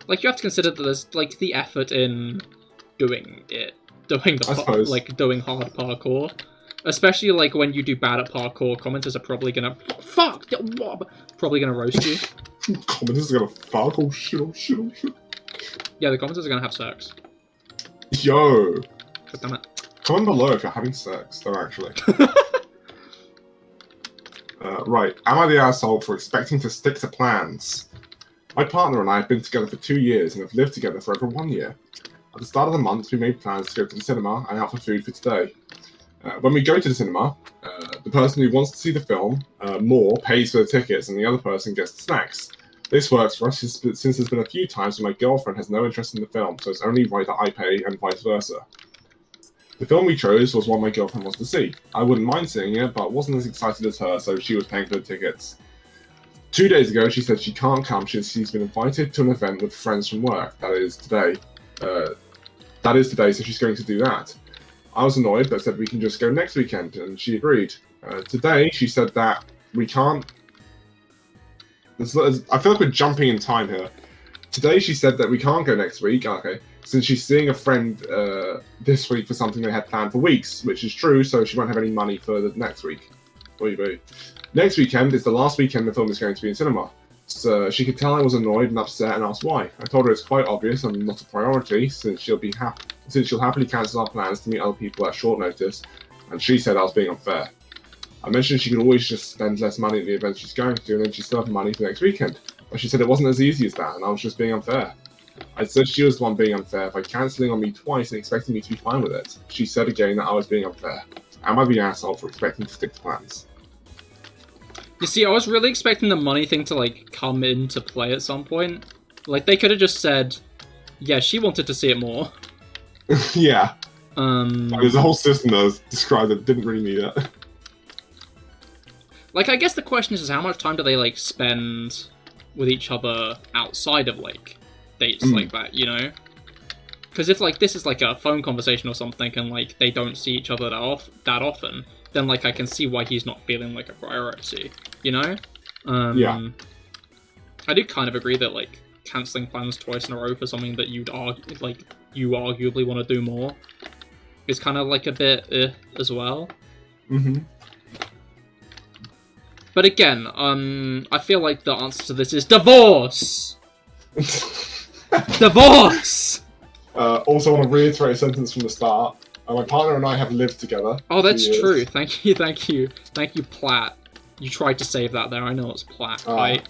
like, you have to consider that there's, like, the effort in doing it, doing hard parkour. Especially, like, when you do bad at parkour, commenters are probably gonna probably gonna roast you. Commenters are gonna fuck. Oh shit! Oh shit! Oh shit! Yeah, the commenters are gonna have sex. Yo. God damn it. Comment below if you're having sex, though, actually. Right, am I the asshole for expecting to stick to plans? My partner and I have been together for 2 years and have lived together for over 1 year. At the start of the month, we made plans to go to the cinema and out for food for today. When we go to the cinema, the person who wants to see the film more pays for the tickets and the other person gets the snacks. This works for us since there's been a few times when my girlfriend has no interest in the film, so it's only right that I pay and vice versa. The film we chose was one my girlfriend wants to see. I wouldn't mind seeing it, but wasn't as excited as her, so she was paying for the tickets. 2 days ago, she said she can't come since she's been invited to an event with friends from work. That is today, so she's going to do that. I was annoyed, but said we can just go next weekend, and she agreed. Today, she said that we can't... I feel like we're jumping in time here. Today, she said that we can't go next week. Okay. Since she's seeing a friend this week for something they had planned for weeks, which is true, so she won't have any money for the next week. Next weekend is the last weekend the film is going to be in cinema. So she could tell I was annoyed and upset and asked why. I told her it's quite obvious and not a priority, since she'll happily cancel our plans to meet other people at short notice, and she said I was being unfair. I mentioned she could always just spend less money at the event she's going to, and then she still have money for next weekend. But she said it wasn't as easy as that, and I was just being unfair. I said she was the one being unfair by cancelling on me twice and expecting me to be fine with it. She said again that I was being unfair. Am I the asshole for expecting to stick to plans? You see, I was really expecting the money thing to, like, come into play at some point. Like, they could have just said, yeah, she wanted to see it more. Yeah. There's a whole system that was described that didn't really need it. Like, I guess the question is how much time do they, like, spend with each other outside of, like, dates like that, you know? Because if, like, this is, like, a phone conversation or something and, like, they don't see each other that often, then, like, I can see why he's not feeling like a priority, you know? Yeah. I do kind of agree that, like, cancelling plans twice in a row for something that you arguably want to do more is kind of, like, a bit as well. Mm-hmm. But again, I feel like the answer to this is divorce! Divorce! Also, I want to reiterate a sentence from the start. My partner and I have lived together. Oh, that's true. Thank you, Platt. You tried to save that there. I know it's Platt, right?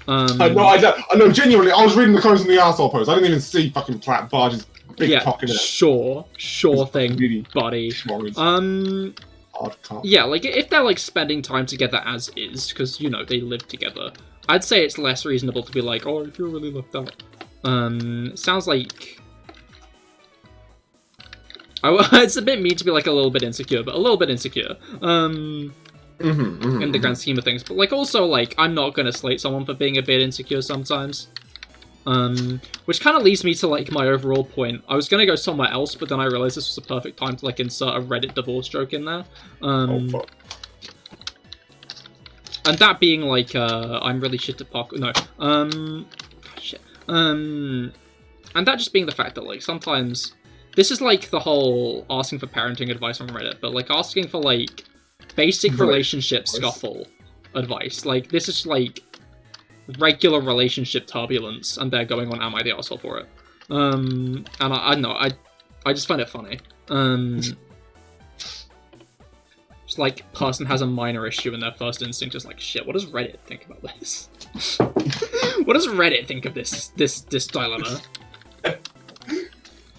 I know, genuinely, I was reading the comments in the arsehole post. I didn't even see fucking Platt barge's big cock in it. Sure thing, really buddy. Hard yeah, like, if they're, like, spending time together as is, because, you know, they live together, I'd say it's less reasonable to be like, oh, I feel really left out. Sounds like... it's a bit mean to be, like, a little bit insecure, but a little bit insecure. In the grand scheme of things. But, like, also, like, I'm not gonna slate someone for being a bit insecure sometimes. Which kind of leads me to, like, my overall point. I was gonna go somewhere else, but then I realized this was a perfect time to, like, insert a Reddit divorce joke in there. Oh, fuck. And that being, like, I'm really shit at parkour. No. Shit. And that just being the fact that, like, sometimes... This is, like, the whole asking for parenting advice on Reddit, but, like, asking for, like, basic relationship scuffle advice. Like, this is, like, regular relationship turbulence, and they're going on, am I the asshole for it? And I don't know, I just find it funny. Just, like, person has a minor issue, and their first instinct is like, shit, what does Reddit think about this? What does Reddit think of this dilemma?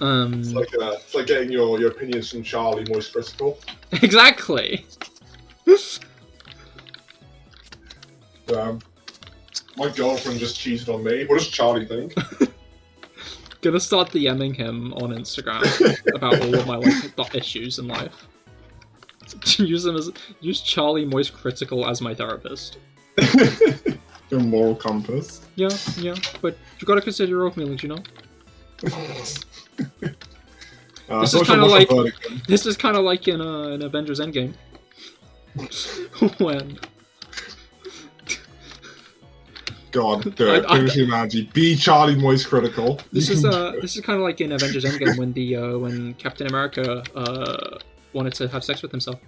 It's like getting your opinions from Charlie Moist Critical. Exactly. My girlfriend just cheated on me. What does Charlie think? Gonna start DMing him on Instagram about all of my, like, issues in life. Use Charlie Moist Critical as my therapist. Your moral compass. Yeah, but you gotta consider your own feelings, you know. This is kind of like in Avengers Endgame when. God, do it. Finish the analogy. Be Charlie Moist Critical. This is kind of like in Avengers Endgame when when Captain America wanted to have sex with himself.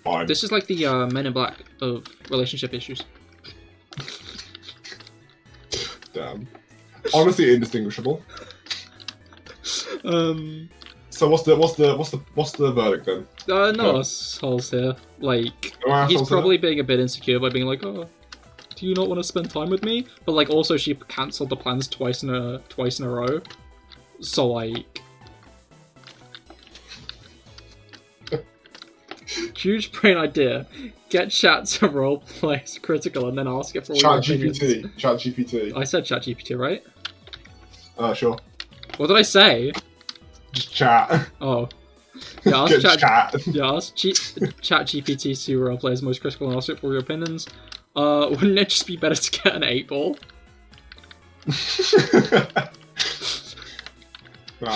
Fine. This is like the Men in Black of relationship issues. Damn. Honestly, indistinguishable. So what's the verdict then? No assholes here. Like, he's probably being a bit insecure by being like, oh, do you not want to spend time with me? But, like, also she cancelled the plans twice in a row. So, like, huge brain idea. Get chat to roleplay critical and then ask it for all your opinions. Chat GPT. I said chat GPT, right? Sure. What did I say? Just chat. Oh. Yeah, ask chat. Ask chat GPT to roleplay as most critical and ask it for your opinions. Wouldn't it just be better to get an 8-ball?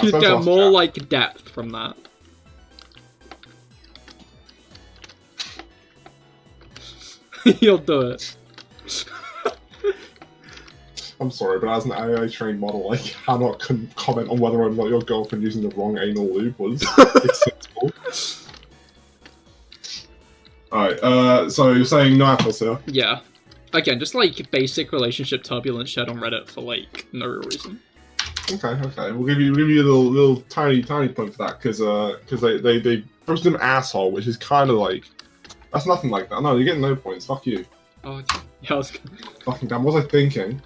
You'd get more, like, depth from that. You'll do it. I'm sorry, but as an AI trained model, I cannot comment on whether or not your girlfriend using the wrong anal lube was acceptable. Alright, so you're saying no apples here? Yeah. Again, just like basic relationship turbulence shared on Reddit for like no real reason. Okay. We'll give you a little tiny point for that because they posted an asshole, which is kind of like that's nothing like that. No, you're getting no points. Fuck you. Oh, yeah. Fucking damn. What was I thinking?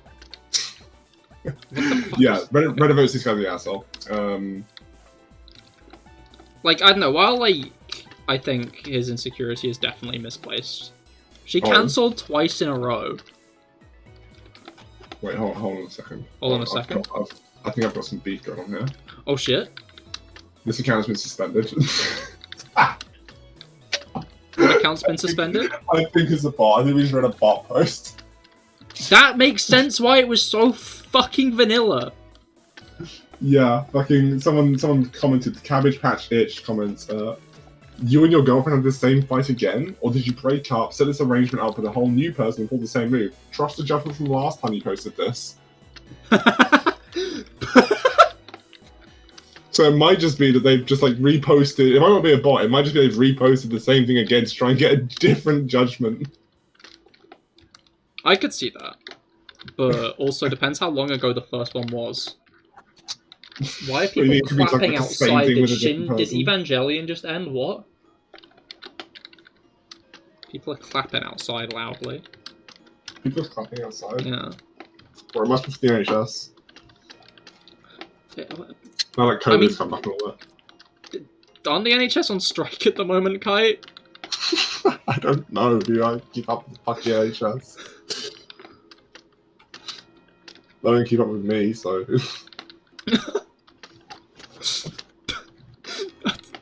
Yeah, Reddit votes this guy the asshole. Like, I don't know, while, like, I think his insecurity is definitely misplaced. She cancelled twice in a row. Wait, hold on a second. Hold on a second. I think I've got some beef going on here. Oh shit. This account has been suspended. What account's been suspended? I think it's a bot. I think we just read a bot post. That makes sense why it was so fucking vanilla. Yeah, fucking someone commented, Cabbage Patch Itch comments, you and your girlfriend have the same fight again? Or did you break up, set this arrangement up with a whole new person and pull the same move? Trust the judgment from last time you posted this. So it might just be that they've just like reposted, it might not be a bot, it might just be they've reposted the same thing again to try and get a different judgment. I could see that. But also depends how long ago the first one was. Why are people clapping outside? Did Evangelion just end? What? People are clapping outside loudly. People are clapping outside? Yeah. Or it must be for the NHS. Now that COVID's come back and all that. Aren't the NHS on strike at the moment, Kite? I don't know, do I keep up with the fucking NHS? They don't keep up with me, so...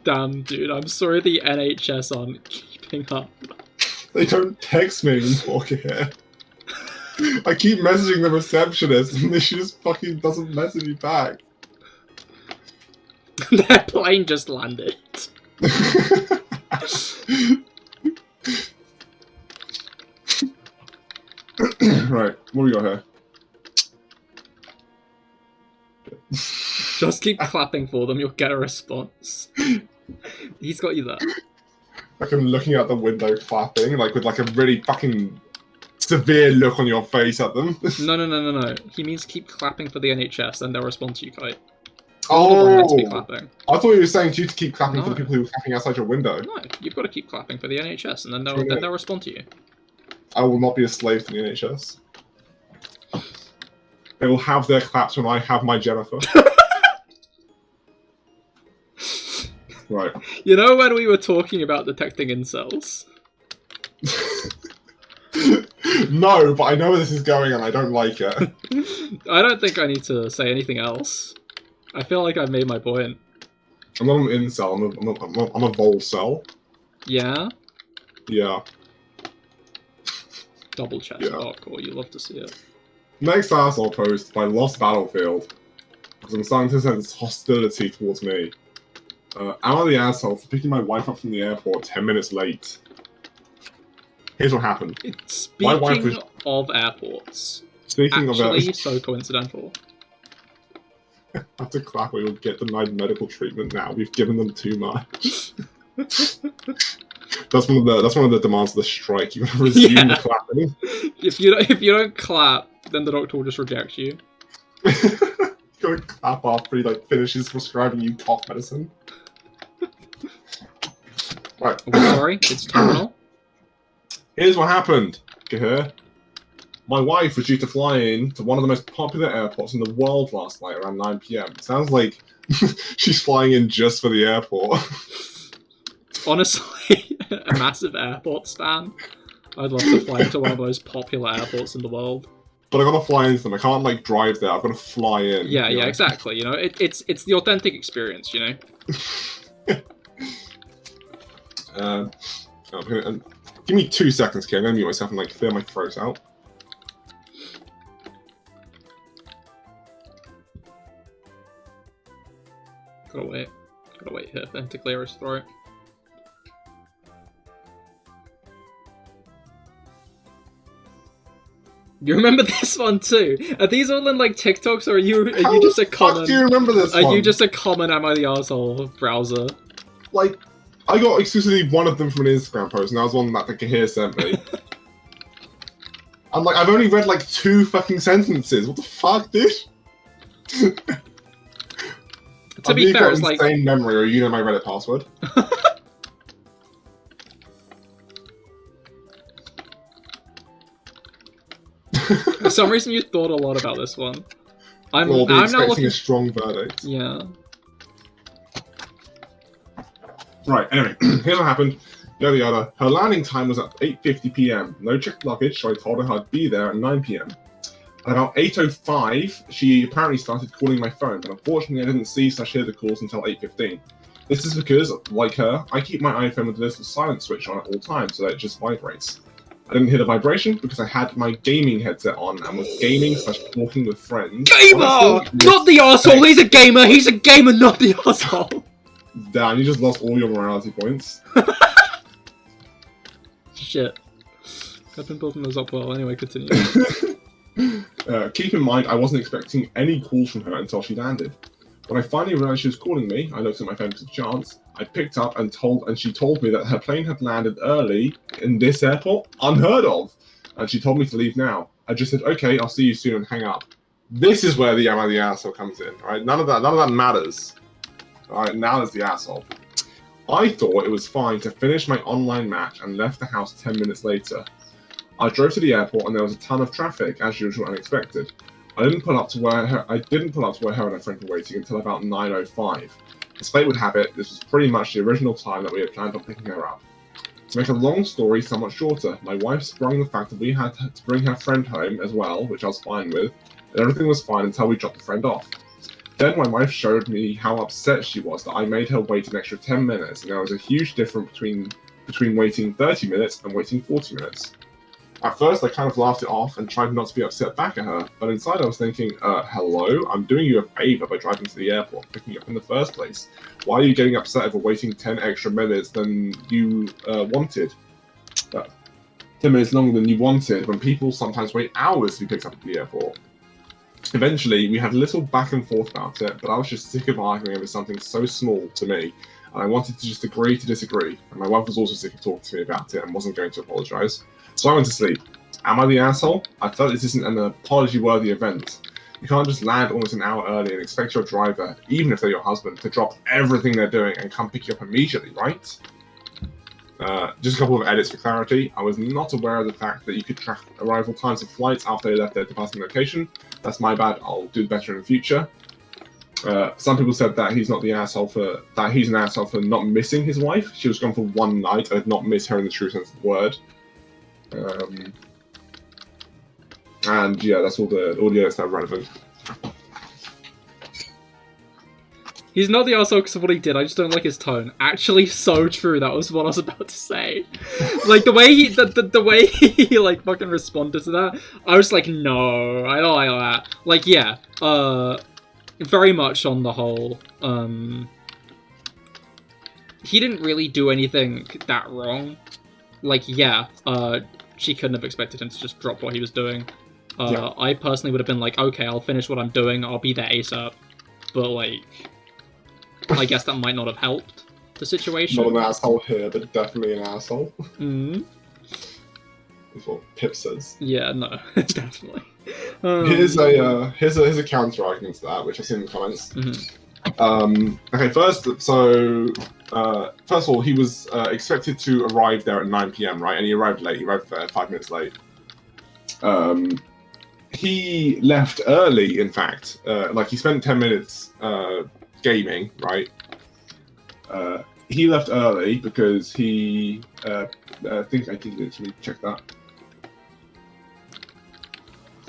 Damn, dude, I'm sorry the NHS aren't keeping up. They don't text me anymore here. I keep messaging the receptionist and she just fucking doesn't message me back. Their plane just landed. Right, what do we got here? Just keep clapping for them, you'll get a response. He's got you there. Like I'm looking out the window clapping, like with like a really fucking severe look on your face at them. No. He means keep clapping for the NHS and they'll respond to you, Kite. Oh! To be clapping. I thought you were saying you to keep clapping for the people who were clapping outside your window. No, you've got to keep clapping for the NHS and then they'll respond to you. I will not be a slave to the NHS. They will have their claps when I have my Jennifer. Right. You know when we were talking about detecting incels? No, but I know where this is going and I don't like it. I don't think I need to say anything else. I feel like I've made my point. I'm not an incel, I'm a vol cell. Yeah? Yeah. Double chest hardcore, you love to see it. Next asshole post by Lost Battlefield. Because I'm starting to sense hostility towards me. Am I the asshole for picking my wife up from the airport 10 minutes late? Here's what happened. Speaking of airports. Speaking actually, of so coincidental. After clap, we will get denied medical treatment now. We've given them too much. That's one of the demands of the strike. You gotta resume the clapping. If you don't clap, then the doctor will just reject you. Go clap after he like finishes prescribing you cough medicine. Right. Oh, sorry, it's terminal. Here's what happened, Cahir. My wife was due to fly in to one of the most popular airports in the world last night around 9 PM. Sounds like she's flying in just for the airport. Honestly, a massive airport stan. I'd love to fly into one of those popular airports in the world. But I gotta fly into them. I can't like drive there. I've gotta fly in. Yeah, exactly. You know, it's the authentic experience. You know. Give me 2 seconds, okay? I'm gonna mute myself and like clear my throat out. Gotta wait here for him to clear his throat. You remember this one too? Are these all in like TikToks, or are you just a common? How do you remember this one? Are you just a common "Am I the Arsehole" browser? Like, I got exclusively one of them from an Instagram post, and that was one that the Cahir sent me. I'm like, I've only read like 2 fucking sentences. What the fuck, dude? To be fair, it's like insane memory, or you know my Reddit password. For some reason, you thought a lot about this one. I'm now looking a strong verdict. Yeah. Right. Anyway, here's what happened. Yada yada. Her landing time was at 8:50 PM. No checked luggage, so I told her I'd be there at 9 PM. At about 8:05, she apparently started calling my phone, but unfortunately I didn't see/hear the calls until 8:15. This is because, like her, I keep my iPhone with a little silent switch on at all times so that it just vibrates. I didn't hear the vibration because I had my gaming headset on and was gaming/talking with friends. Gamer! Not the arsehole! He's a gamer! He's a gamer, not the arsehole! Damn, you just lost all your morality points. Shit. I've been building those up well. Anyway, continue. Keep in mind, I wasn't expecting any calls from her until she landed. When I finally realized she was calling me, I looked at my phone because of chance. I picked up and she told me that her plane had landed early in this airport. Unheard of! And she told me to leave now. I just said, okay, I'll see you soon, and hang up. This is where the am I the asshole comes in, right? None of that matters. Alright, now there's the asshole. I thought it was fine to finish my online match and left the house 10 minutes later. I drove to the airport and there was a ton of traffic, as usual, unexpected. I didn't pull up to where her and her friend were waiting until about 9:05. As fate would have it, this was pretty much the original time that we had planned on picking her up. To make a long story somewhat shorter, my wife sprung the fact that we had to bring her friend home as well, which I was fine with, and everything was fine until we dropped the friend off. Then my wife showed me how upset she was that I made her wait an extra 10 minutes, and there was a huge difference between waiting 30 minutes and waiting 40 minutes. At first, I kind of laughed it off and tried not to be upset back at her, but inside I was thinking, hello? I'm doing you a favor by driving to the airport, picking you up in the first place. Why are you getting upset over waiting 10 extra minutes than you wanted? 10 minutes longer than you wanted, when people sometimes wait hours to be picked up at the airport. Eventually, we had a little back and forth about it, but I was just sick of arguing over something so small to me, and I wanted to just agree to disagree, and my wife was also sick of talking to me about it and wasn't going to apologise. So I went to sleep. Am I the asshole? I felt this isn't an apology-worthy event. You can't just land almost an hour early and expect your driver, even if they're your husband, to drop everything they're doing and come pick you up immediately, right? Just a couple of edits for clarity. I was not aware of the fact that you could track arrival times of flights after they left their departing location. That's my bad. I'll do better in the future. Some people said that he's an asshole for not missing his wife. She was gone for one night and did not miss her in the true sense of the word. And yeah, that's all the edits that are relevant. He's not the arsehole because of what he did, I just don't like his tone. Actually, so true, that was what I was about to say. Like, the way he like, fucking responded to that, I was like, no, I don't like that. Like, yeah, very much on the whole, he didn't really do anything that wrong. Like, yeah, she couldn't have expected him to just drop what he was doing. Yeah. I personally would have been like, okay, I'll finish what I'm doing, I'll be there ASAP. But, like, I guess that might not have helped the situation. Not an asshole here, but definitely an asshole. Mm-hmm. That's what Pip says. Yeah, no, definitely. Here's a counter argument to that, which I've seen in the comments. Mm-hmm. Okay, first of all, he was expected to arrive there at 9 PM, right? And he arrived late. He arrived 5 minutes late. He left early, in fact. Like, he spent 10 minutes gaming, right? He left early because he... I think I did actually check that.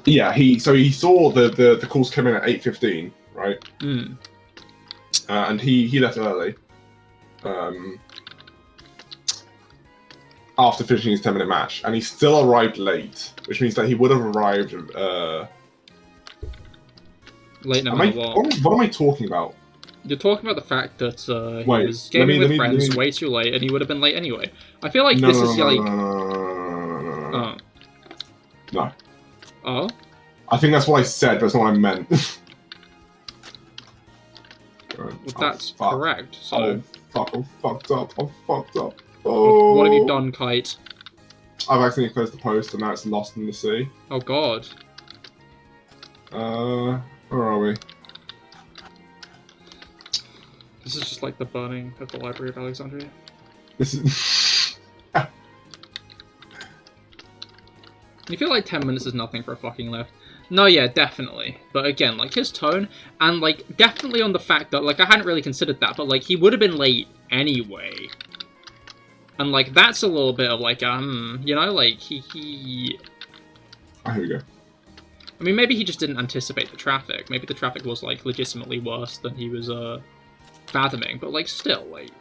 Yeah, he saw the calls come in at 8:15, right? Mm. And he left early. After finishing his 10-minute match, and he still arrived late, which means that he would have arrived. Late no matter what. What am I talking about? You're talking about the fact that he was gaming with friends way too late, and he would have been late anyway. I feel like this is like. No. No. Oh. I think that's what I said, but that's not what I meant. Well, that's correct. So. Oh, fuck! I'm fucked up. I'm fucked up. Oh. What have you done, Kite? I've accidentally closed the post, and now it's lost in the sea. Oh God. Where are we? This is just like the burning of the Library of Alexandria. This is. You feel like 10 minutes is nothing for a fucking lift. No, yeah, definitely. But again, like, his tone, and, like, definitely on the fact that, like, I hadn't really considered that, but, like, he would have been late anyway. And, like, that's a little bit of, like, you know, like, he... Oh, here we go. I mean, maybe he just didn't anticipate the traffic. Maybe the traffic was, like, legitimately worse than he was, fathoming. But, like, still, like...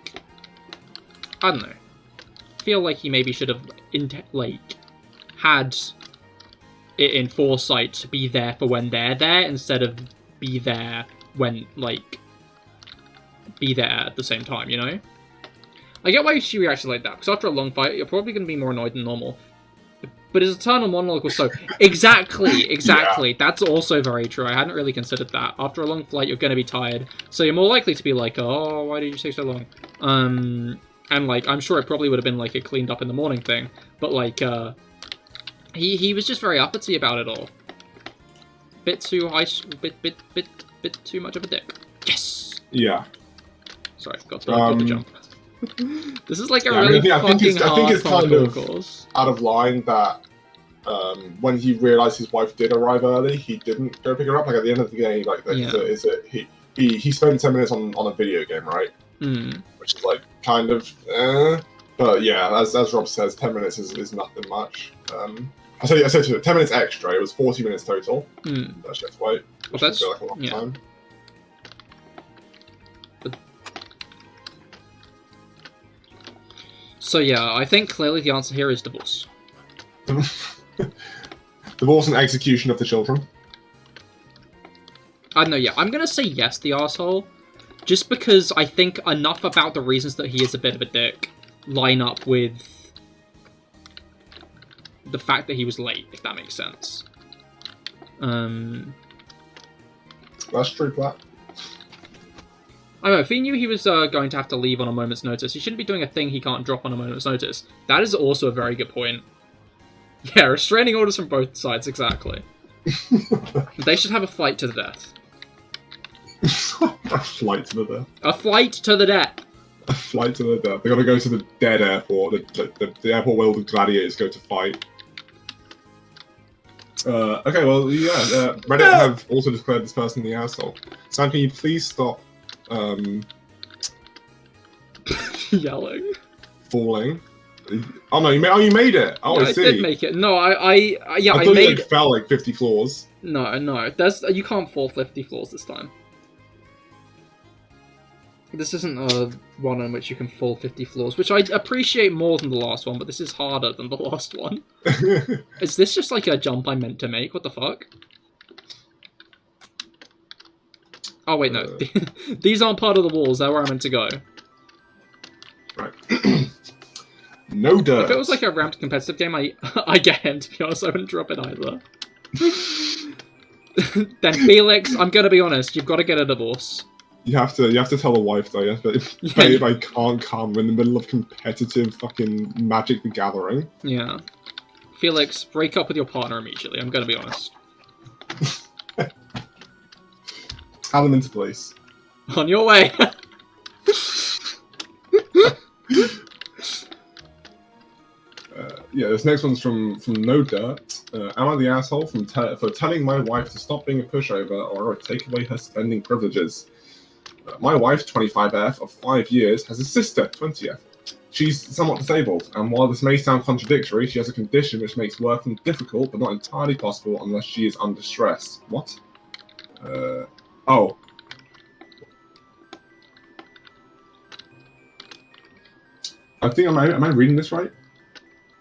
I don't know. I feel like he maybe should have, had it in foresight to be there for when they're there, instead of be there when, like... be there at the same time, you know? I get why she reacted like that, because after a long fight, you're probably going to be more annoyed than normal. But his eternal monologue was so... Exactly! Yeah. That's also very true. I hadn't really considered that. After a long flight, you're going to be tired. So you're more likely to be like, oh, why did you take so long? And, like, I'm sure it probably would have been, like, a cleaned up in the morning thing. But, like, he was just very uppity about it all. Bit too high... Bit too much of a dick. Yes! Yeah. Sorry, got the jump. This is like a really fucking hard I think it's kind of course. Out of line that when he realised his wife did arrive early, he didn't go pick her up. Like, at the end of the game, like, he spent 10 minutes on a video game, right? Which is, like, kind of, But yeah, as Rob says, 10 minutes is nothing much. I said 10 minutes extra. It was 40 minutes total. That's just wait. Which that's feel like a long time. So yeah, I think clearly the answer here is divorce. Divorce and execution of the children. I don't know, yeah. I'm gonna say yes, the arsehole. Just because I think enough about the reasons that he is a bit of a dick line up with the fact that he was late, if that makes sense. That's true, Platt. I don't know, if he knew he was going to have to leave on a moment's notice, he shouldn't be doing a thing he can't drop on a moment's notice. That is also a very good point. Yeah, restraining orders from both sides, exactly. They should have a fight to the death. A flight to the death. A flight to the death. A flight to the death. They gotta go to the dead airport, the airport where all the gladiators go to fight. Okay, well, yeah, Reddit have also declared this person the asshole. Sam, can you please stop yelling? Falling. Oh no, you made it! Oh, yeah, I see. I did make it. No, I thought made... you, like, fell like 50 floors. No, you can't fall 50 floors this time. This isn't one in which you can fall 50 floors, which I appreciate more than the last one, but this is harder than the last one. Is this just like a jump I meant to make? What the fuck? Oh wait, no. These aren't part of the walls, they're where I'm meant to go. Right. No dirt. If it was like a ramped competitive game, I get him, to be honest, I wouldn't drop it either. Then Felix, I'm gonna be honest, you've got to get a divorce. You have to tell the wife though, yeah? Babe, I can't come. We're in the middle of competitive fucking Magic the Gathering. Yeah. Felix, break up with your partner immediately, I'm gonna be honest. Have them into place. On your way! Yeah, this next one's from No Dirt. Am I the asshole for telling my wife to stop being a pushover or take away her spending privileges? My wife, 25F, of 5 years, has a sister, 20F. She's somewhat disabled, and while this may sound contradictory, she has a condition which makes working difficult but not entirely possible unless she is under stress. What? Oh. I think, am I reading this right?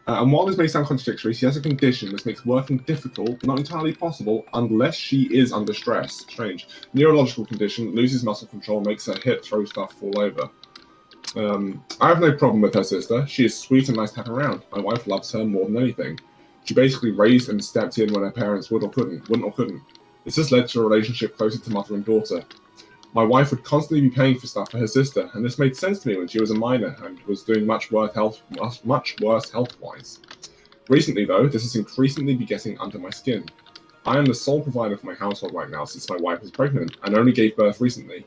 And while this may sound contradictory, she has a condition which makes working difficult, but not entirely possible, unless she is under stress. Strange. Neurological condition, loses muscle control, makes her hip throw stuff fall over. I have no problem with her sister. She is sweet and nice to have around. My wife loves her more than anything. She basically raised and stepped in when her parents wouldn't or couldn't. This has led to a relationship closer to mother and daughter. My wife would constantly be paying for stuff for her sister, and this made sense to me when she was a minor and was doing much worse health-wise. Recently, though, this has increasingly been getting under my skin. I am the sole provider for my household right now since my wife was pregnant and only gave birth recently.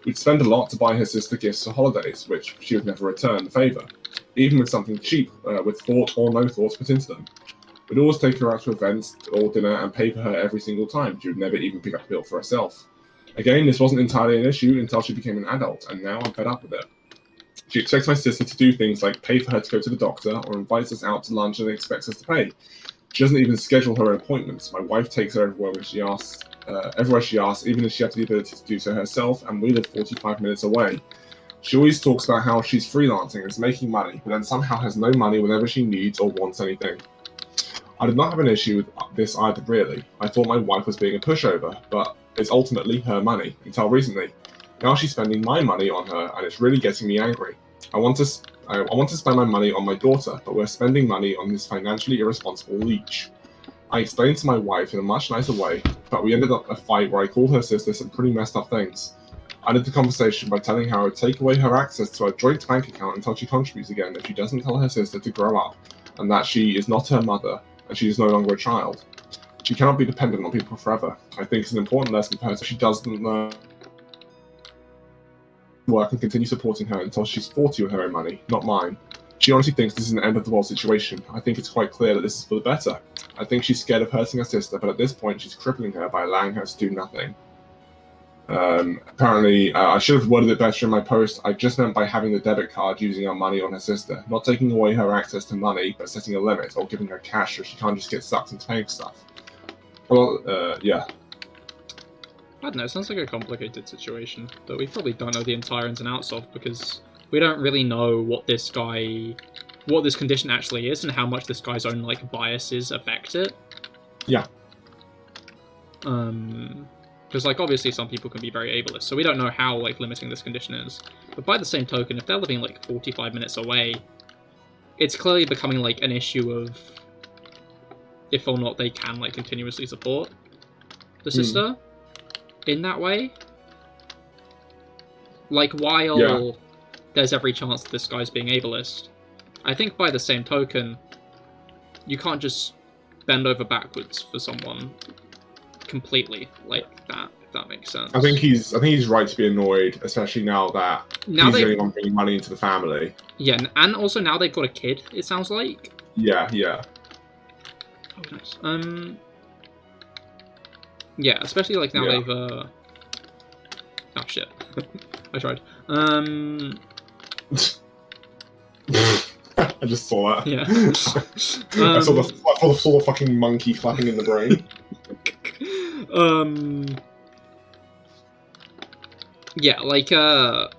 We'd spend a lot to buy her sister gifts for holidays, which she would never return the favour, even with something cheap, with thought or no thoughts put into them. We'd always take her out to events or dinner and pay for her every single time. She would never even pick up a bill for herself. Again, this wasn't entirely an issue until she became an adult, and now I'm fed up with it. She expects my sister to do things like pay for her to go to the doctor, or invites us out to lunch and expects us to pay. She doesn't even schedule her appointments. My wife takes her everywhere when she asks, even if she has the ability to do so herself, and we live 45 minutes away. She always talks about how she's freelancing and is making money, but then somehow has no money whenever she needs or wants anything. I did not have an issue with this either, really. I thought my wife was being a pushover, but it's ultimately her money, until recently. Now she's spending my money on her, and it's really getting me angry. I want to spend my money on my daughter, but we're spending money on this financially irresponsible leech. I explained to my wife in a much nicer way, but we ended up a fight where I called her sister some pretty messed up things. I ended the conversation by telling her I would take away her access to her joint bank account until she contributes again if she doesn't tell her sister to grow up, and that she is not her mother, and she is no longer a child. She cannot be dependent on people forever. I think it's an important lesson for her so she doesn't work and continue supporting her until she's 40 with her own money, not mine. She honestly thinks this is an end-of-the-world situation. I think it's quite clear that this is for the better. I think she's scared of hurting her sister, but at this point she's crippling her by allowing her to do nothing. Apparently, I should have worded it better in my post. I just meant by having the debit card using our money on her sister, not taking away her access to money, but setting a limit, or giving her cash so she can't just get sucked into paying stuff. Well, yeah. I don't know, it sounds like a complicated situation that we probably don't know the entire ins and outs of, because we don't really know what this condition actually is and how much this guy's own, like, biases affect it. Yeah. Because, like, obviously some people can be very ableist, so we don't know how, like, limiting this condition is. But by the same token, if they're living, like, 45 minutes away, it's clearly becoming, like, an issue of if or not they can, like, continuously support the sister in that way. Like, while there's every chance that this guy's being ableist, I think by the same token, you can't just bend over backwards for someone completely like that, if that makes sense. I think he's right to be annoyed, especially now that he's the only one bringing money into the family. Yeah, and also now they've got a kid, it sounds like. Yeah. Oh, nice. Yeah, especially like now they've oh shit. I tried. I just saw that. Yeah. I saw the fucking monkey clapping in the brain. Yeah, like yeah.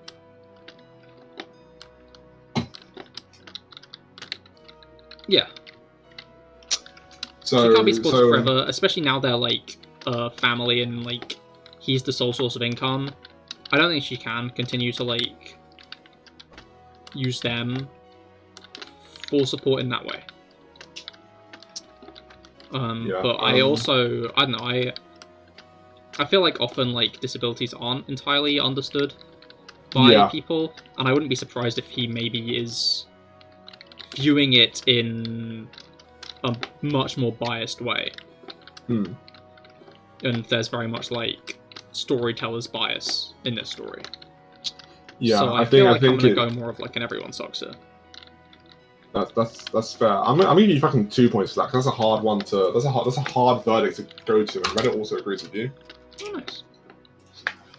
So she can't be supported forever, especially now they're like family and like he's the sole source of income. I don't think she can continue to like use them for support in that way. But I don't know, I feel like often like disabilities aren't entirely understood by people, and I wouldn't be surprised if he maybe is viewing it in a much more biased way. And there's very much like storyteller's bias in this story. Yeah, so I feel like I'm gonna go more of like an everyone sucks it. That's fair. I'm gonna give you fucking 2 points for that, because that's a hard one to. That's a hard verdict to go to, and Reddit also agrees with you. Oh, nice.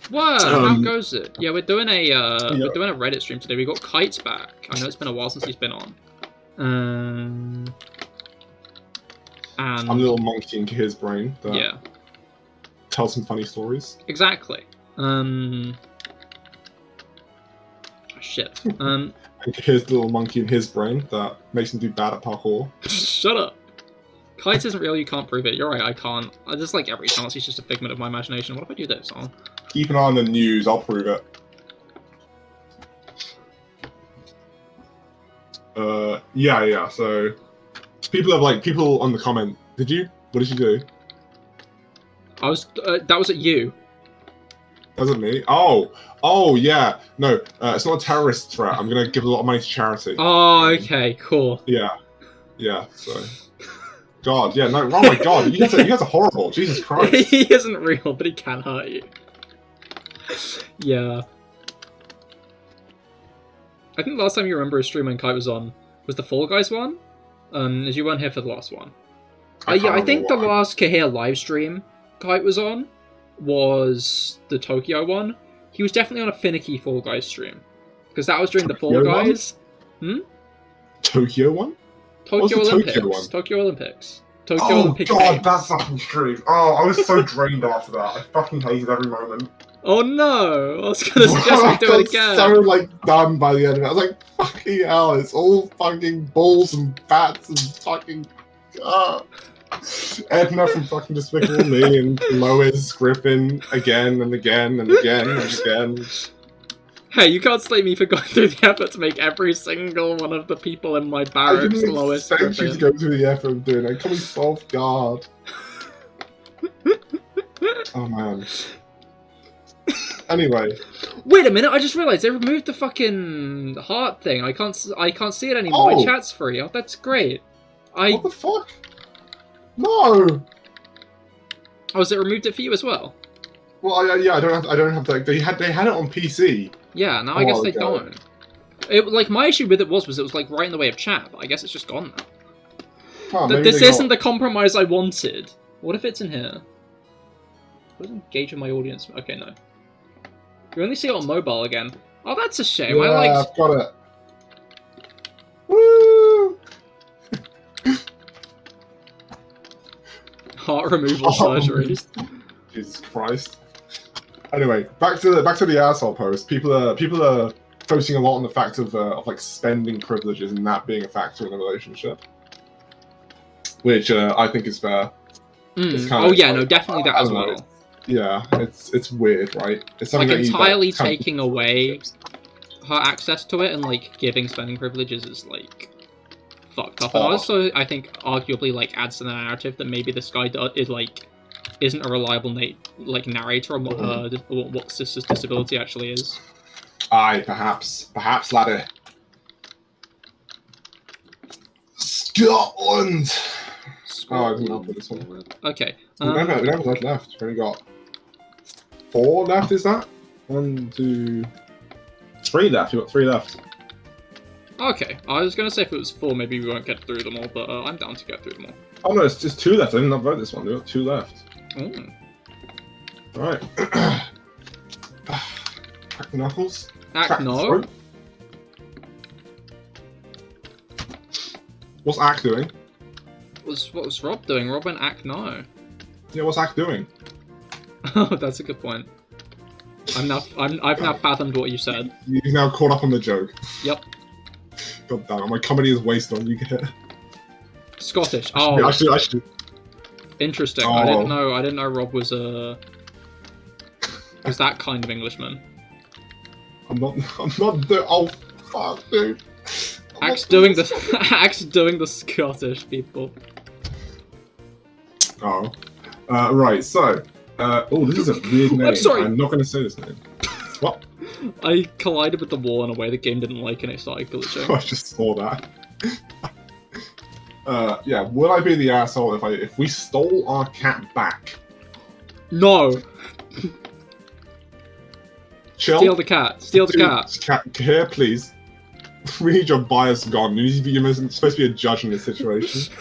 Whoa, how goes it? Yeah, we're doing a Reddit stream today. We got Kite's back. I know it's been a while since he's been on. And I'm a little monkey in his brain. That tell some funny stories. Exactly. Shit. Here's the little monkey in his brain that makes him do bad at parkour. Shut up. Kite isn't real, you can't prove it. You're right, I can't. I just like every chance he's just a figment of my imagination. What if I do this? Keep an eye on the news, I'll prove it. Yeah, so people on the comment, what did you do? I was, that was at you. That wasn't me. Oh, yeah. No, it's not a terrorist threat. I'm gonna give a lot of money to charity. Oh, okay, cool. Yeah, so... God, yeah, no, oh my god, you guys are horrible, Jesus Christ. He isn't real, but he can hurt you. Yeah. I think the last time you remember a stream when Kite was on was the Fall Guys one, as you weren't here for the last one. I think the last CahirLIVE stream Kite was on was the Tokyo one. He was definitely on a finicky Fall Guys stream, because that was during the Fall Guys. Tokyo one? Tokyo Olympics. Tokyo Oh Olympic god, Games. that fucking stream. Oh, I was so drained after that. I fucking hated every moment. Oh no! I was gonna suggest we do it again. I was so done by the end of it. I was like, fucking hell, it's all fucking balls and bats and fucking Edna from fucking Despicable Me and Lois Griffin again and again and again and again. Hey, you can't slate me for going through the effort to make every single one of the people in my barracks I didn't Lois expect you Griffin. to go through the effort of doing it. Can we solve guard? Oh man. Anyway. Wait a minute! I just realised they removed the fucking heart thing. I can't see it anymore. My chat's free. Oh, that's great. What the fuck? No. Oh, has it removed it for you as well? Well, yeah, I don't have that. They had it on PC. Yeah, now I guess they don't. Like my issue with it was it was like right in the way of chat, but I guess it's just gone now. Oh, This isn't the compromise I wanted. What if it's in here? What is engage with my audience? Okay, no. You only see it on mobile again. Oh, that's a shame. Yeah, I've got it. Woo! Heart removal surgery. Jesus Christ. Anyway, back to the asshole post. People are focusing a lot on the fact of like spending privileges and that being a factor in a relationship, which I think is fair. Oh yeah, no, definitely that as well. Yeah, it's weird, right? It's something like that entirely taking away her access to it and like giving spending privileges is like fucked up. And also, I think arguably like adds to the narrative that maybe this guy is like isn't a reliable narrator on what sister's disability actually is. Aye, perhaps, laddie. Scotland. Oh, I didn't know for this one. Okay. We don't have much left. We've only got 4 left. Is that 1, 2, 3 left? You've got 3 left. Okay, I was gonna say if it was 4, maybe we won't get through them all, but I'm down to get through them all. Oh no, it's just 2 left. I didn't upvote this one. We've got 2 left. Alright. Crack the knuckles. Act no. What's Ack doing? What was Rob doing? Rob went act no. Yeah, what's Ack doing? Oh, that's a good point. I've now fathomed what you said. You've now caught up on the joke. Yep. God damn it, my comedy is wasted on you. Scottish. Oh. Yeah, I should. Interesting. Oh. I didn't know Rob was that kind of Englishman. I'm not the oh fuck, dude. Axe doing the Scottish people. Oh. Right, so oh, this is a weird name. I'm sorry. I'm not gonna say this name. What? I collided with the wall in a way the game didn't like and it started glitching. I just saw that. Yeah, would I be the asshole if we stole our cat back? No. Chill. Steal the cat. Steal the cat. Cat, here, please. We need your bias gone. You're supposed to be a judge in this situation.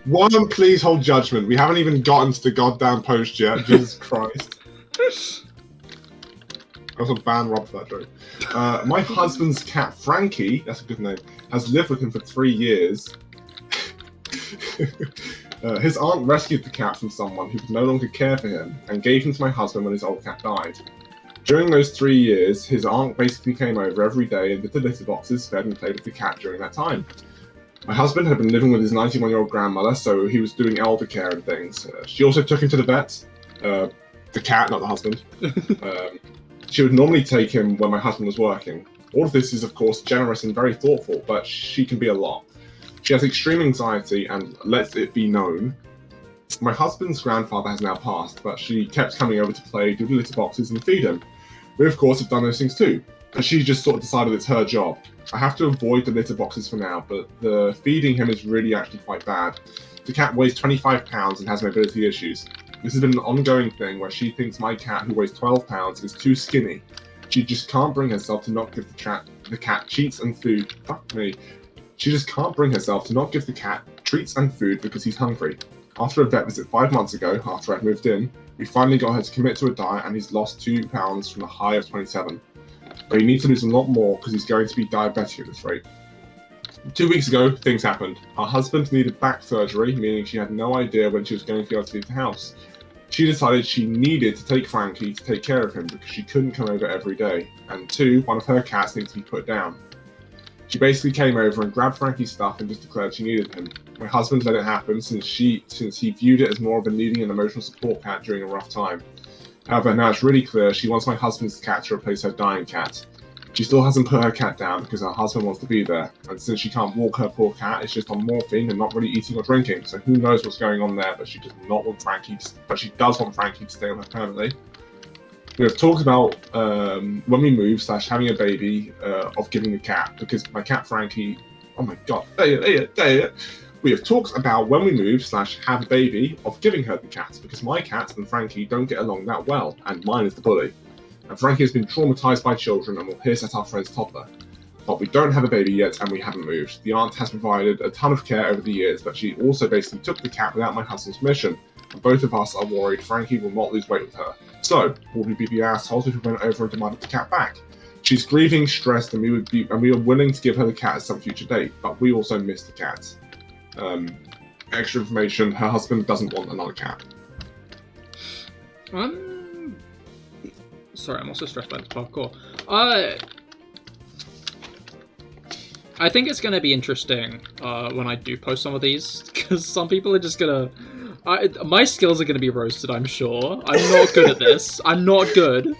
One, please hold judgment. We haven't even gotten to the goddamn post yet. Jesus Christ. I also ban Rob for that joke. My husband's cat, Frankie, that's a good name, has lived with him for 3 years. His aunt rescued the cat from someone who could no longer care for him and gave him to my husband when his old cat died. During those 3 years, his aunt basically came over every day and did the litter boxes, fed and played with the cat during that time. My husband had been living with his 91-year-old grandmother, so he was doing elder care and things. She also took him to the vet. The cat, not the husband. She would normally take him when my husband was working. All of this is, of course, generous and very thoughtful, but she can be a lot. She has extreme anxiety and lets it be known. My husband's grandfather has now passed, but she kept coming over to play, do the litter boxes and feed him. We, of course, have done those things too. But she just sort of decided it's her job. I have to avoid the litter boxes for now, but the feeding him is really actually quite bad. The cat weighs 25 pounds and has mobility issues. This has been an ongoing thing where she thinks my cat, who weighs 12 pounds, is too skinny. She just can't bring herself to not give the cat treats and food. Fuck me. She just can't bring herself to not give the cat treats and food because he's hungry. After a vet visit 5 months ago, after I'd moved in, we finally got her to commit to a diet and he's lost 2 pounds from a high of 27. But he needs to lose a lot more because he's going to be diabetic at this rate. 2 weeks ago, things happened. Her husband needed back surgery, meaning she had no idea when she was going to be able to leave the house. She decided she needed to take Frankie to take care of him because she couldn't come over every day. And 2, one of her cats needed to be put down. She basically came over and grabbed Frankie's stuff and just declared she needed him. My husband let it happen since he viewed it as more of a needing an emotional support cat during a rough time. However, now it's really clear she wants my husband's cat to replace her dying cat. She still hasn't put her cat down because her husband wants to be there, and since she can't walk her poor cat, it's just on morphine and not really eating or drinking, so who knows what's going on there, but she does not want Frankie, but she does want Frankie to stay with her permanently. We have talked about when we move / having a baby of giving the cat, because my cat Frankie, oh my god, we have talked about when we move / have a baby of giving her the cat, because my cat and Frankie don't get along that well, and mine is the bully. And Frankie has been traumatized by children and will hiss at our friend's toddler. But we don't have a baby yet and we haven't moved. The aunt has provided a ton of care over the years, but she also basically took the cat without my husband's permission. And both of us are worried Frankie will not lose weight with her. So, will we be the assholes if we went over and demanded the cat back? She's grieving, stressed, and we are willing to give her the cat at some future date, but we also miss the cat. Extra information, her husband doesn't want another cat. Sorry, I'm also stressed by the parkour. I think it's gonna be interesting when I do post some of these, because some people are just gonna... my skills are gonna be roasted, I'm sure. I'm not good at this. I'm not good.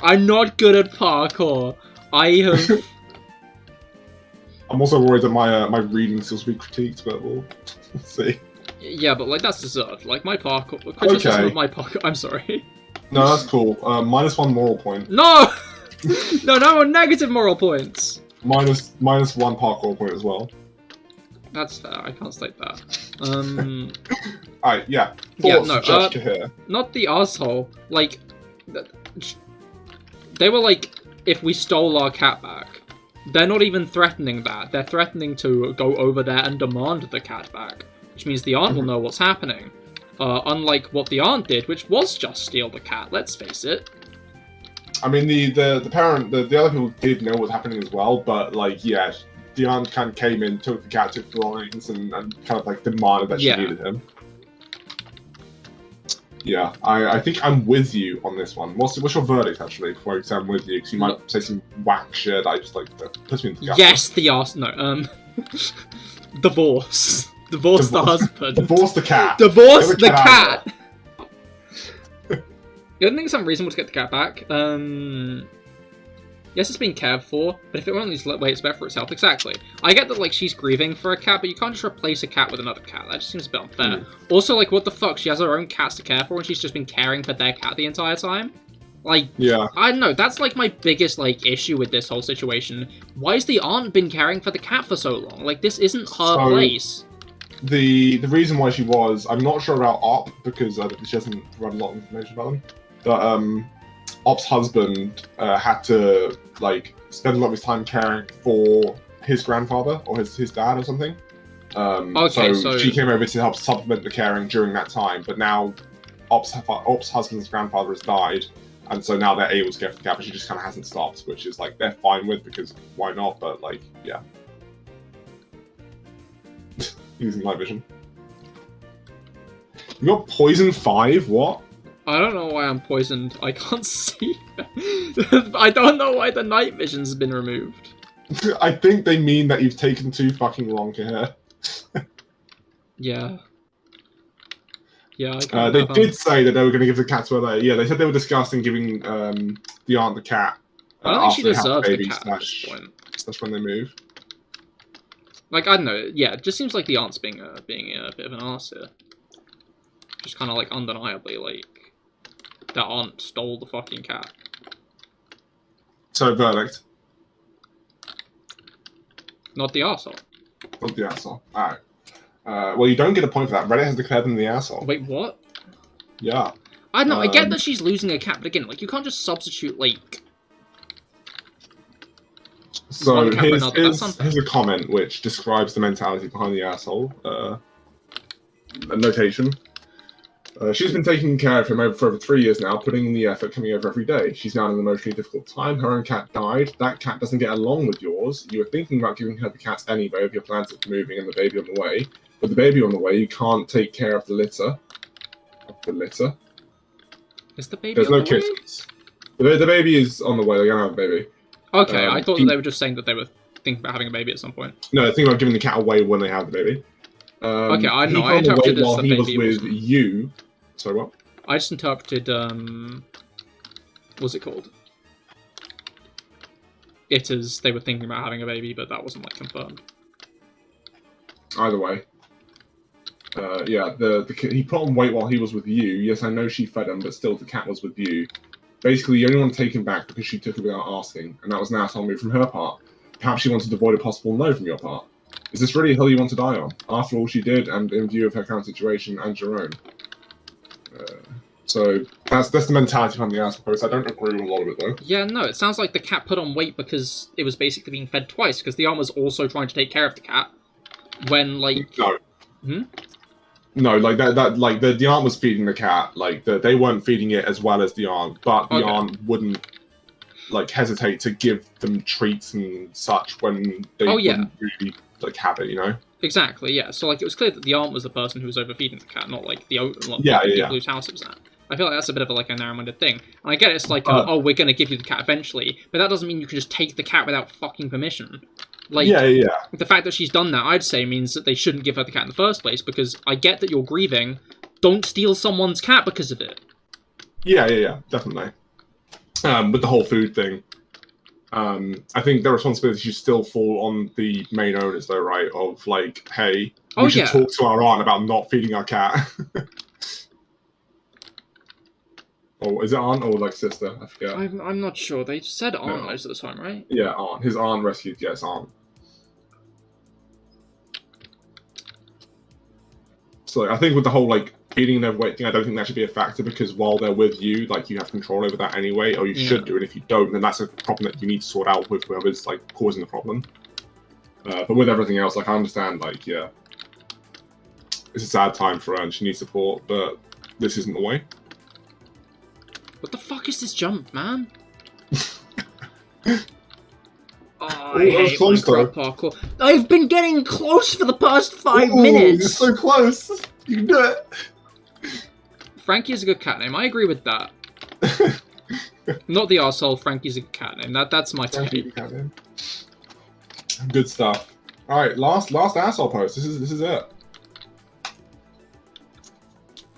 I'm not good at parkour. I have... I'm also worried that my reading skills will be critiqued, but we'll see. Yeah, but like that's deserved. Like my parkour... Okay. My parkour... I'm sorry. No, that's cool. -1 moral point. No! No, negative moral points! Minus 1 parkour point as well. That's fair, I can't state that. Alright, yeah. Yeah, Thoughts, no, Judge Cahir. not the asshole. Like, they were like, if we stole our cat back. They're not even threatening that. They're threatening to go over there and demand the cat back. Which means the aunt will know what's happening. Unlike what the aunt did, which was just steal the cat, let's face it. I mean, the parent, the other people did know what was happening as well, but, like, yeah, the aunt kind of came in, took the cat, took the belongings, and kind of, like, demanded that she needed him. Yeah, I think I'm with you on this one. What's your verdict, actually, before I say I'm with you? Because you might say some whack shit that I just, like, puts me in the gut. Yes, the ass... No, divorce. Divorce the husband. Divorce the cat. Divorce the cat! You don't think it's unreasonable to get the cat back? Yes, it's being cared for, but if it won't lose weight, it's better for itself. Exactly. I get that, like, she's grieving for a cat, but you can't just replace a cat with another cat. That just seems a bit unfair. Also, like, what the fuck? She has her own cats to care for, and she's just been caring for their cat the entire time? Like, yeah. I don't know. That's, like, my biggest, like, issue with this whole situation. Why has the aunt been caring for the cat for so long? Like, this isn't her place. The reason why she was, I'm not sure about Op, because she hasn't read a lot of information about them, but Op's husband had to, like, spend a lot of his time caring for his grandfather, or his dad or something. So she came over to help supplement the caring during that time, but now Op's husband's grandfather has died, and so now they're able to care for the cat, but she just kind of hasn't stopped, which is, like, they're fine with, because why not, but, like, yeah. Using light vision. You got poison 5? What? I don't know why I'm poisoned. I can't see. I don't know why the night vision's been removed. I think they mean that you've taken too fucking long to hear. Yeah. Yeah, I can't they did say that they were going to give the cat to her. Yeah, they said they were discussing giving the aunt the cat. I don't think she deserves the cat at this point. That's when they move. Like, I don't know, yeah, it just seems like the aunt's being a bit of an arse here. Just kind of, like, undeniably, like, that aunt stole the fucking cat. So, verdict? Not the arsehole. Not the arsehole. Alright. Well, you don't get a point for that. Reddit has declared them the arsehole. Wait, what? Yeah. I don't know, I get that she's losing a cat, but again, like, you can't just substitute, like... So, here's a comment which describes the mentality behind the asshole. A notation. She's been taking care of him for over 3 years now, putting in the effort, coming over every day. She's now in an emotionally difficult time. Her own cat died. That cat doesn't get along with yours. You were thinking about giving her the cat anyway with your plans of moving and the baby on the way. With the baby on the way, you can't take care of the litter. Is the baby There's on no the way? kittens. The baby is on the way. They're going to have a baby. Okay, I thought that they were just saying that they were thinking about having a baby at some point. No, they're thinking about giving the cat away when they have the baby. Okay, I know. I He put on the interpreted way this while as he the was baby with wasn't. you. Sorry, what? I just interpreted, what's it called? It as they were thinking about having a baby, but that wasn't, like, confirmed. Either way. Yeah, he put on weight while he was with you. Yes, I know she fed him, but still, the cat was with you. Basically, you only want to take him back because she took it without asking, and that was an asshole move from her part. Perhaps she wanted to avoid a possible no from your part. Is this really a hill you want to die on? After all she did, and in view of her current situation and your own. So that's the mentality behind the asshole post. I don't agree with a lot of it though. Yeah, no, it sounds like the cat put on weight because it was basically being fed twice, because the aunt was also trying to take care of the cat. When, like... No. Hmm? No, like the aunt was feeding the cat. Like they weren't feeding it as well as the aunt, but the aunt wouldn't like hesitate to give them treats and such when they wouldn't really like have it, you know? Exactly, yeah. So like it was clear that the aunt was the person who was overfeeding the cat, not like the people whose house it was at. I feel like that's a bit of a narrow-minded thing. And I get it's like, oh, we're gonna give you the cat eventually, but that doesn't mean you can just take the cat without fucking permission. Like, the fact that she's done that, I'd say, means that they shouldn't give her the cat in the first place, because I get that you're grieving. Don't steal someone's cat because of it. Yeah, definitely. With the whole food thing, I think the responsibility should still fall on the main owners, though, right? Of like, hey, we should talk to our aunt about not feeding our cat. Or is it aunt or like sister? I forget. I'm not sure. They said aunt most of the time, right? Yeah, aunt. His aunt rescued. Yes, aunt. So I think with the whole like feeding and overweight thing, I don't think that should be a factor because while they're with you, like you have control over that anyway, or you should do. And if you don't, then that's a problem that you need to sort out with whoever's like causing the problem. But with everything else, like I understand, like it's a sad time for her and she needs support, but this isn't the way. What the fuck is this jump, man? I hate Minecraft parkour. I've been getting close for the past 5 minutes! You're so close! You can do it! Frankie is a good cat name, I agree with that. Not the arsehole, Frankie's a good cat name. That's my take. Good stuff. Alright, last asshole post. This is it.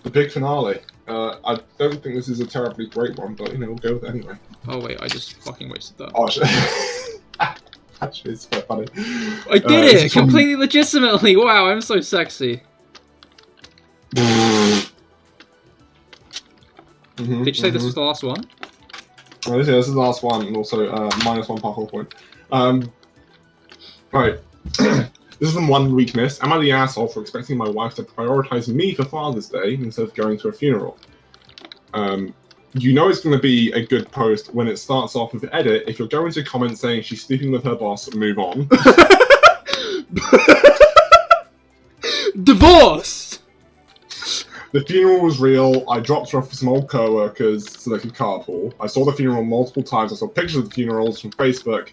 The big finale. I don't think this is a terribly great one, but, we'll go with it anyway. Oh, wait, I just fucking wasted that. Oh, shit. Actually, it's quite funny. I did it! Completely legitimately! Wow, I'm so sexy. Did you say this was the last one? Oh, this is the last one, and also -1 parkour point. Right. This is one weakness. Am I the asshole for expecting my wife to prioritize me for Father's Day instead of going to a funeral? You know it's going to be a good post when it starts off with edit. If you're going to comment saying she's sleeping with her boss, move on. Divorce! The funeral was real. I dropped her off with some old co-workers so they could carpool. I saw the funeral multiple times. I saw pictures of the funerals from Facebook.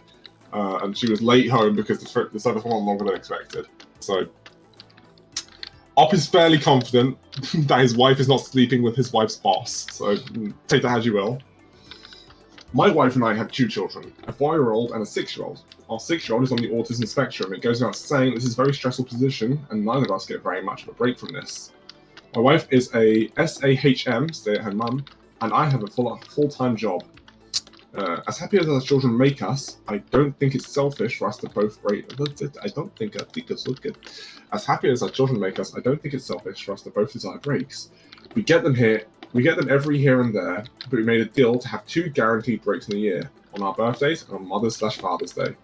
And she was late home because the service went longer than expected. So, Op is fairly confident that his wife is not sleeping with his wife's boss. So, take that as you will. My wife and I have 2 children, a 4-year-old and a 6-year-old. Our 6-year-old is on the autism spectrum. It goes without saying this is a very stressful position, and neither of us get very much of a break from this. My wife is a SAHM, stay-at-home mum, and I have a full-time job. As happy as our children make us, I don't think it's selfish for us to both rate. I think it's good. As happy as our children make us, I don't think it's selfish for us to both desire breaks. We get them every here and there, but we made a deal to have 2 guaranteed breaks in a year, on our birthdays and on Mother's/Father's Day.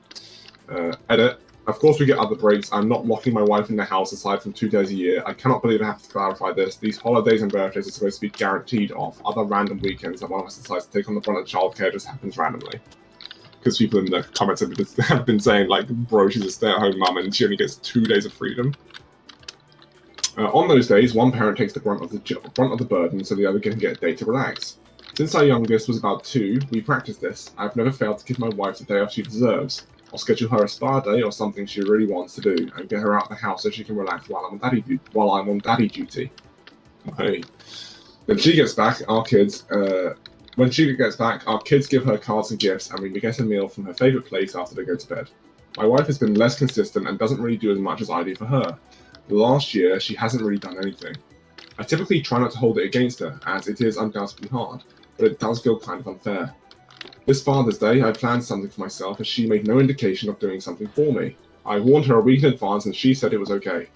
Edit. Of course we get other breaks. I'm not locking my wife in the house aside from 2 days a year. I cannot believe I have to clarify this. These holidays and birthdays are supposed to be guaranteed off. Other random weekends that one of us decides to take on the brunt of childcare just happens randomly. Because people in the comments have been saying, like, bro, she's a stay-at-home mum and she only gets 2 days of freedom. On those days, one parent takes the brunt of the burden so the other can get a day to relax. Since our youngest was about 2, we practiced this. I've never failed to give my wife the day off she deserves. I'll schedule her a spa day or something she really wants to do, and get her out of the house so she can relax while I'm on daddy duty. Okay. When she gets back, our kids give her cards and gifts, and we get a meal from her favourite place after they go to bed. My wife has been less consistent and doesn't really do as much as I do for her. Last year, she hasn't really done anything. I typically try not to hold it against her, as it is undoubtedly hard, but it does feel kind of unfair. This Father's Day, I planned something for myself as she made no indication of doing something for me. I warned her a week in advance and she said it was okay.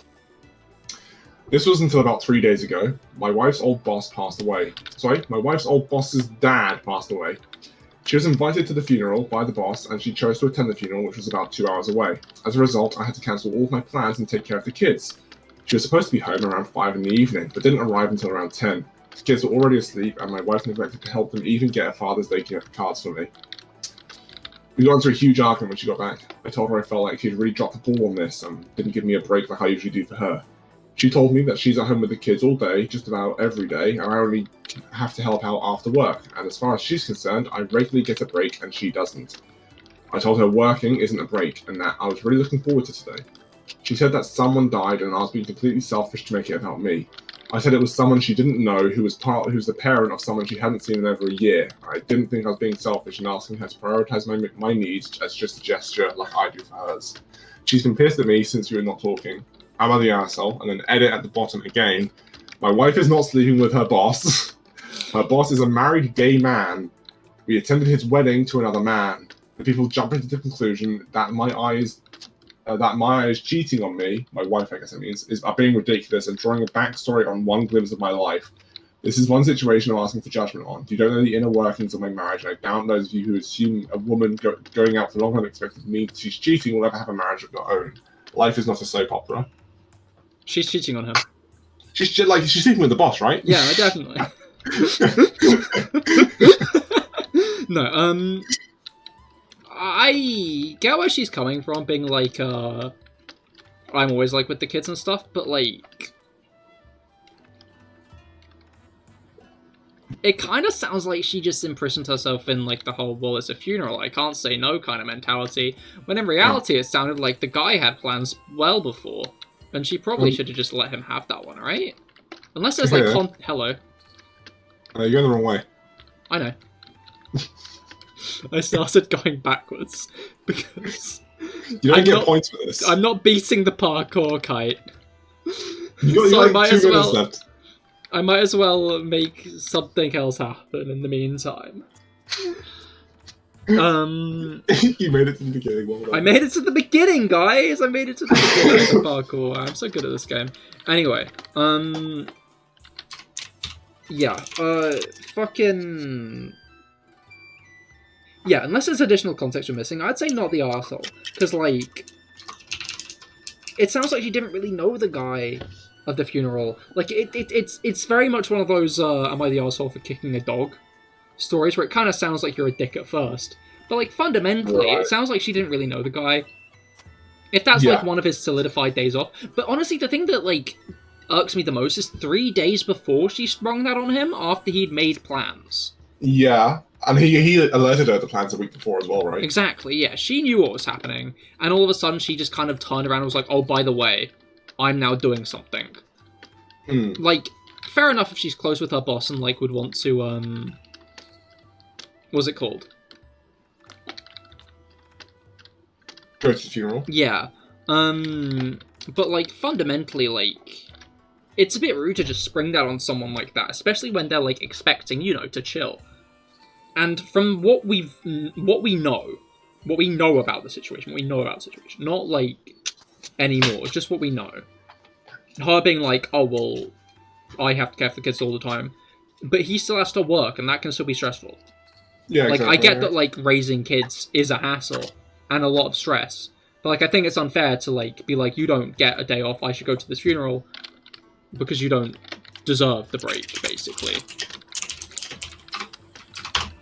This was until about 3 days ago. My wife's old boss's dad passed away. She was invited to the funeral by the boss and she chose to attend the funeral, which was about 2 hours away. As a result, I had to cancel all of my plans and take care of the kids. She was supposed to be home around 5 in the evening, but didn't arrive until around 10. The kids were already asleep, and my wife neglected to help them even get a Father's Day cards for me. We got into a huge argument when she got back. I told her I felt like she'd really dropped the ball on this and didn't give me a break like I usually do for her. She told me that she's at home with the kids all day, just about every day, and I only have to help out after work, and as far as she's concerned, I regularly get a break and she doesn't. I told her working isn't a break, and that I was really looking forward to today. She said that someone died and I was being completely selfish to make it about me. I said it was someone she didn't know who was the parent of someone she hadn't seen in over a year. I didn't think I was being selfish in asking her to prioritise my needs as just a gesture like I do for hers. She's been pissed at me since we were not talking. Am I the arsehole? And then edit at the bottom again. My wife is not sleeping with her boss. Her boss is a married gay man. We attended his wedding to another man. The people jump into the conclusion that Maya is cheating on me, my wife I guess it means, are being ridiculous and drawing a backstory on one glimpse of my life. This is one situation I'm asking for judgment on. You don't know the inner workings of my marriage, and I doubt those of you who assume a woman going out for long unexpected means she's cheating will ever have a marriage of their own. Life is not a soap opera. She's cheating on him. She's sleeping with the boss, right? Yeah, definitely. No, I get where she's coming from, being like, I'm always like with the kids and stuff, but like, it kind of sounds like she just imprisoned herself in like the whole, well, it's a funeral, I can't say no kind of mentality, when in reality it sounded like the guy had plans well before, and she probably should have just let him have that one, right? Unless there's like, hello. You're going the wrong way. I know. I started going backwards because you don't get points for this. I'm not beating the parkour kite. So I might as well. Left. I might as well make something else happen in the meantime. You made it to the beginning. Well done. I made it to the beginning, guys. I made it to the beginning of the parkour. I'm so good at this game. Anyway, yeah, fucking. Yeah, unless there's additional context we're missing, I'd say not the arsehole. Because, like, it sounds like you didn't really know the guy at the funeral. Like, it's very much one of those, am I the arsehole for kicking a dog stories, where it kind of sounds like you're a dick at first. But, like, fundamentally, It sounds like she didn't really know the guy. If that's, like, one of his solidified days off. But honestly, the thing that, like, irks me the most is 3 days before she sprung that on him, after he'd made plans. Yeah. And he alerted her to plans a week before as well, right? Exactly, yeah. She knew what was happening. And all of a sudden, she just kind of turned around and was like, oh, by the way, I'm now doing something. Like, fair enough if she's close with her boss and, like, would want to, what's it called? Go to the funeral? Yeah. But, like, fundamentally, like, it's a bit rude to just spring that on someone like that, especially when they're, like, expecting, you know, to chill. And from what we know about the situation, not, like, anymore, just what we know. Her being like, oh, well, I have to care for the kids all the time, but he still has to work, and that can still be stressful. Yeah, like, exactly, I get that, like, raising kids is a hassle, and a lot of stress, but, like, I think it's unfair to, like, be like, you don't get a day off, I should go to this funeral, because you don't deserve the break, basically.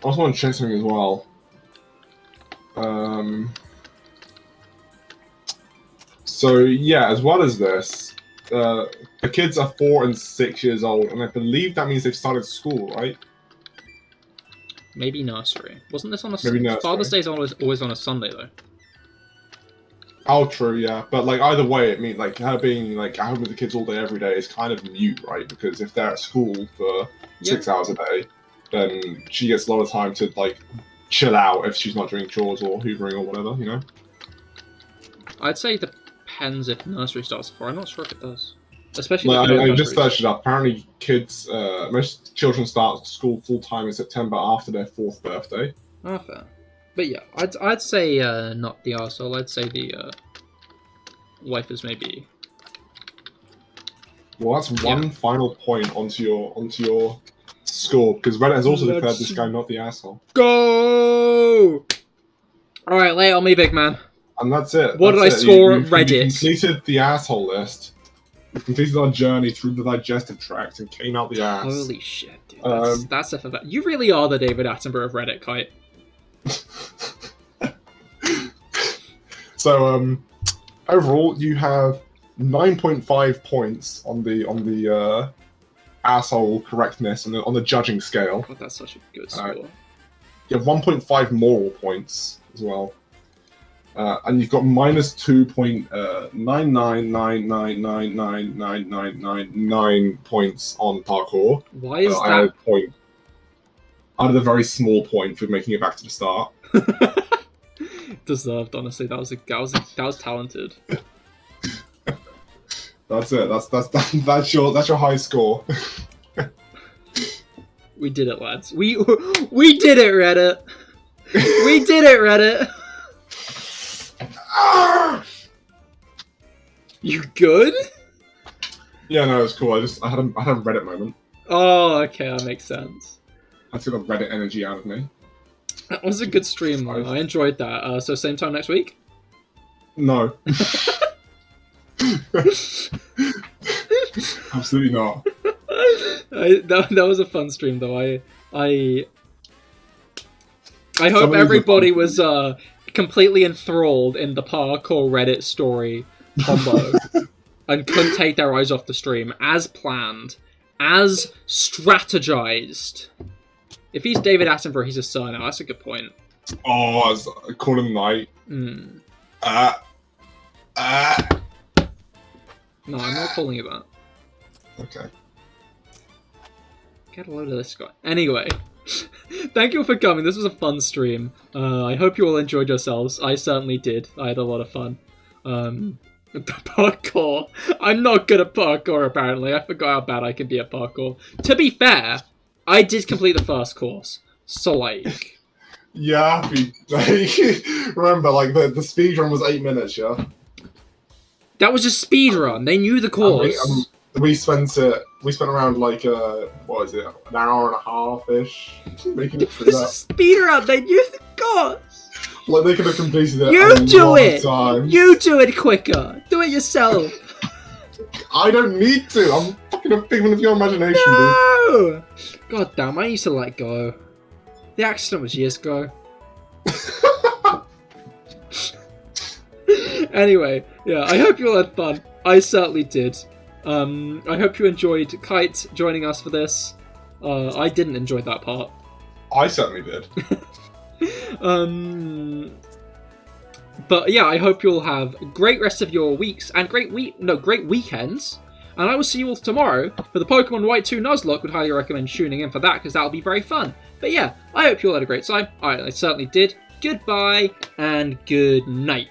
I also want to check something as well. So, yeah, as well as this, the kids are 4 and 6 years old, and I believe that means they've started school, right? Maybe nursery. Wasn't this on a Maybe Father's Day is always on a Sunday though. Oh, true, yeah. But like either way, it means like her being like at home with the kids all day every day is kind of mute, right? Because if they're at school for 6 hours a day, then she gets a lot of time to like chill out if she's not doing chores or hoovering or whatever, you know. I'd say it depends if nursery starts before. I'm not sure if it does. Especially Like, I just searched it up. Apparently, kids, most children start school full time in September after their 4th birthday. Ah, fair. But yeah, I'd say not the arsehole. I'd say the wife is maybe. Well, that's one final point onto your score because Reddit has also declared this guy not the asshole. Go! All right, lay it on me, big man. And that's it. What did I score on Reddit? You completed the asshole list. You completed our journey through the digestive tract and came out the ass. Holy shit, dude. That's a you really are the David Attenborough of Reddit, Kite. So, overall, you have 9.5 points on the asshole correctness on the judging scale. God, that's such a good score. You have 1.5 moral points as well. And you've got minus 2.999999999 points on parkour. Why is that? Out of the very small point for making it back to the start. Deserved, honestly. That was talented. That's it. That's your high score. We did it, lads. We did it, Reddit. We did it, Reddit. You good? Yeah, no, it was cool. I had a Reddit moment. Oh, okay, that makes sense. I took the Reddit energy out of me. That was a good stream, though. I enjoyed that. So same time next week? No. Absolutely not. That was a fun stream, though. I hope everybody was completely enthralled in the parkour Reddit story combo and couldn't take their eyes off the stream, as planned, as strategized. If he's David Attenborough, he's a son. Now, that's a good point. Oh, I called him Knight. No, I'm not calling you that. Okay. Get a load of this guy. Anyway, thank you for coming. This was a fun stream. I hope you all enjoyed yourselves. I certainly did. I had a lot of fun. The parkour. I'm not good at parkour, apparently. I forgot how bad I can be at parkour. To be fair, I did complete the first course. So, like... Yeah, remember, like, the speedrun was 8 minutes, yeah? That was just speedrun. They knew the course. We spent around, like, what is it, an hour and a half-ish making it through that. This is speedrun. They knew the course. Like, they could have completed it You do it! Times. You do it quicker. Do it yourself. I don't need to. I'm fucking a figment of your imagination, No! Dude. God damn, I used to let go. The accident was years ago. Anyway, yeah, I hope you all had fun. I certainly did. I hope you enjoyed Kite joining us for this. I didn't enjoy that part. I certainly did. But yeah, I hope you'll have a great rest of your weeks and great weekends. And I will see you all tomorrow for the Pokemon White 2 Nuzlocke. Would highly recommend tuning in for that because that'll be very fun. But yeah, I hope you all had a great time. I certainly did. Goodbye and good night.